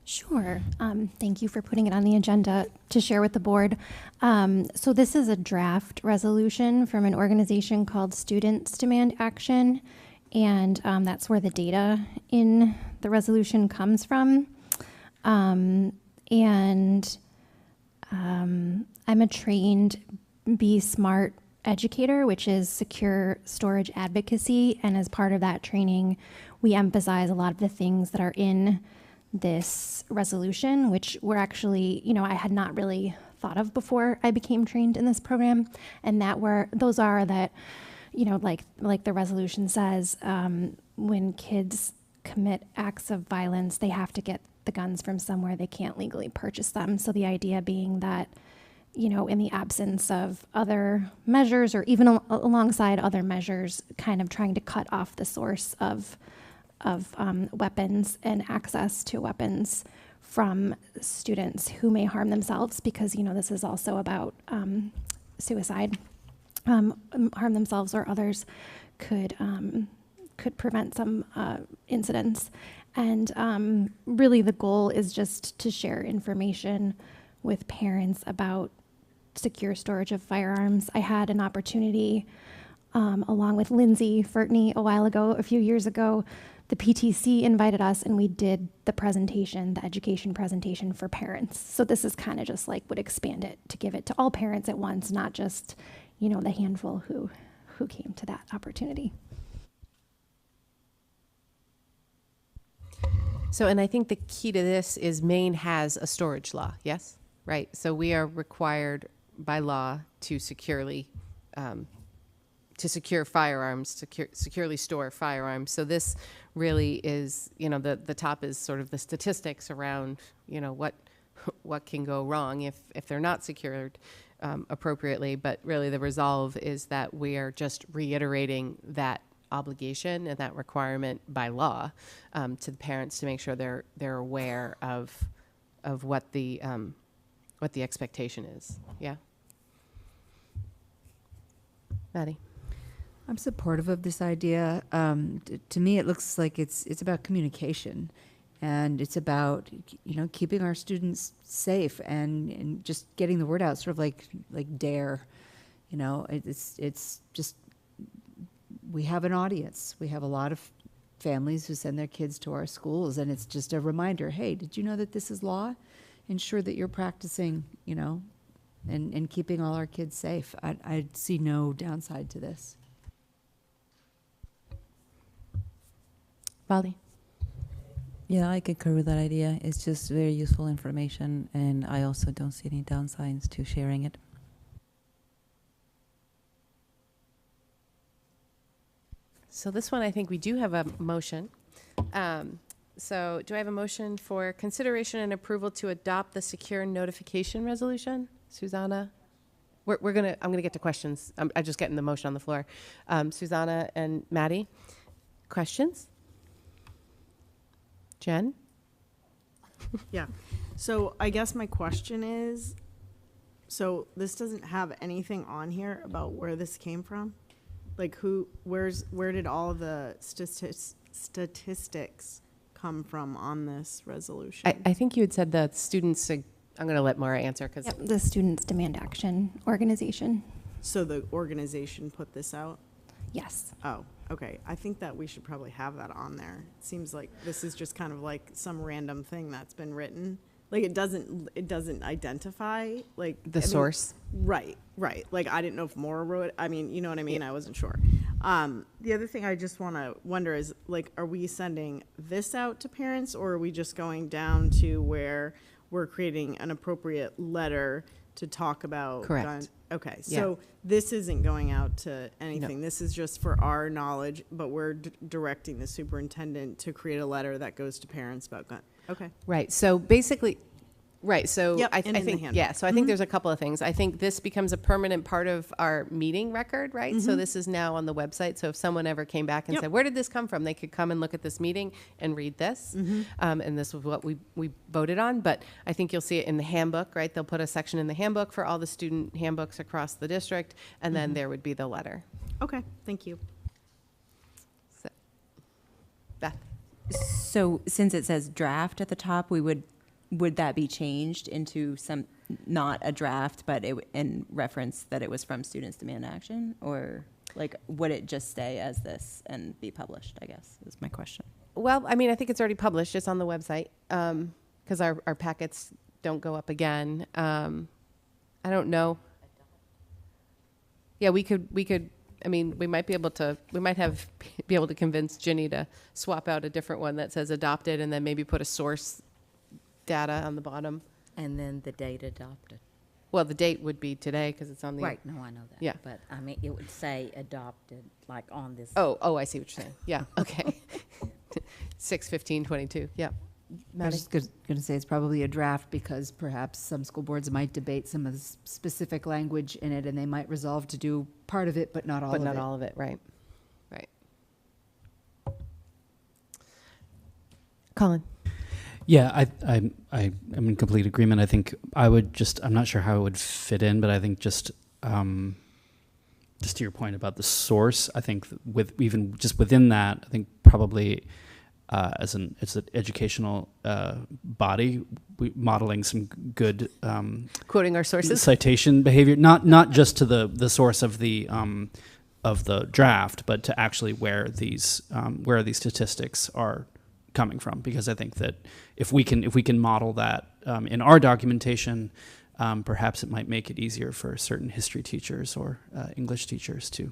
[SPEAKER 4] Sure. Thank you for putting it on the agenda to share with the board. So this is a draft resolution from an organization called Students Demand Action, and that's where the data in the resolution comes from. I'm a trained Be Smart educator, which is secure storage advocacy, and as part of that training, we emphasize a lot of the things that are in this resolution, which were actually, I had not really thought of before I became trained in this program. And those are that, like the resolution says, when kids commit acts of violence, they have to get the guns from somewhere. They can't legally purchase them. So the idea being that, in the absence of other measures, or even alongside other measures, kind of trying to cut off the source of weapons and access to weapons from students who may harm themselves, because this is also about suicide. Harm themselves or others could prevent some incidents, and really the goal is just to share information with parents about secure storage of firearms. I had an opportunity along with Lindsay Fertney a few years ago, the PTC invited us and we did the presentation, the education presentation for parents. So this is kind of just like would expand it to give it to all parents at once, not just, you know, the handful who came to that opportunity.
[SPEAKER 1] So, and I think the key to this is Maine has a storage law, yes? Right, so we are required by law to securely, to secure firearms, securely store firearms. So this really is, you know, the top is sort of the statistics around, you know, what can go wrong if they're not secured appropriately. But really the resolve is that we are just reiterating that obligation and that requirement by law to the parents to make sure they're aware of what the expectation is. Yeah. Maddie.
[SPEAKER 6] I'm supportive of this idea. To me, it looks like it's about communication, and it's about, you know, keeping our students safe and just getting the word out, sort of like DARE. You know, it's just, we have an audience. We have a lot of families who send their kids to our schools, and it's just a reminder, hey, did you know that this is law? Ensure that you're practicing, you know, and keeping all our kids safe. I see no downside to this.
[SPEAKER 1] Bali.
[SPEAKER 13] Yeah, I concur with that idea. It's just very useful information, and I also don't see any downsides to sharing it.
[SPEAKER 1] So this one, I think we do have a motion. So do I have a motion for consideration and approval to adopt the secure notification resolution? Susanna? I'm gonna get to questions. I'm just getting the motion on the floor. Susanna and Maddie, questions? Jen?
[SPEAKER 14] Yeah. So I guess my question is, so this doesn't have anything on here about where this came from? Like where did all of the statistics come from on this resolution?
[SPEAKER 1] I think you had said that students, I'm going to let Maura answer because
[SPEAKER 4] Yep, the Students Demand Action organization.
[SPEAKER 14] So the organization put this out?
[SPEAKER 4] Yes.
[SPEAKER 14] Oh, okay. I think that we should probably have that on there. It seems like this is just kind of like some random thing that's been written. Like it doesn't identify like
[SPEAKER 1] the source.
[SPEAKER 14] Right. Like I didn't know if Maura wrote it. I mean, you know what I mean? Yeah. I wasn't sure. The other thing I just want to wonder is like, are we sending this out to parents, or are we just going down to where we're creating an appropriate letter to talk about
[SPEAKER 1] Correct.
[SPEAKER 14] Okay,
[SPEAKER 1] Yeah.
[SPEAKER 14] so this isn't going out to anything.
[SPEAKER 1] No.
[SPEAKER 14] This is just for our knowledge, but we're directing the superintendent to create a letter that goes to parents about gun. Okay.
[SPEAKER 1] Right. So basically, right. So
[SPEAKER 14] Yep,
[SPEAKER 1] I
[SPEAKER 14] and in the
[SPEAKER 1] think,
[SPEAKER 14] handbook.
[SPEAKER 1] yeah. So I think there's a couple of things. I think this becomes a permanent part of our meeting record, right? So this is now on the website. So if someone ever came back and
[SPEAKER 14] Yep.
[SPEAKER 1] said, where did this come from? They could come and look at this meeting and read this. And this was what we voted on. But I think you'll see it in the handbook, right? They'll put a section in the handbook for all the student handbooks across the district. And then there would be the letter.
[SPEAKER 14] Okay, thank you.
[SPEAKER 1] So, Beth.
[SPEAKER 11] So since it says draft at the top, would that be changed into some, not a draft, but in reference that it was from Students Demand Action? Or like, would it just stay as this and be published, I guess, is my question.
[SPEAKER 1] Well, I mean, I think it's already published. It's on the website because our packets don't go up again. I don't know. Yeah, we could. I mean, we might be able to convince Ginny to swap out a different one that says adopted and then maybe put a source data on the bottom.
[SPEAKER 2] And then the date adopted.
[SPEAKER 1] Well, the date would be today because it's on the.
[SPEAKER 2] Right, no, I know that.
[SPEAKER 1] Yeah.
[SPEAKER 2] But I mean, it would say adopted, like on this.
[SPEAKER 1] Oh, I see what you're saying. Yeah, okay. 6/15/22, yeah.
[SPEAKER 6] I
[SPEAKER 1] Maddie?
[SPEAKER 6] was just going to say it's probably a draft because perhaps some school boards might debate some of the specific language in it, and they might resolve to do part of it, but not all of it.
[SPEAKER 1] But not all of it, right. Right. Colin?
[SPEAKER 7] Yeah, I'm in complete agreement. I think I'm not sure how it would fit in, but I think just to your point about the source, I think even just within that, I think probably as an educational body, modeling some good
[SPEAKER 1] Quoting our sources.
[SPEAKER 7] citation behavior, not just to the source of the of the draft, but to actually where these statistics are coming from, because I think that if we can model that in our documentation, perhaps it might make it easier for certain history teachers or English teachers to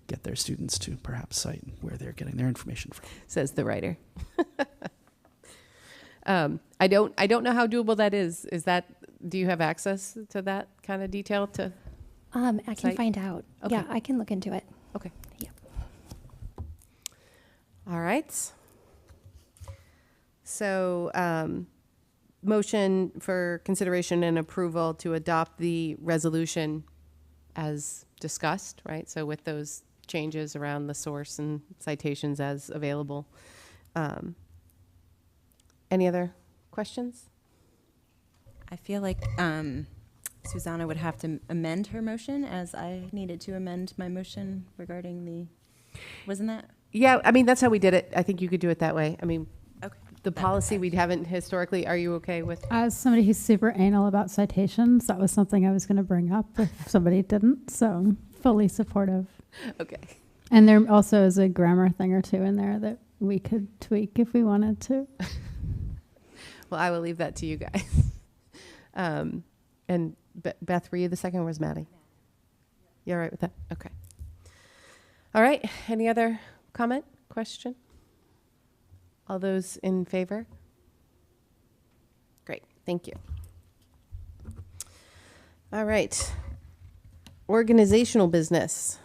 [SPEAKER 7] get their students to perhaps cite where they're getting their information from.
[SPEAKER 1] Says the writer. I don't know how doable that is. Do you have access to that kind of detail to?
[SPEAKER 4] I can
[SPEAKER 1] Site?
[SPEAKER 4] find out.
[SPEAKER 1] Okay.
[SPEAKER 4] Yeah, I can look into it.
[SPEAKER 1] Okay.
[SPEAKER 4] Yep.
[SPEAKER 1] All right. So, motion for consideration and approval to adopt the resolution as discussed, right? So with those changes around the source and citations as available. Any other questions?
[SPEAKER 11] I feel like Susanna would have to amend her motion, as I needed to amend my motion regarding wasn't that?
[SPEAKER 1] Yeah, I mean, that's how we did it. I think you could do it that way. I mean,
[SPEAKER 11] Okay.
[SPEAKER 1] the policy we haven't historically, are you okay with?
[SPEAKER 5] As somebody who's super anal about citations, that was something I was going to bring up if somebody didn't. So I'm fully supportive.
[SPEAKER 1] Okay.
[SPEAKER 5] And there also is a grammar thing or two in there that we could tweak if we wanted to.
[SPEAKER 1] Well, I will leave that to you guys. And Beth, were you the second or was Maddie? You all right with that? Okay. All right. Any other comment, question? All those in favor? Great. Thank you. All right. Organizational business.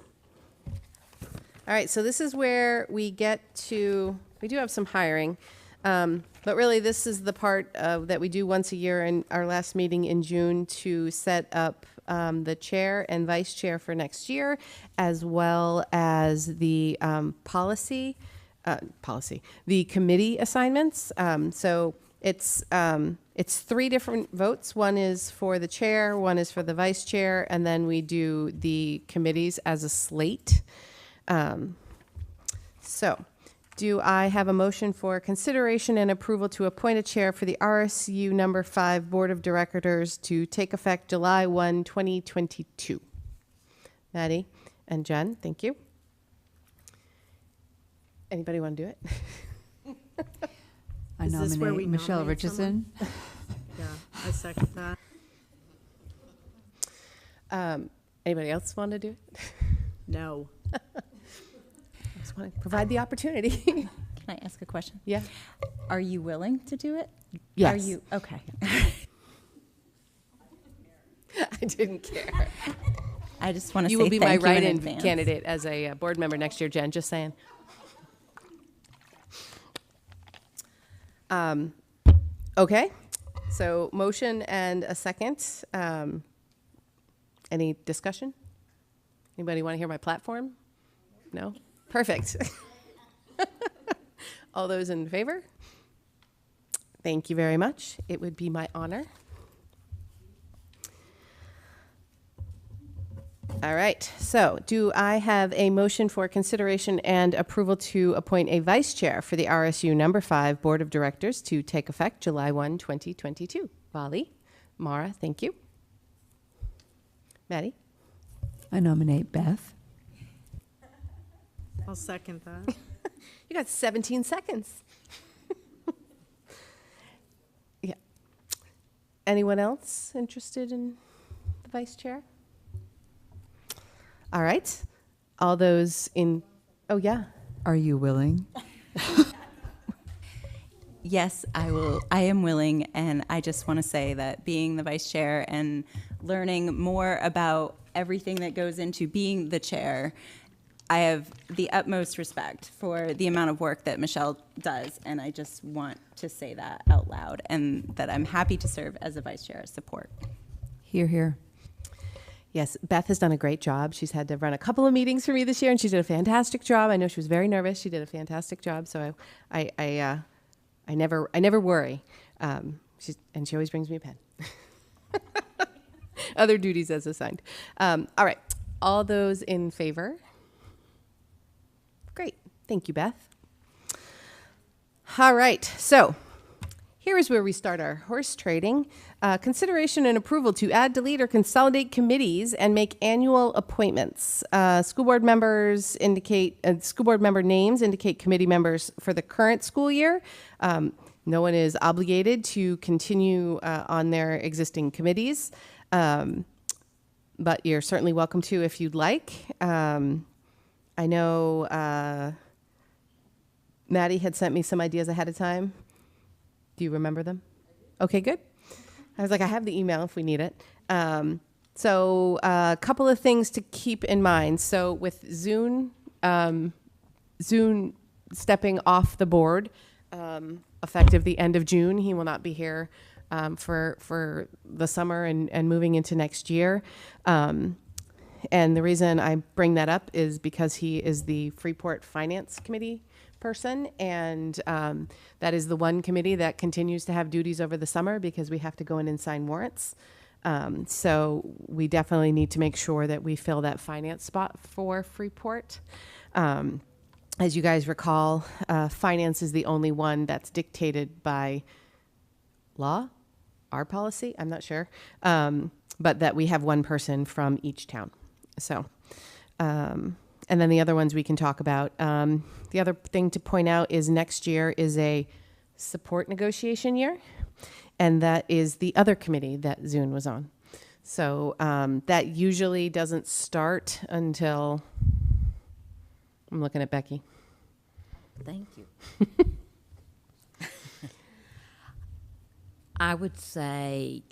[SPEAKER 1] All right. So this is where we get to, we do have some hiring. But really, this is the part that we do once a year in our last meeting in June to set up the chair and vice chair for next year, as well as the the committee assignments. So it's 3 different votes. One is for the chair, one is for the vice chair, and then we do the committees as a slate. So do I have a motion for consideration and approval to appoint a chair for the RSU number 5 Board of Directors to take effect July 1, 2022? Maddie and Jen, thank you. Anybody want to do it?
[SPEAKER 6] I
[SPEAKER 14] Is this where we
[SPEAKER 6] nominate Michelle
[SPEAKER 14] nominate
[SPEAKER 6] Richardson.
[SPEAKER 14] Yeah, I second that.
[SPEAKER 1] Anybody else want to do it?
[SPEAKER 14] No.
[SPEAKER 1] I just want to provide the opportunity.
[SPEAKER 11] Can I ask a question?
[SPEAKER 1] Yeah.
[SPEAKER 11] Are you willing to do it?
[SPEAKER 1] Yes.
[SPEAKER 11] Are you okay?
[SPEAKER 1] I didn't care.
[SPEAKER 11] I just want to
[SPEAKER 1] You
[SPEAKER 11] say
[SPEAKER 1] will be my
[SPEAKER 11] thank you in
[SPEAKER 1] write-in
[SPEAKER 11] advance.
[SPEAKER 1] candidate as a board member next year, Jen, just saying. Okay, so motion and a second. Any discussion? Anybody want to hear my platform? No? Perfect. All those in favor? Thank you very much. It would be my honor. All right, so do I have a motion for consideration and approval to appoint a vice chair for the RSU number 5 Board of Directors to take effect July 1, 2022? Vali, Mara, thank you. Maddie?
[SPEAKER 6] I nominate Beth.
[SPEAKER 14] I'll second that.
[SPEAKER 1] You got 17 seconds. Yeah. Anyone else interested in the vice chair? All right. All those in, oh yeah.
[SPEAKER 6] Are you willing?
[SPEAKER 11] Yes, I will. I am willing, and I just want to say that being the vice chair and learning more about everything that goes into being the chair, I have the utmost respect for the amount of work that Michelle does, and I just want to say that out loud, and that I'm happy to serve as a vice chair as support.
[SPEAKER 6] Hear, hear.
[SPEAKER 1] Yes, Beth has done a great job. She's had to run a couple of meetings for me this year, and she did a fantastic job. I know she was very nervous. She did a fantastic job, so I never worry. And she always brings me a pen. Other duties as assigned. All right, all those in favor? Great, thank you, Beth. All right, so here is where we start our horse trading. Consideration and approval to add, delete, or consolidate committees and make annual appointments. School board members indicate, school board member names indicate committee members for the current school year. No one is obligated to continue on their existing committees, but you're certainly welcome to if you'd like. I know Maddie had sent me some ideas ahead of time. Do you remember them? Okay, good. I was like, I have the email if we need it. So a couple of things to keep in mind. So with Zune stepping off the board, effective the end of June, he will not be here for the summer and moving into next year. And the reason I bring that up is because he is the Freeport Finance Committee person, and that is the one committee that continues to have duties over the summer because we have to go in and sign warrants. So we definitely need to make sure that we fill that finance spot for Freeport. As you guys recall, finance is the only one that's dictated by law, our policy, I'm not sure, but that we have one person from each town. So, and then the other ones we can talk about. The other thing to point out is next year is a support negotiation year, and that is the other committee that Zune was on. So that usually doesn't start until, I'm looking at Becky.
[SPEAKER 2] Thank you. I would say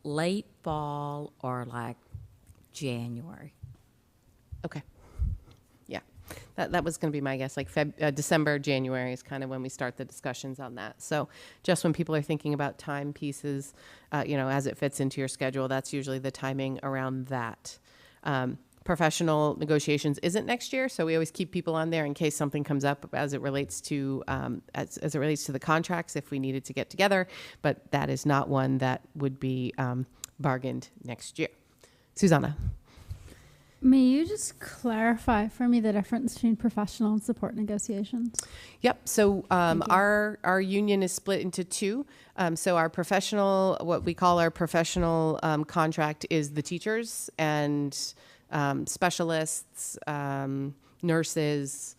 [SPEAKER 2] late fall or like January.
[SPEAKER 1] Okay. Yeah, that was going to be my guess. Like December, January is kind of when we start the discussions on that. So just when people are thinking about time pieces, as it fits into your schedule, that's usually the timing around that. Professional negotiations isn't next year, so we always keep people on there in case something comes up as it relates to as it relates to the contracts if we needed to get together. But that is not one that would be bargained next year. Susanna.
[SPEAKER 5] May you just clarify for me the difference between professional and support negotiations?
[SPEAKER 1] Yep. So our union is split into two. So our professional, what we call our professional contract, is the teachers and specialists, nurses.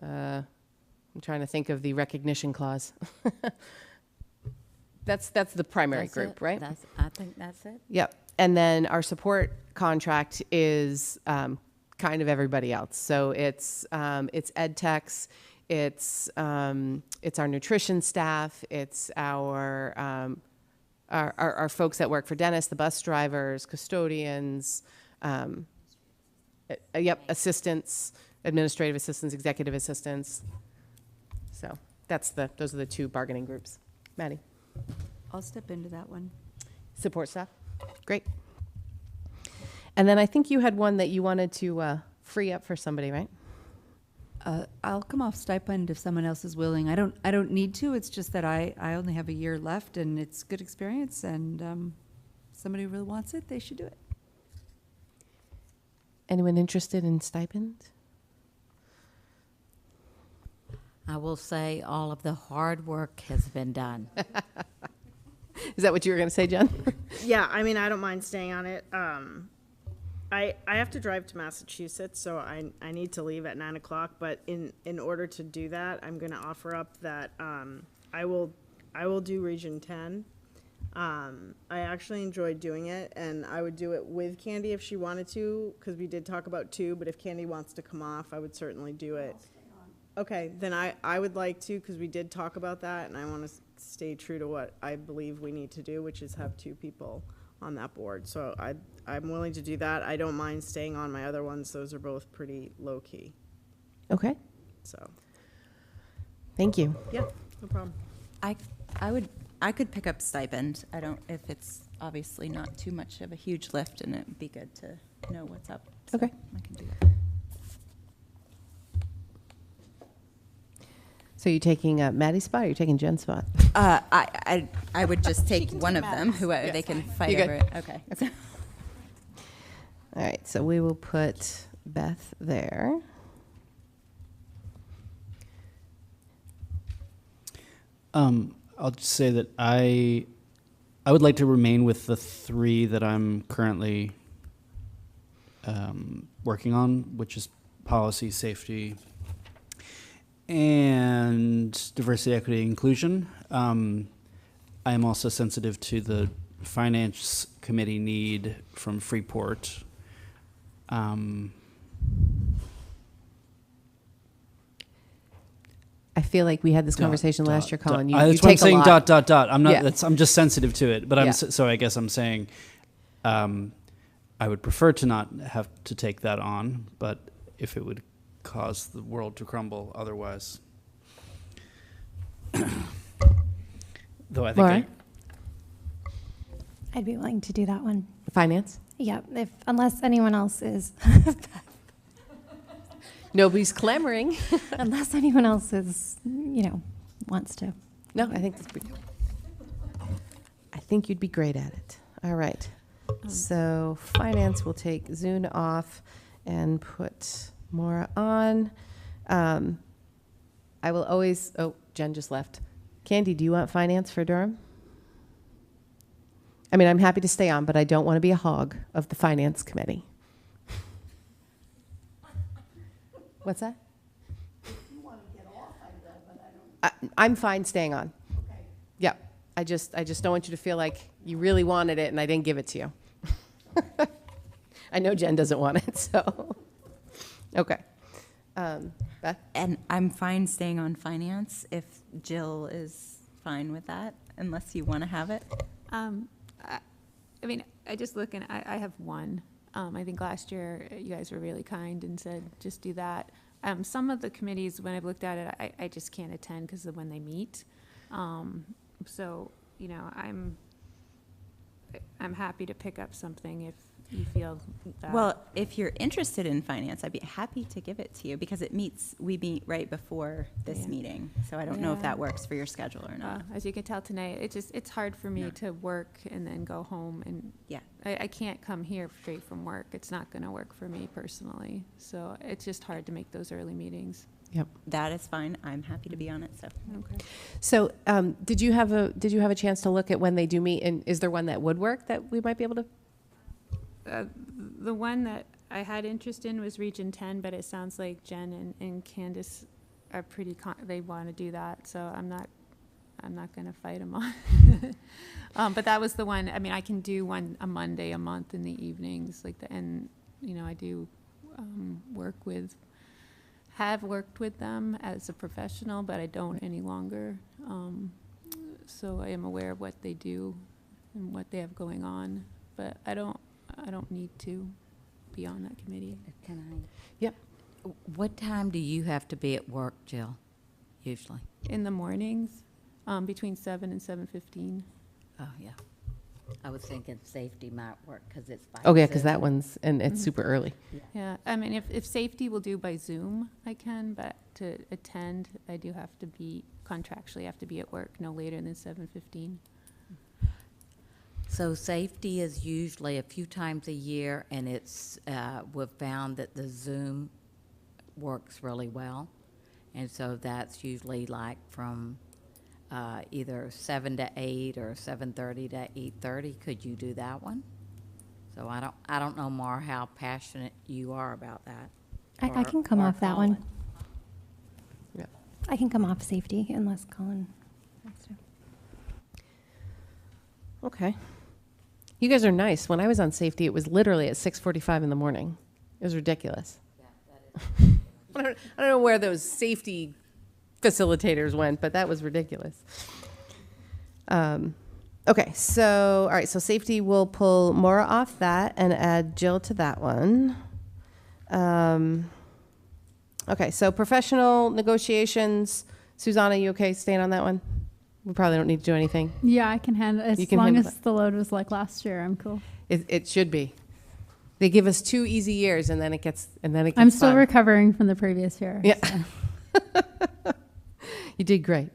[SPEAKER 1] I'm trying to think of the recognition clause. That's the primary group, right?
[SPEAKER 2] I think that's it.
[SPEAKER 1] Yep. And then our support contract is kind of everybody else. So it's ed techs, it's our nutrition staff, it's our folks that work for dentists, the bus drivers, custodians, assistants, administrative assistants, executive assistants. So those are the two bargaining groups. Maddie.
[SPEAKER 6] I'll step into that one.
[SPEAKER 1] Support staff. Great. And then I think you had one that you wanted to free up for somebody, right?
[SPEAKER 6] I'll come off stipend if someone else is willing. I don't need to. It's just that I only have a year left, and it's good experience. And somebody really wants it, they should do it.
[SPEAKER 1] Anyone interested in stipend?
[SPEAKER 2] I will say all of the hard work has been done.
[SPEAKER 1] Is that what you were going to say, Jen?
[SPEAKER 14] Yeah, I mean, I don't mind staying on it. I have to drive to Massachusetts, so I need to leave at 9 o'clock. But in order to do that, I'm going to offer up that I will do Region 10. I actually enjoyed doing it, and I would do it with Candy if she wanted to, because we did talk about 2. But if Candy wants to come off, I would certainly do it. Okay, then I would like to, because we did talk about that, and I want to stay true to what I believe we need to do, which is have 2 people on that board. So I'm willing to do that. I don't mind staying on my other ones. Those are both pretty low key.
[SPEAKER 1] Okay.
[SPEAKER 14] So.
[SPEAKER 1] Thank you.
[SPEAKER 14] Yeah, no problem.
[SPEAKER 11] I could pick up stipend. I don't, if it's obviously not too much of a huge lift, and it'd be good to know what's up. So
[SPEAKER 1] Okay.
[SPEAKER 11] I can do that.
[SPEAKER 1] So you're taking Maddie's spot, or you're taking Jen's spot?
[SPEAKER 11] I would just take one of them. Whoever they can fight over it. Okay.
[SPEAKER 1] All right. So we will put Beth there.
[SPEAKER 7] I'll just say that I would like to remain with the 3 that I'm currently working on, which is policy, safety, and diversity, equity, inclusion. I am also sensitive to the finance committee need from Freeport.
[SPEAKER 1] I feel like we had this conversation last year, Colin. You
[SPEAKER 7] that's
[SPEAKER 1] take
[SPEAKER 7] what I'm saying.
[SPEAKER 1] a lot.
[SPEAKER 7] I'm not.
[SPEAKER 1] Yeah.
[SPEAKER 7] I'm just sensitive to it. But
[SPEAKER 1] Yeah.
[SPEAKER 7] so I guess I'm saying, I would prefer to not have to take that on. But if it would cause the world to crumble, otherwise. Though I think
[SPEAKER 1] Laura?
[SPEAKER 4] I'd be willing to do that one.
[SPEAKER 1] Finance?
[SPEAKER 4] Yeah, unless anyone else is,
[SPEAKER 1] Nobody's clamoring.
[SPEAKER 4] unless anyone else is, wants to.
[SPEAKER 1] No, I think you'd be great at it. All right. So finance will take Zune off and put Maura on. I will always, Jen just left. Candy, do you want finance for Durham? I mean, I'm happy to stay on, but I don't want to be a hog of the finance committee. What's that?
[SPEAKER 16] You want to get off, I will, but I don't.
[SPEAKER 1] I'm fine staying on.
[SPEAKER 16] Okay.
[SPEAKER 1] Yeah, I just don't want you to feel like you really wanted it and I didn't give it to you. I know Jen doesn't want it, so. Okay. Beth?
[SPEAKER 11] And I'm fine staying on finance if Jill is fine with that, unless you want to have it.
[SPEAKER 8] I mean, I just look and I have one. I think last year you guys were really kind and said, just do that. Some of the committees, when I've looked at it, I just can't attend because of when they meet. So, I'm happy to pick up something if you feel that.
[SPEAKER 11] Well, if you're interested in finance, I'd be happy to give it to you because we meet right before this meeting. So I don't know if that works for your schedule or not.
[SPEAKER 8] As you can tell tonight, it's hard for me to work and then go home and I can't come here straight from work. It's not going to work for me personally. So it's just hard to make those early meetings.
[SPEAKER 1] Yep.
[SPEAKER 11] That is fine. I'm happy to be on it. So.
[SPEAKER 8] Okay.
[SPEAKER 1] So did you have a chance to look at when they do meet, and is there one that would work that we might be able to?
[SPEAKER 8] The one that I had interest in was Region 10, but it sounds like Jen and Candace are pretty, they want to do that, so I'm not going to fight them on. But that was the one, I mean, I can do one a Monday a month in the evenings, and I do have worked with them as a professional, but I don't any longer. So I am aware of what they do and what they have going on, but I don't need to be on that committee.
[SPEAKER 2] Can I?
[SPEAKER 1] Yep.
[SPEAKER 2] What time do you have to be at work, Jill, usually?
[SPEAKER 8] In the mornings, between 7 and 7:15.
[SPEAKER 2] Oh, yeah. I was thinking safety might work because it's by
[SPEAKER 1] Oh, yeah, because
[SPEAKER 2] Zoom.
[SPEAKER 1] that one's, and it's super early.
[SPEAKER 8] Yeah, I mean, if safety will do by Zoom, I can, but to attend, I do have to be, contractually have to be at work no later than 7:15.
[SPEAKER 2] So safety is usually a few times a year, and it's we've found that the Zoom works really well, and so that's usually like from either 7 to 8 or 7:30 to 8:30. Could you do that one? So I don't know, Mar, how passionate you are about that.
[SPEAKER 4] I can come off that one.
[SPEAKER 1] Yeah.
[SPEAKER 4] I can come off safety unless Colin wants to.
[SPEAKER 1] Okay. You guys are nice. When I was on safety, it was literally at 6:45 in the morning. It was ridiculous. I don't know where those safety facilitators went, but that was ridiculous. Okay, so, all right, so safety will pull Maura off that and add Jill to that one. Okay, so professional negotiations. Susanna, you okay staying on that one? We probably don't need to do anything.
[SPEAKER 5] Yeah, I can handle it.
[SPEAKER 1] You
[SPEAKER 5] As
[SPEAKER 1] can
[SPEAKER 5] long
[SPEAKER 1] handle
[SPEAKER 5] as the load was like last year, I'm cool.
[SPEAKER 1] It should be. They give us 2 easy years, and then it gets
[SPEAKER 5] I'm still
[SPEAKER 1] fun.
[SPEAKER 5] recovering from the previous year.
[SPEAKER 1] Yeah.
[SPEAKER 5] So.
[SPEAKER 1] You did great.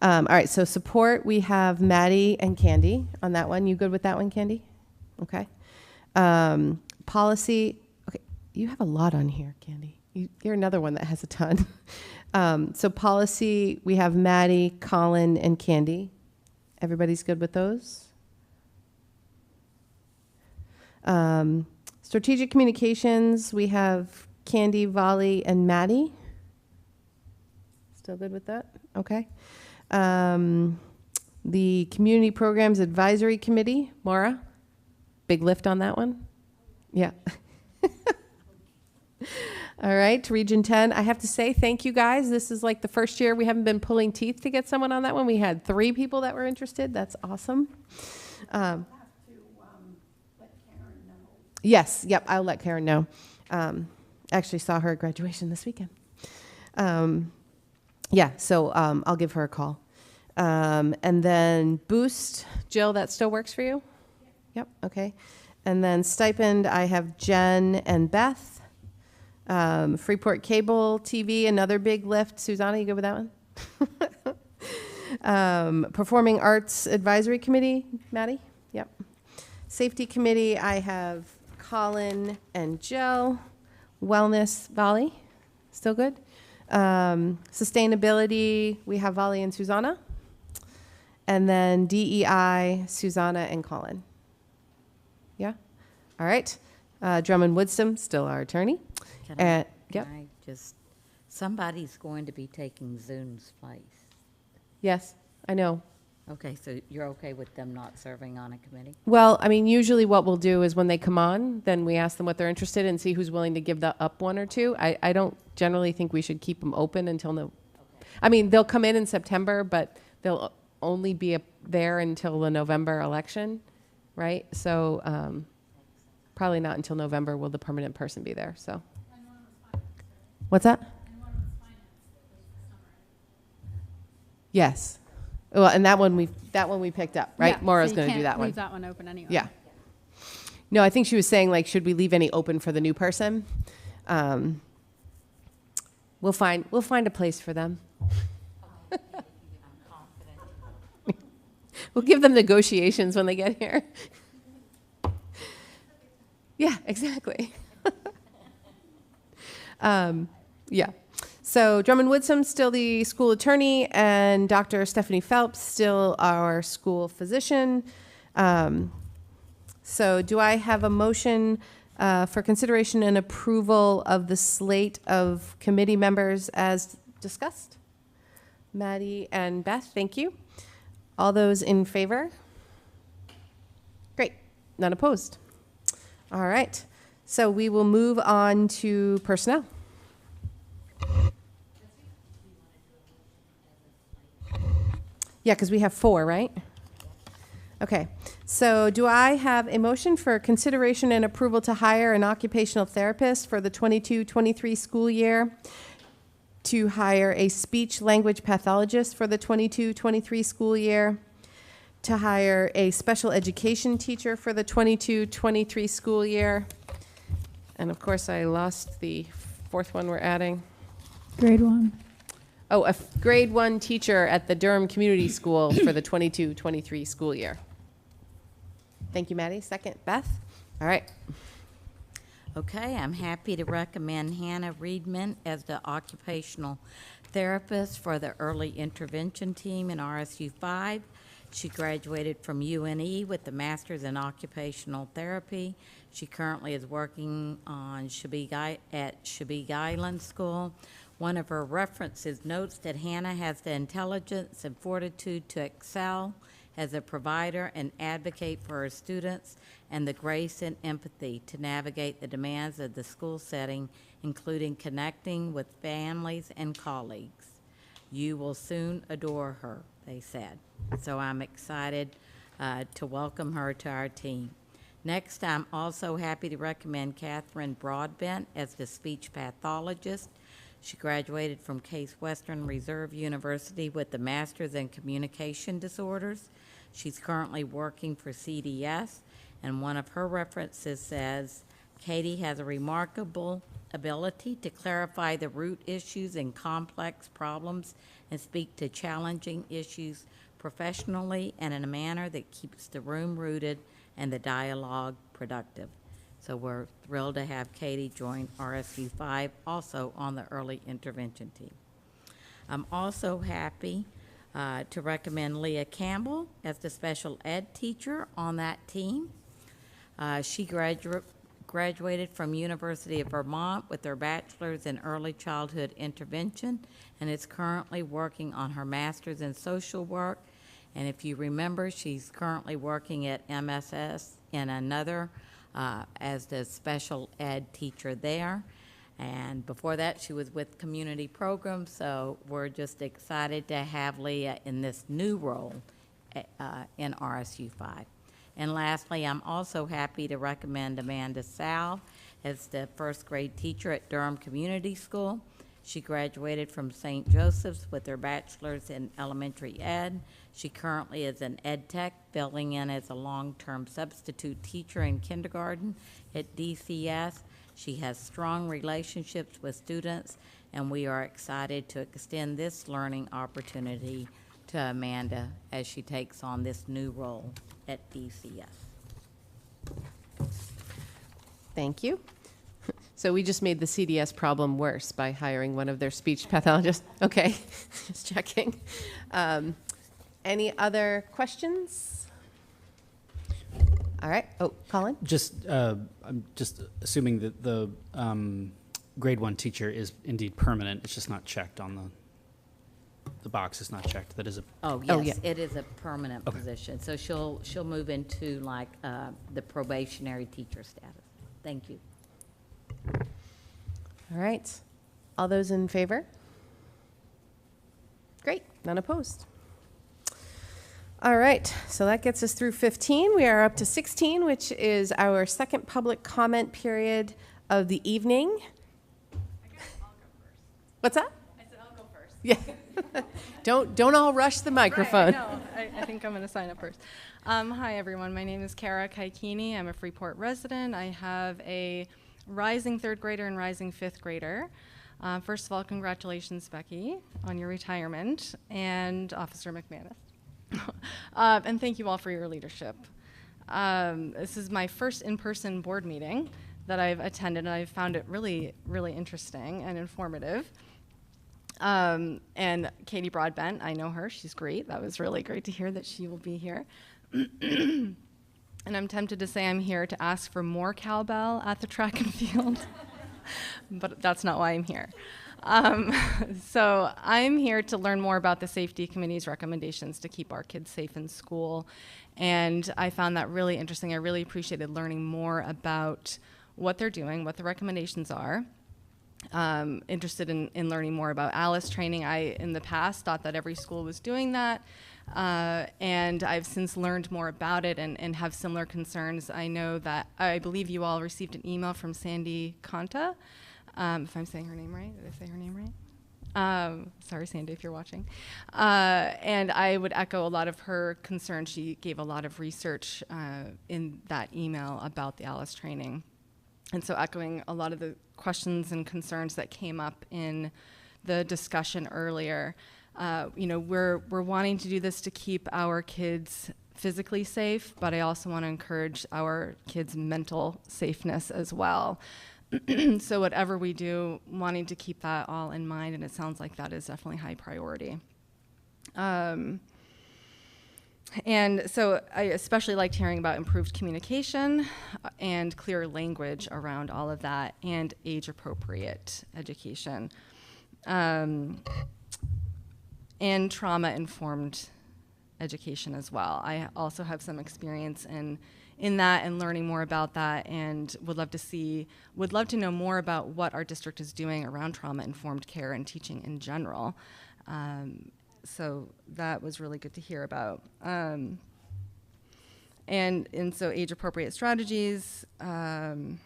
[SPEAKER 1] All right, so support, we have Maddie and Candy on that one. You good with that one, Candy? Okay. Policy, okay, you have a lot on here, Candy. You're another one that has a ton. So policy, we have Maddie, Colin, and Candy Everybody's good with those? Strategic communications, we have Candy, Volley, and Maddie. Still good with that? Okay. The Community Programs Advisory Committee, Maura, big lift on that one? Yeah. All right, Region 10. I have to say, thank you guys. This is like the first year we haven't been pulling teeth to get someone on that one. We had 3 people that were interested. That's awesome. Yes, yep, I'll let Karen know. Actually saw her at graduation this weekend. Yeah, so I'll give her a call. And then Boost, Jill, that still works for you? Yep, okay. And then stipend, I have Jen and Beth. Freeport Cable TV, another big lift. Susanna, you good with that one? Performing Arts Advisory Committee, Maddie? Yep. Safety Committee, I have Colin and Jill. Wellness, Volley, still good. Sustainability, we have Volley and Susanna. And then DEI, Susanna and Colin. Yeah? All right. Drummond Woodsum, still our attorney.
[SPEAKER 2] Can
[SPEAKER 1] Yep.
[SPEAKER 2] I just, somebody's going to be taking Zune's place.
[SPEAKER 1] Yes, I know.
[SPEAKER 2] Okay, so you're okay with them not serving on a committee?
[SPEAKER 1] Well, I mean, usually what we'll do is when they come on, then we ask them what they're interested in and see who's willing to give up 1 or 2. I don't generally think we should keep them open until no. Okay. I mean, they'll come in September, but they'll only be there until the November election, right? So probably not until November will the permanent person be there. So. What's that? Yes. Well, and that one we picked up, right?
[SPEAKER 5] Yeah,
[SPEAKER 1] Maura's
[SPEAKER 5] so
[SPEAKER 1] going to do that one.
[SPEAKER 5] leave that one open anyway.
[SPEAKER 1] Yeah. No, I think she was saying, like, should we leave any open for the new person? We'll find a place for them. We'll give them negotiations when they get here. Yeah, exactly. Yeah. So Drummond Woodsum, still the school attorney, and Dr. Stephanie Phelps, still our school physician. So do I have a motion for consideration and approval of the slate of committee members as discussed? Maddie and Beth, thank you. All those in favor? Great. None opposed. All right. So we will move on to personnel. Yeah, because we have 4, right? Okay. So do I have a motion for consideration and approval to hire an occupational therapist for the 22-23 school year, to hire a speech language pathologist for the 22-23 school year, to hire a special education teacher for the 22-23 school year, and of course I lost the 4th one we're adding.
[SPEAKER 5] Grade 1.
[SPEAKER 1] Oh, a grade 1 teacher at the Durham Community School for the 22-23 school year. Thank you, Maddie. Second, Beth. All right.
[SPEAKER 2] Okay, I'm happy to recommend Hannah Reedman as the occupational therapist for the early intervention team in RSU5. She graduated from UNE with the Master's in Occupational Therapy. She currently is working on Shabig Island School. One of her references notes that Hannah has the intelligence and fortitude to excel as a provider and advocate for her students, and the grace and empathy to navigate the demands of the school setting, including connecting with families and colleagues. You will soon adore her, they said. So I'm excited to welcome her to our team. Next, I'm also happy to recommend Catherine Broadbent as the speech pathologist. She graduated from Case Western Reserve University with the Master's in Communication Disorders. She's currently working for CDS, and one of her references says, Katie has a remarkable ability to clarify the root issues in complex problems and speak to challenging issues professionally and in a manner that keeps the room rooted and the dialogue productive. So we're thrilled to have Katie join RSU5, also on the early intervention team. I'm also happy to recommend Leah Campbell as the special ed teacher on that team. She graduated from University of Vermont with her bachelor's in early childhood intervention and is currently working on her master's in social work. And if you remember, she's currently working at MSS in another as the special ed teacher there. And before that, she was with community programs, so we're just excited to have Leah in this new role in RSU5. And lastly, I'm also happy to recommend Amanda Salve as the first grade teacher at Durham Community School. She graduated from St. Joseph's with her bachelor's in elementary ed. She currently is an ed tech, filling in as a long-term substitute teacher in kindergarten at DCS. She has strong relationships with students, and we are excited to extend this learning opportunity to Amanda as she takes on this new role at DCS.
[SPEAKER 1] Thank you. So we just made the CDS problem worse by hiring one of their speech pathologists. Okay, just checking. Any other questions? All right. Oh, Colin?
[SPEAKER 7] I'm just assuming that the grade 1 teacher is indeed permanent. It's just not checked on the box is not checked. That is a.
[SPEAKER 2] Oh, yes, it is a permanent position. So she'll move into like the probationary teacher status. Thank you.
[SPEAKER 1] All right. All those in favor? Great. None opposed. All right. So that gets us through 15. We are up to 16, which is our second public comment period of the evening.
[SPEAKER 17] I guess I'll go first.
[SPEAKER 1] What's that?
[SPEAKER 17] I said I'll go first.
[SPEAKER 1] Yeah. Don't all rush the microphone.
[SPEAKER 17] Right, I think I'm going to sign up first. Hi, everyone. My name is Kara Kaikini. I'm a Freeport resident. I have a rising third grader and rising fifth grader. First of all, congratulations, Becky, on your retirement, and Officer McManus. And thank you all for your leadership. This is my first in-person board meeting that I've attended, and I've found it really, really interesting and informative. And Katie Broadbent, I know her, she's great. That was really great to hear that she will be here. And I'm tempted to say I'm here to ask for more cowbell at the track and field, but that's not why I'm here. So I'm here to learn more about the safety committee's recommendations to keep our kids safe in school. And I found that really interesting. I really appreciated learning more about what they're doing, what the recommendations are. Interested in learning more about ALICE training. I, in the past, thought that every school was doing that. And I've since learned more about it and have similar concerns. I know that, I believe you all received an email from Sandy Conta, if I'm saying her name right. Did I say her name right? Sorry, Sandy, if you're watching. And I would echo a lot of her concerns. She gave a lot of research in that email about the ALICE training. And so echoing a lot of the questions and concerns that came up in the discussion earlier. We're wanting to do this to keep our kids physically safe, but I also want to encourage our kids' mental safeness as well. So whatever we do, wanting to keep that all in mind, and it sounds like that is definitely high priority. And so I especially liked hearing about improved communication and clear language around all of that, and age-appropriate education. And trauma-informed education as well. I also have some experience in that and learning more about that, and would love to know more about what our district is doing around trauma-informed care and teaching in general. So that was really good to hear about. And so age-appropriate strategies, code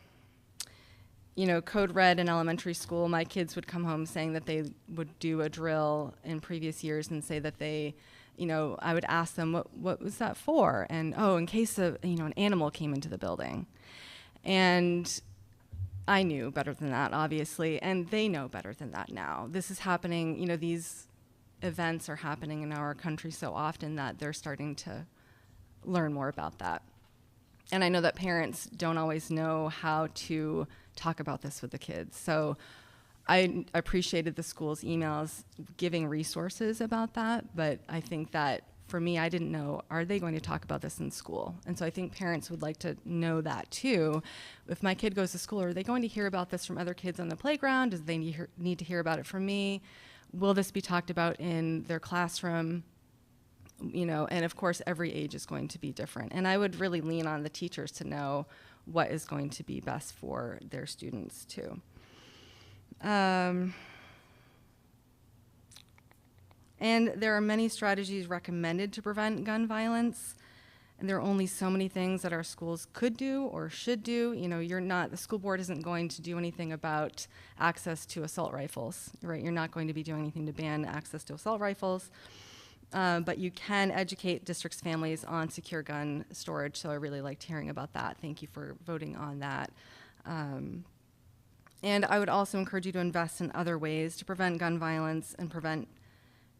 [SPEAKER 17] red in elementary school, my kids would come home saying that they would do a drill in previous years and say that they, I would ask them, what was that for? And, in case an animal came into the building. And I knew better than that, obviously, and they know better than that now. This is happening, these events are happening in our country so often that they're starting to learn more about that. And I know that parents don't always know how to talk about this with the kids. So I appreciated the school's emails giving resources about that, but I think that for me, I didn't know, are they going to talk about this in school? And so I think parents would like to know that too. If my kid goes to school, are they going to hear about this from other kids on the playground? Do they need to hear about it from me? Will this be talked about in their classroom? You know, and of course, every age is going to be different. And I would really lean on the teachers to know what is going to be best for their students too. And there are many strategies recommended to prevent gun violence. And there are only so many things that our schools could do or should do. You know, the school board isn't going to do anything about access to assault rifles, right? You're not going to be doing anything to ban access to assault rifles. But you can educate districts' families on secure gun storage. So I really liked hearing about that. Thank you for voting on that. And I would also encourage you to invest in other ways to prevent gun violence and prevent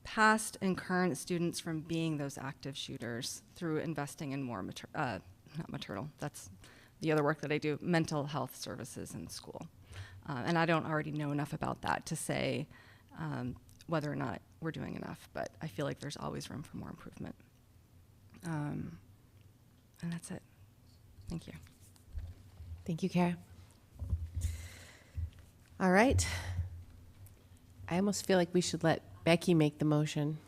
[SPEAKER 17] past and current students from being those active shooters through investing in more, not maternal, that's the other work that I do, mental health services in school. And I don't already know enough about that to say whether or not we're doing enough, but I feel like there's always room for more improvement. And that's it. Thank you.
[SPEAKER 1] Thank you, Kara. All right. I almost feel like we should let Becky make the motion.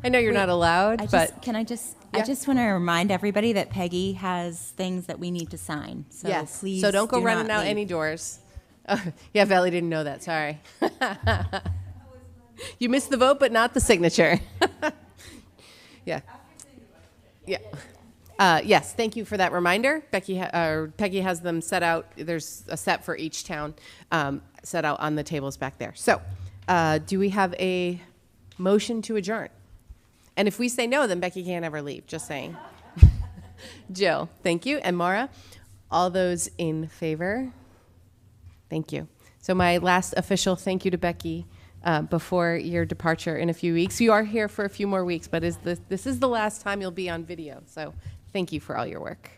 [SPEAKER 1] I know you're not allowed, but
[SPEAKER 11] can I just want to remind everybody that Peggy has things that we need to sign. So
[SPEAKER 1] yes.
[SPEAKER 11] please,
[SPEAKER 1] So don't go
[SPEAKER 11] do
[SPEAKER 1] running
[SPEAKER 11] not
[SPEAKER 1] out
[SPEAKER 11] leave.
[SPEAKER 1] any doors. Oh, yeah, Valley didn't know that. Sorry. You missed the vote, but not the signature. Yeah. Yeah. Yes, thank you for that reminder. Peggy has them set out. There's a set for each town set out on the tables back there. So do we have a motion to adjourn? And if we say no, then Becky can't ever leave, just saying. Jill, thank you. And Maura, all those in favor? Thank you. So my last official thank you to Becky before your departure in a few weeks. You are here for a few more weeks, but this is the last time you'll be on video. So thank you for all your work.